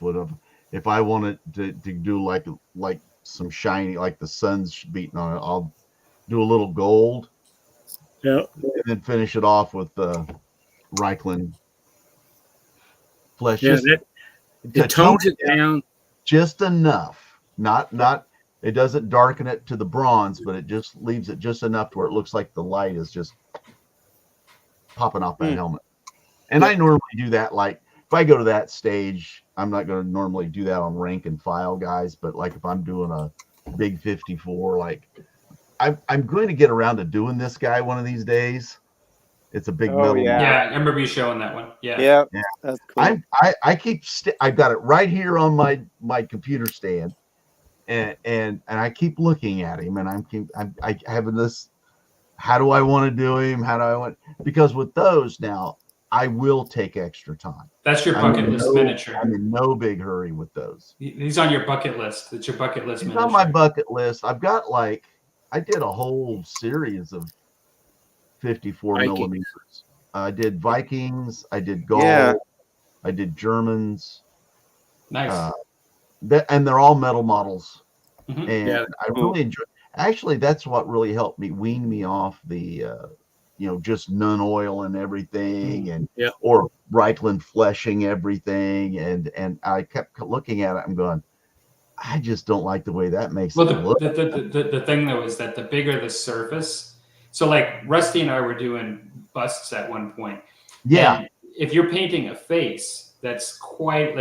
if I wanted to do like some shiny, like the sun's beating on it, I'll do a little gold. Yep. And then finish it off with the Reichland Flesh. Yeah, it tones it down just enough. Not it doesn't darken it to the bronze, but it just leaves it just enough to where it looks like the light is just popping off that helmet. And I normally do that, like if I go to that stage, I'm not going to normally do that on rank and file guys, but like if I'm doing a big 54, like I'm going to get around to doing this guy one of these days. It's a big metal. Yeah, I remember you showing that one. Yeah. That's cool. I keep I've got it right here on my computer stand, and I keep looking at him, and I having this. How do I want to do him? Because with those now, I will take extra time. That's your bucket list miniature. I'm in no big hurry with those. He's on your bucket list. It's your bucket list miniature. On my bucket list. I've got I did a whole series of 54 millimeters. I did Vikings. I did Gaul. I did Germans. Nice. And they're all metal models. And I really enjoy. Actually, that's what really helped me wean me off the, just Known Oil and everything, or Reichland fleshing everything, and I kept looking at it. I'm going, I just don't like the way that makes it look. The thing though is that the bigger the surface, so like Rusty and I were doing busts at one point. Yeah. And if you're painting a face, that's quite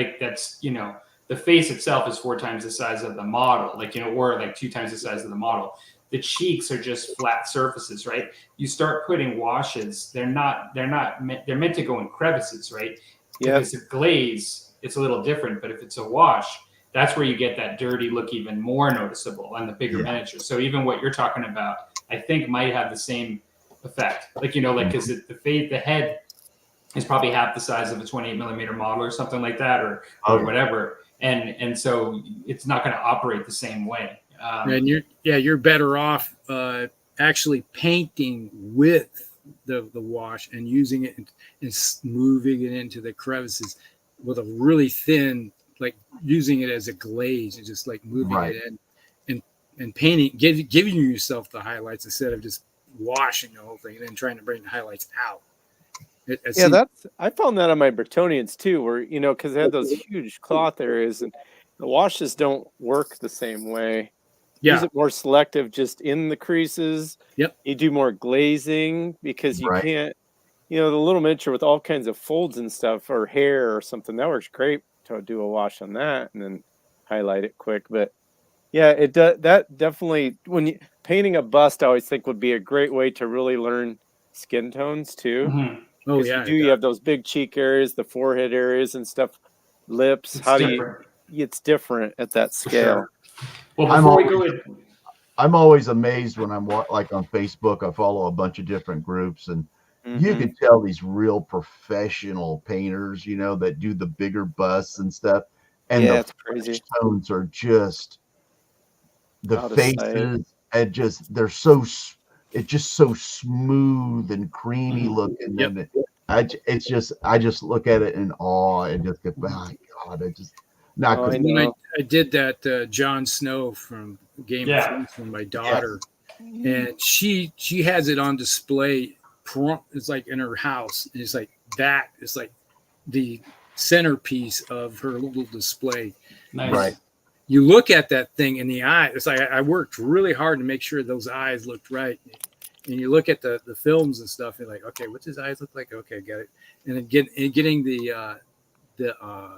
the face itself is 4 times the size of the model, or like 2 times the size of the model. The cheeks are just flat surfaces, right? You start putting washes, they're meant to go in crevices, right? Yeah. If it's a glaze, it's a little different, but if it's a wash, that's where you get that dirty look even more noticeable on the bigger miniatures. So even what you're talking about, I think might have the same effect. Because the head is probably half the size of a 28 millimeter model or something like that, or whatever. And so it's not going to operate the same way. And you're better off actually painting with the wash and using it and moving it into the crevices with a really thin, like using it as a glaze and just like moving it in and painting, giving yourself the highlights instead of just washing the whole thing and then trying to bring the highlights out. I found that on my Bretonians too, where because they had those huge cloth areas and the washes don't work the same way. Yeah. Use it more selective just in the creases. Yep. You do more glazing because you can't, the little miniature with all kinds of folds and stuff or hair or something, that works great to do a wash on that and then highlight it quick. But Yeah, it does. That definitely, when you painting a bust, I always think would be a great way to really learn skin tones too. Mm-hmm. Oh Because yeah, you have those big cheek areas, the forehead areas and stuff, lips. It's How do different. it's different at that For scale. sure. Well, I'm before we always, go in, I'm always amazed when I'm like on Facebook. I follow a bunch of different groups, and you Mhm. can tell these real professional painters, that do the bigger busts and stuff, and Yeah, the it's crazy. flesh tones are just the Out of sight. faces, and it's just so smooth and creamy Mhm. looking, Yep. and I just look at it in awe and just go, oh God, I just not Oh, I good. When know. I did that Jon Snow from Game of Yeah. Thrones for my daughter, and she has it on display. It's like in her house. And it's like that is like the centerpiece of her little display. Nice. Right. You look at that thing in the eye. It's like I worked really hard to make sure those eyes looked right. And you look at the films and stuff, and like, okay, what's his eyes look like? Okay, got it. And then getting the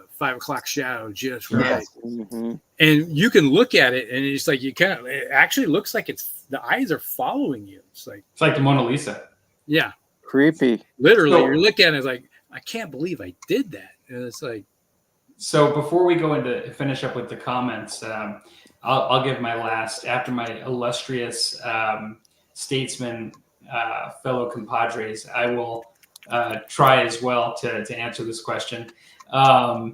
5 o'clock shadow just right. Yes. Mhm. And you can look at it, and it's like it actually looks like the eyes are following you. It's like the Mona Lisa. Yeah, Creepy. literally, So- you're looking at it, it's like, I can't believe I did that. And it's like, So before we go into finish up with the comments, I'll give my last after my illustrious statesman fellow compadres. I will try as well to answer this question. I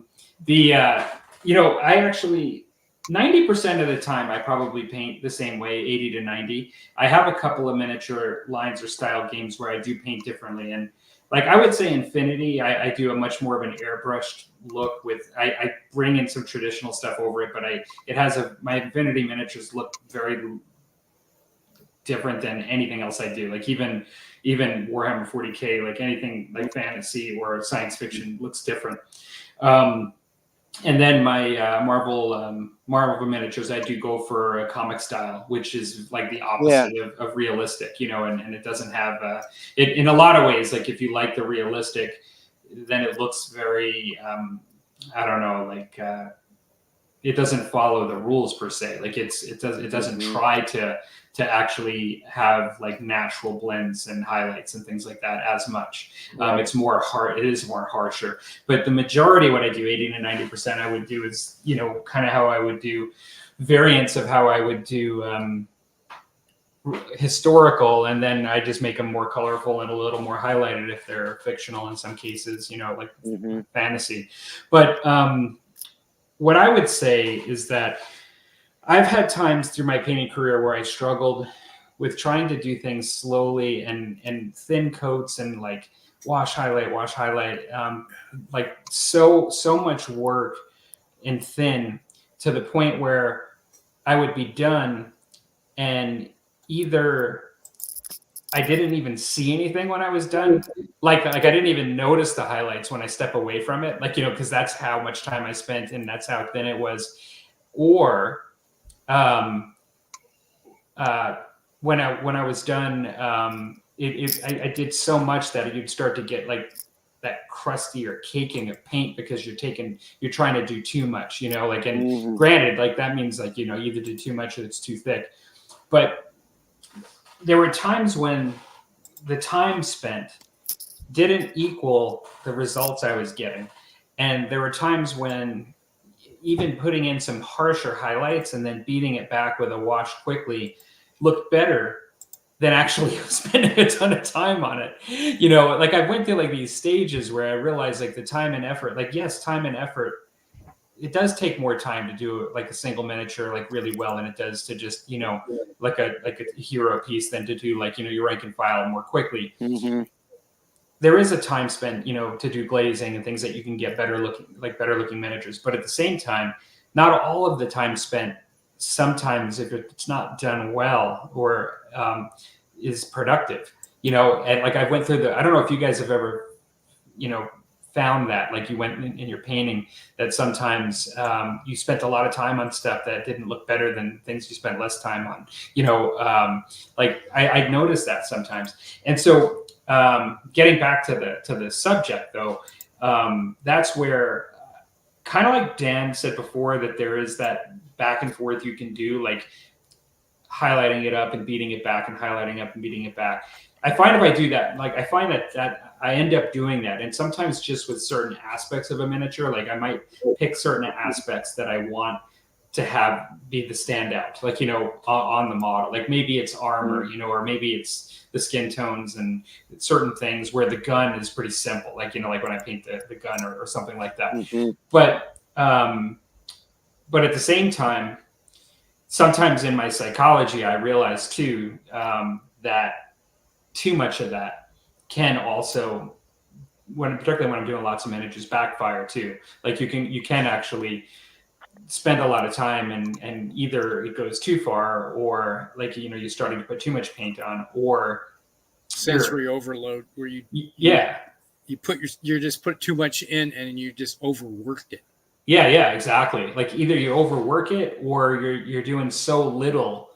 actually 90% of the time I probably paint the same way, 80 to 90. I have a couple of miniature lines or style games where I do paint differently, and like I would say Infinity, I do a much more of an airbrushed look with I bring in some traditional stuff over it, but my Infinity miniatures look very different than anything else I do. Like even Warhammer 40K, like anything like fantasy or science fiction looks different. And then my Marvel miniatures, I do go for a comic style, which is like the opposite of realistic, and it doesn't have it in a lot of ways. Like if you like the realistic, then it looks very, I don't know, like it doesn't follow the rules per se. Like it doesn't try to actually have like natural blends and highlights and things like that as much. It's more hard. It is more harsher, but the majority of what I do, 80 to 90%, I would do is, kind of how I would do variants of how I would do historical, and then I just make them more colorful and a little more highlighted if they're fictional in some cases, like fantasy. But what I would say is that I've had times through my painting career where I struggled with trying to do things slowly and thin coats and like wash, highlight, like so much work and thin to the point where I would be done and either I didn't even see anything when I was done. Like I didn't even notice the highlights when I step away from it, like, because that's how much time I spent and that's how thin it was. Or when I was done, I did so much that you'd start to get like that crusty or caking of paint because you're trying to do too much, like, and granted, like that means like, either do too much or it's too thick. But there were times when the time spent didn't equal the results I was getting. And there were times when even putting in some harsher highlights and then beating it back with a wash quickly looked better than actually spending a ton of time on it. Like I went through like these stages where I realized like the time and effort, like yes, time and effort, it does take more time to do like a single miniature like really well than it does to just, like a hero piece than to do like, your rank and file more quickly. There is a time spent, to do glazing and things that you can get better looking miniatures. But at the same time, not all of the time spent, sometimes if it's not done well or is productive, and like I went through I don't know if you guys have ever, found that like you went in your painting that sometimes you spent a lot of time on stuff that didn't look better than things you spent less time on, like I noticed that sometimes. And so getting back to the subject though, that's where kind of like Dan said before, that there is that back and forth you can do, like highlighting it up and beating it back and highlighting up and beating it back. I find if I do that, like I find that I end up doing that. And sometimes just with certain aspects of a miniature, like I might pick certain aspects that I want to have be the standout, like, you know, on the model. Like maybe it's armor, you know, or maybe it's the skin tones and certain things where the gun is pretty simple. Like, you know, like when I paint the gun or something like that. But at the same time, sometimes in my psychology, I realize too, that too much of that can also, particularly when I'm doing lots of miniatures, backfire too. Like you can actually spend a lot of time and either it goes too far, or like, you know, you're starting to put too much paint on, or sensory overload where you just put too much in and you just overworked it. Yeah, exactly. Like either you overwork it or you're doing so little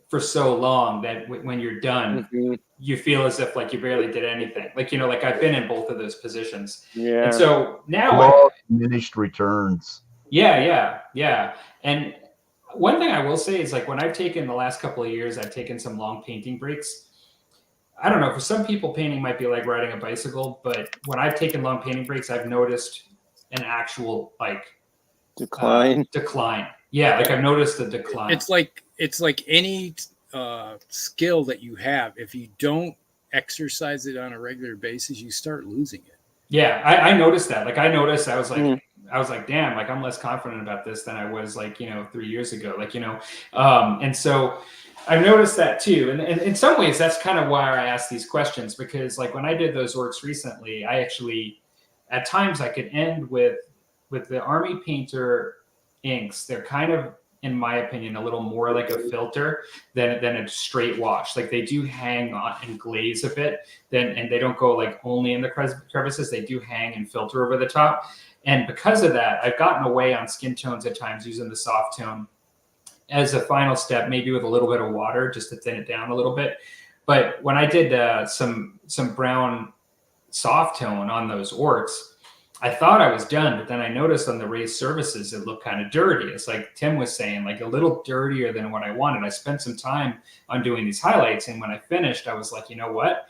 for so long that when you're done, you feel as if like you barely did anything. Like, you know, like I've been in both of those positions. Yeah. And so now diminished returns. Yeah. And one thing I will say is, like, when I've taken the last couple of years, I've taken some long painting breaks. I don't know, for some people painting might be like riding a bicycle, but when I've taken long painting breaks, I've noticed an actual like decline. Yeah, like I've noticed a decline. It's like any skill that you have. If you don't exercise it on a regular basis, you start losing it. Yeah, I noticed that. Like I was like, damn, like I'm less confident about this than I was, like, you know, 3 years ago. Like, you know, and so I've noticed that too. And in some ways, that's kind of why I asked these questions, because like when I did those orcs recently, I actually, at times I could end with the Army Painter inks. They're kind of, in my opinion, a little more like a filter than a straight wash. Like they do hang on and glaze a bit, and they don't go like only in the crevices. They do hang and filter over the top. And because of that, I've gotten away on skin tones at times using the soft tone as a final step, maybe with a little bit of water just to thin it down a little bit. But when I did some brown soft tone on those orcs, I thought I was done, but then I noticed on the raised surfaces, it looked kind of dirty. It's like Tim was saying, like a little dirtier than what I wanted. I spent some time on doing these highlights, and when I finished, I was like, you know what?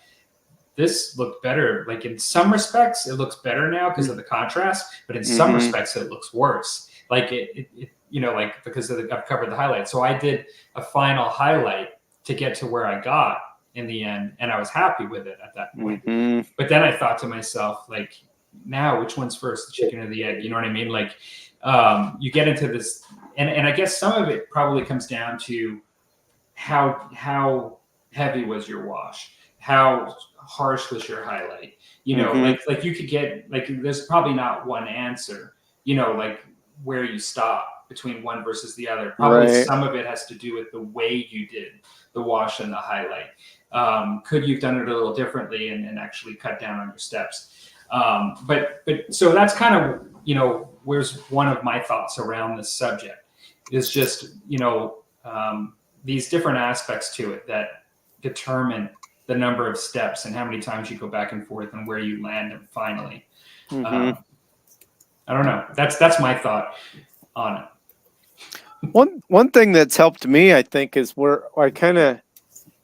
This looked better. Like in some respects, it looks better now because of the contrast, but in some respects, it looks worse. Like it you know, like because I've covered the highlight. So I did a final highlight to get to where I got in the end, and I was happy with it at that point. But then I thought to myself, like, now which one's first, the chicken or the egg? You know what I mean? Like you get into this, and I guess some of it probably comes down to how heavy was your wash, how harsh was your highlight, you know, like you could get, like, there's probably not one answer, you know, like where you stop between one versus the other. Probably some of it has to do with the way you did the wash and the highlight. Could you've done it a little differently and actually cut down on your steps? But so that's kind of, you know, where's one of my thoughts around this subject is just, you know, these different aspects to it that determine the number of steps and how many times you go back and forth and where you land and finally. I don't know. That's my thought on it. One thing that's helped me, I think, is where I kind of,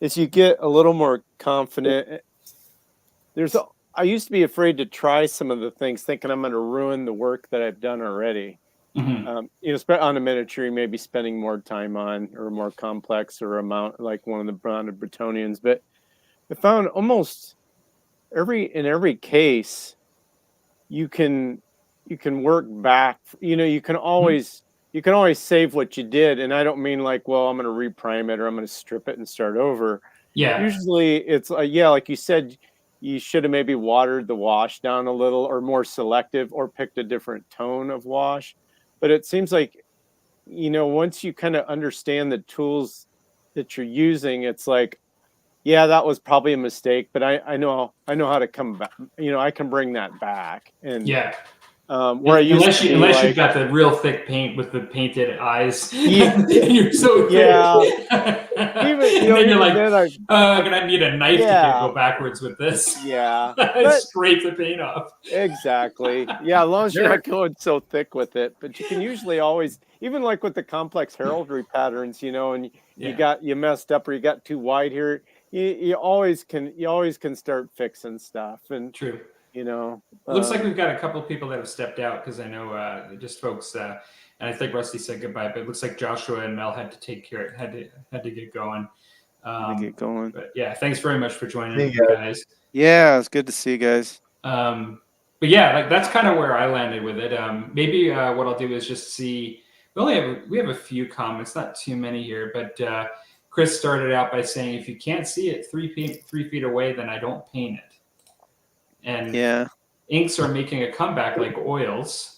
as you get a little more confident, I used to be afraid to try some of the things, thinking I'm going to ruin the work that I've done already. You know, on a miniature, you may be spending more time on, or more complex or amount, like one of the Branded Bretonians. But I found almost in every case, you can work back. You know, you can always save what you did, and I don't mean like, well, I'm going to reprime it or I'm going to strip it and start over. Yeah. Usually, it's like you said, you should have maybe watered the wash down a little, or more selective, or picked a different tone of wash. But it seems like, you know, once you kind of understand the tools that you're using, it's like, yeah, that was probably a mistake, but I know how to come back. You know, I can bring that back. And Where I used unless to be unless like, you've got the real thick paint with the painted eyes, Yeah. and you're so thick. Yeah. Even, even, and then you're like, then I'm gonna need a knife to Yeah. go backwards with this. yeah, but Scrape the paint off. exactly. Yeah, as long as you're There- not going so thick with it. But you can usually always, even like with the complex heraldry patterns, and you messed up or you got too wide here, you always can start fixing stuff. And True. looks like we've got a couple of people that have stepped out because I know just folks, and I think Rusty said goodbye, but it looks like Joshua and Mel had to had to get going. get going. But yeah, thanks very much for joining See us, you guys. Yeah, it's good to see you guys. But yeah, like that's kind of where I landed with it. Maybe what I'll do is just see. We have a few comments, not too many here, but Chris started out by saying, if you can't see it 3 feet away, then I don't paint it. And Yeah, inks are making a comeback like oils.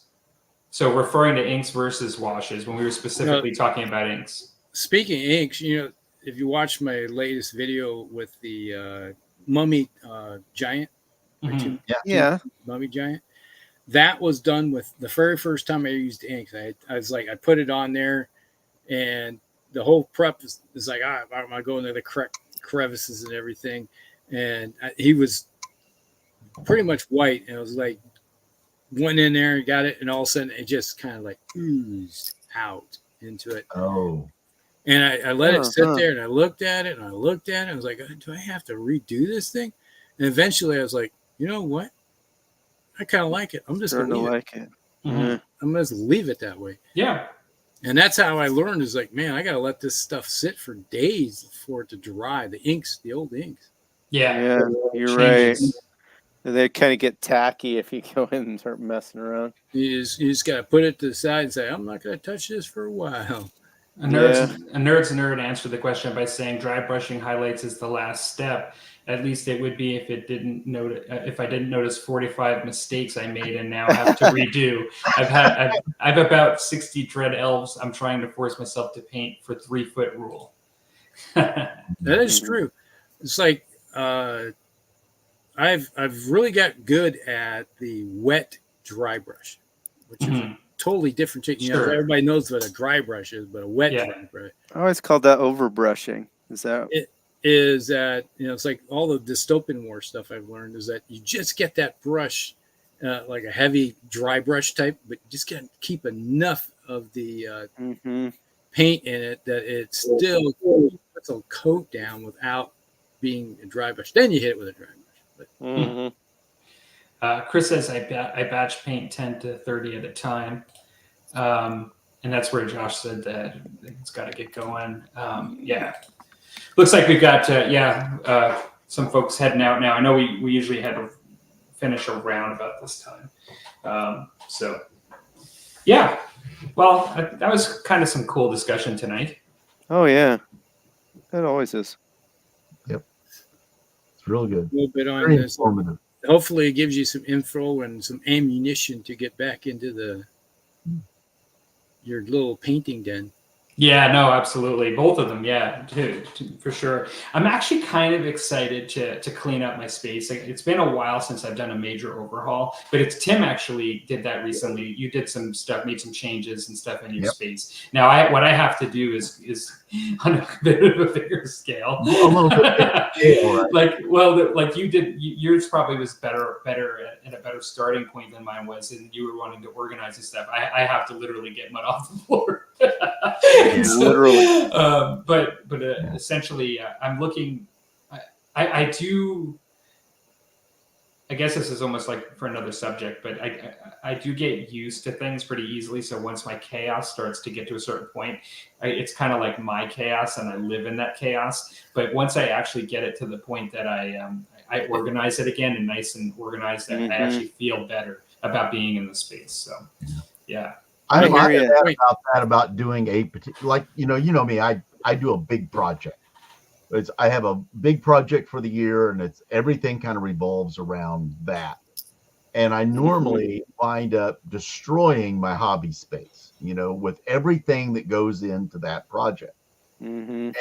So referring to inks versus washes when we were specifically talking about inks. Speaking of inks, if you watch my latest video with the mummy giant, Mhm. yeah. mummy giant, that was done with the very first time I used inks. I was like, I put it on there, and the whole prep is like, I'm gonna go into the correct crevices and everything, and he was pretty much white, and I was like, went in there and got it, and all of a sudden it just kind of like oozed out into it. Oh, And I let it sit there, and I looked at it, and I looked at it. I was like, do I have to redo this thing? And eventually I was like, you know what? I kind of like it. I'm just going to like it. Mhm. I'm going to leave it that way. Yeah. And that's how I learned is like, man, I got to let this stuff sit for days for it to dry. The inks, the old inks. Yeah. You're Changes. right. They kind of get tacky if you go in and start messing around. You just got to put it to the side and say, I'm not going to touch this for a while. A nerd's nerd answered the question by saying dry brushing highlights is the last step. At least it would be if I didn't notice 45 mistakes I made and now have to redo. I've about 60 dread elves I'm trying to force myself to paint for 3-foot rule. That is true. It's like I've really got good at the wet dry brush, which is a totally different thing. Everybody knows what a dry brush is, but a wet dry brush. I always called that overbrushing. Is that it? Is that it's like all the dystopian war stuff I've learned is that you just get that brush, like a heavy dry brush type, but you just can't keep enough of the paint in it that it still puts a coat down without being a dry brush. Then you hit it with a dry brush. But, Chris says I batch paint 10 to 30 at a time, and that's where Josh said that it's got to get going. Yeah. Looks like we've got some folks heading out now. I know we usually had to finish around about this time. So yeah, well, that was kind of some cool discussion tonight. Oh yeah, that always is. Yep, it's real good. A little bit on Very this. informative. Hopefully, it gives you some info and some ammunition to get back into your little painting den. Yeah, no, absolutely. Both of them. Yeah, for sure. I'm actually kind of excited to clean up my space. It's been a while since I've done a major overhaul, but Tim actually did that recently. You did some stuff, made some changes and stuff in your space. Now, what I have to do is on a bit of a bigger scale. A little bit bigger scale, right? Like you did, yours probably was better at a better starting point than mine was, and you were wanting to organize this stuff. I have to literally get mud off the floor. Literally. But essentially, I'm looking. I do. I guess this is almost like for another subject, but I do get used to things pretty easily. So once my chaos starts to get to a certain point, it's kind of like my chaos, and I live in that chaos. But once I actually get it to the point that I organize it again and nice and organized, that I actually feel better about being in the space. So yeah. I'm about doing a particular, like, you know me, I do a big project. I have a big project for the year, and it's everything kind of revolves around that. And I normally wind up destroying my hobby space, with everything that goes into that project. And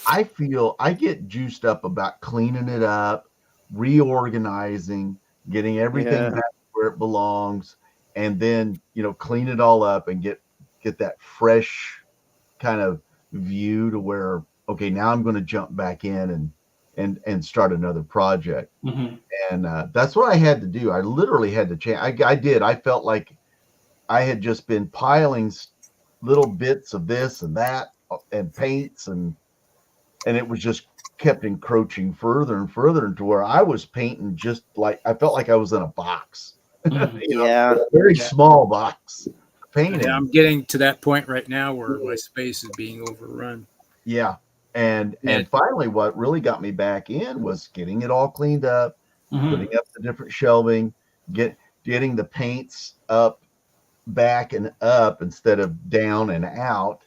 I feel I get juiced up about cleaning it up, reorganizing, getting everything back where where it belongs, and then, clean it all up and get that fresh kind of view to where, okay, now I'm going to jump back in and start another project. Mm-hmm. And that's what I had to do. I literally had to change. I did. I felt like I had just been piling little bits of this and that and paints, and it was just kept encroaching further and further into where I was painting just like I felt like I was in a box. Mm-hmm. Yeah. A very small box painting. Yeah, I'm getting to that point right now where my space is being overrun. Yeah. And finally, what really got me back in was getting it all cleaned up, putting up the different shelving, getting the paints up, back and up instead of down and out.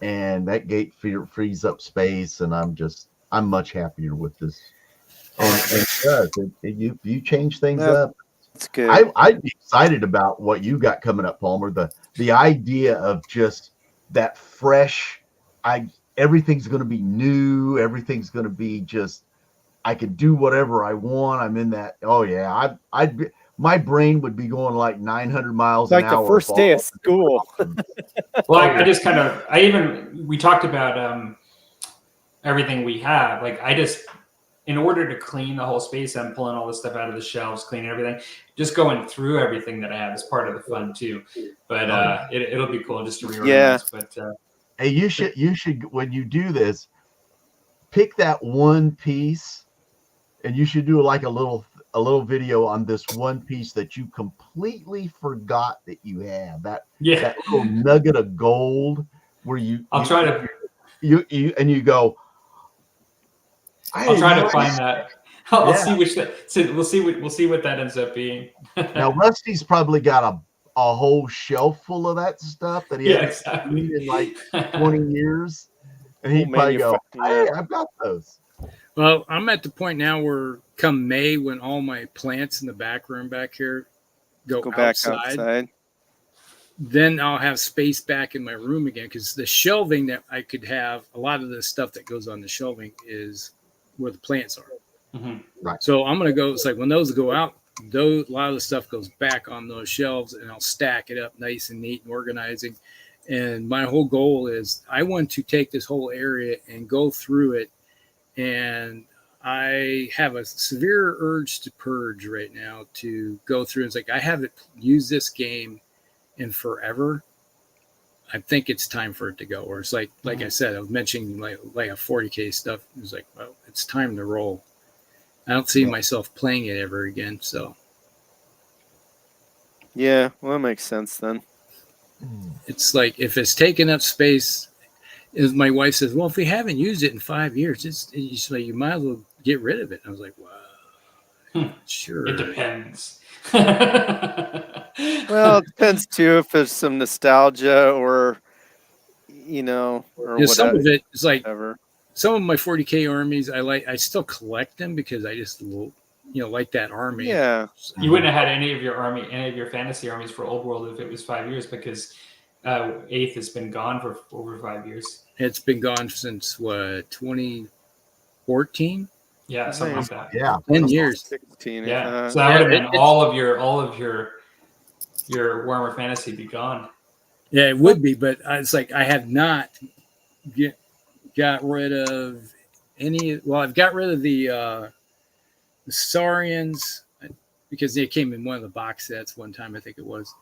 And that gate frees up space, and I'm much happier with this. And you change things up. That's good. I'd be excited about what you got coming up, Palmer. The idea of just that fresh, everything's going to be new. Everything's going to be just, I could do whatever I want. I'm in that. Oh yeah. My brain would be going like 900 miles an hour. Like the first day of school. Well, we talked about everything we have. Like in order to clean the whole space, I'm pulling all this stuff out of the shelves, cleaning everything, just going through everything that I have is part of the fun too. But it'll be cool just to reorganize. Yeah. But hey, you should when you do this, pick that one piece, and you should do like a little video on this one piece that you completely forgot that you have. That little nugget of gold where I'll try to go. I'll try to find that. I'll see we'll see what that ends up being. Now Rusty's probably got a whole shelf full of that stuff that he hasn't seen in like 20 years. And he'd probably go, hey, I've got those. Well, I'm at the point now where come May, when all my plants in the back room back here go back outside, then I'll have space back in my room again, because the shelving that I could have, a lot of the stuff that goes on the shelving is where the plants are. Mm-hmm. Right. So I'm going to go, it's like when those go out, a lot of the stuff goes back on those shelves, and I'll stack it up nice and neat and organizing. And my whole goal is I want to take this whole area and go through it. And I have a severe urge to purge right now, to go through. It's like I haven't used this game in forever. I think it's time for it to go. Or it's like I said, I was mentioning like a 40K stuff. It was like, well, it's time to roll. I don't see myself playing it ever again. So yeah, well, that makes sense then. it's like, if it's taking up space, as my wife says, well, if we haven't used it in 5 years, it's like, you might as well get rid of it. I was like, wow, sure. It depends. Well, it depends too if there's some nostalgia or whatever. Some of it is like whatever. Some of my 40K armies I still collect them because I just like that army. Yeah. You wouldn't have had any of your fantasy armies for Old World if it was 5 years, because 8th has been gone for over 5 years. It's been gone since 2014. Yeah, something like that. Yeah, 10 years. 16. Yeah, so that would have been all of your Warhammer Fantasy be gone. Yeah, it would be, but it's like I have not got rid of any. Well, I've got rid of the Saurians because they came in one of the box sets one time, I think it was.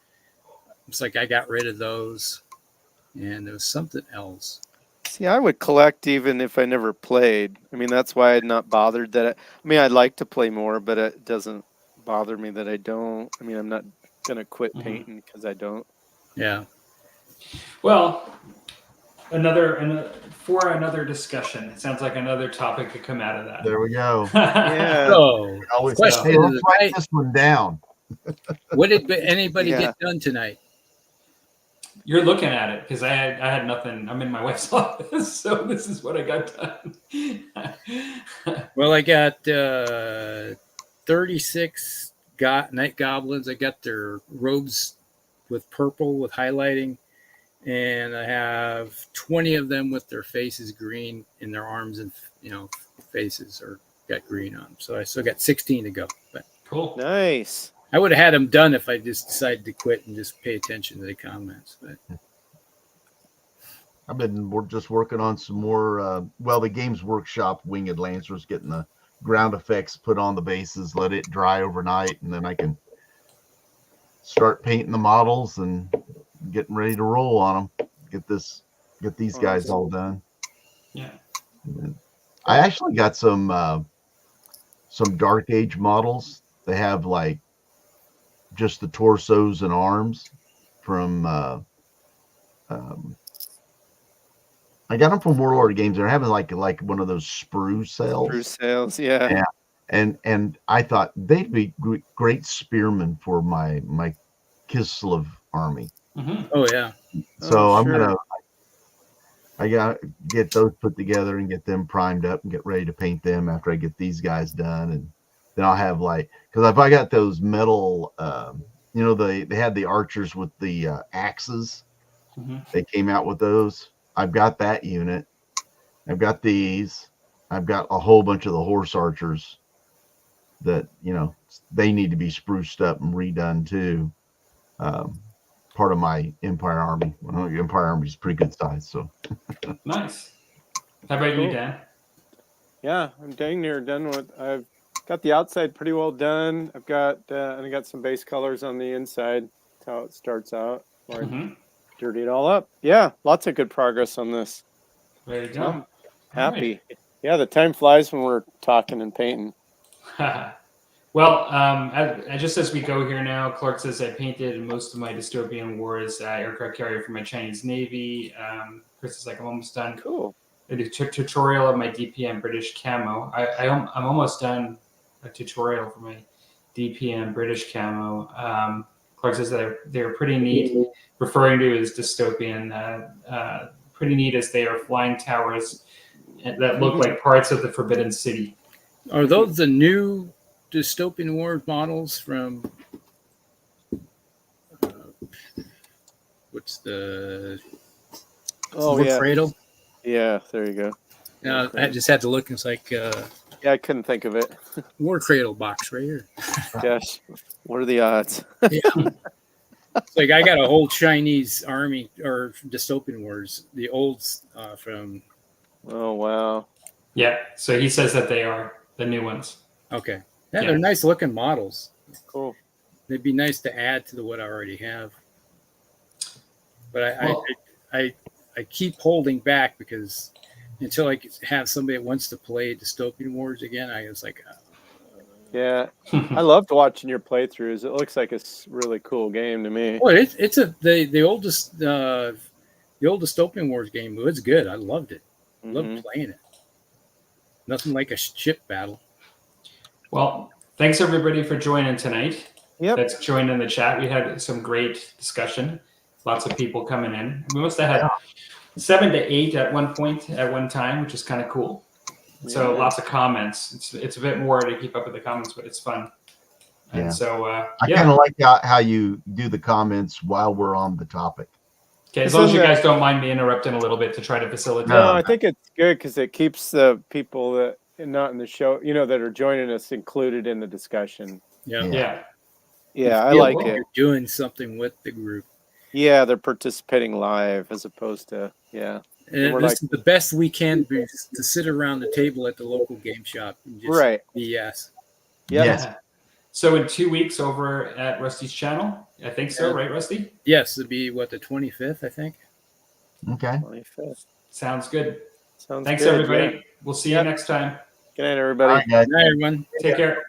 It's like I got rid of those, and there was something else. See, I would collect even if I never played. I mean, that's why I'd not bothered that. I'd like to play more, but it doesn't bother me that I don't. I mean, I'm not going to quit painting because I don't. Yeah. Well, another discussion. It sounds like another topic could come out of that. There we go. Yeah. So, Always question let's of the write night. this one down. What did anybody Yeah. get done tonight? You're looking at it because I had nothing. I'm in my wife's office, so this is what I got done. Well, I got 36 night goblins. I got their robes with purple with highlighting, and I have 20 of them with their faces green and their arms and faces are got green on them. So I still got 16 to go. But Cool. Nice. I would have had them done if I just decided to quit and just pay attention to the comments. But we're just working on some more. The Games Workshop Winged Lancers, getting the ground effects put on the bases, let it dry overnight, and then I can start painting the models and getting ready to roll on them. Get these guys all done. Yeah. I actually got some Dark Age models. They have like just the torsos and arms from I got them from Warlord Games. They're having like one of those sprue sales. Sprue sales, yeah. And I thought they'd be great spearmen for my Kislev army. Mm-hmm. oh yeah, So I gotta get those put together and get them primed up and get ready to paint them after I get these guys done. And then I'll have because if I got those metal, they had the archers with the axes. Mm-hmm. They came out with those. I've got that unit. I've got these. I've got a whole bunch of the horse archers that, they need to be spruced up and redone too. Part of my Empire army. Well, your Empire army is pretty good size. So Nice. How about you, Dan? Yeah, I'm dang near done with. I've got the outside pretty well done. I've got and I got some base colors on the inside. That's how it starts out. Before I dirty it all up. Yeah, lots of good progress on this. There you go. I'm happy. Yeah, the time flies when we're talking and painting. Well, just as we go here now, Clark says I painted most of my Dystopian Wars aircraft carrier for my Chinese Navy. Chris is like, I'm almost done. Cool. I did a tutorial of my DPM British camo. I'm almost done a tutorial for my DPM British camo. Clark says that they're pretty neat, referring to as dystopian. Pretty neat as they are flying towers that look like parts of the Forbidden City. are those the new Dystopian Wars models from? What's the? Oh yeah. Cradle. Yeah, there you go. I just had to look. It's like yeah, I couldn't think of it. War Cradle box right here. Gosh, what are the odds? Yeah. It's like I got a whole Chinese army or Dystopian Wars, the olds from. Oh wow. Yeah, so he says that they are the new ones. Okay, yeah, they're nice looking models. Cool. They'd be nice to add to what I already have. But I keep holding back because until I have somebody that wants to play Dystopian Wars again, I was like, yeah, I loved watching your playthroughs. It looks like a really cool game to me. well, it's the oldest the old Dystopian Wars game was good. I loved it. Loved playing it. Nothing like a ship battle. Well, thanks everybody for joining tonight. Yep. That's joined in the chat. We had some great discussion. Lots of people coming in. We must have had 7 to 8 at one point at one time, which is kind of cool. So lots of comments. It's a bit more to keep up with the comments, but it's fun. And so I kind of like how you do the comments while we're on the topic. Okay, as long as you guys don't mind me interrupting a little bit to try to facilitate. No, I think it's good because it keeps the people that are not in the show, that are joining us included in the discussion. Yeah. Yeah, I like it. You're doing something with the group. Yeah, they're participating live as opposed to And this is the best we can be to sit around the table at the local game shop and just BS. Yeah. Yes. So in 2 weeks over at Rusty's channel, I think so, right, Rusty? Yes, it'd be the 25th, I think. Okay. 25th. Sounds good. Sounds Thanks, good, everybody. yeah. We'll see you next time. Good night, everybody. All right, guys. Good night, everyone. Take care.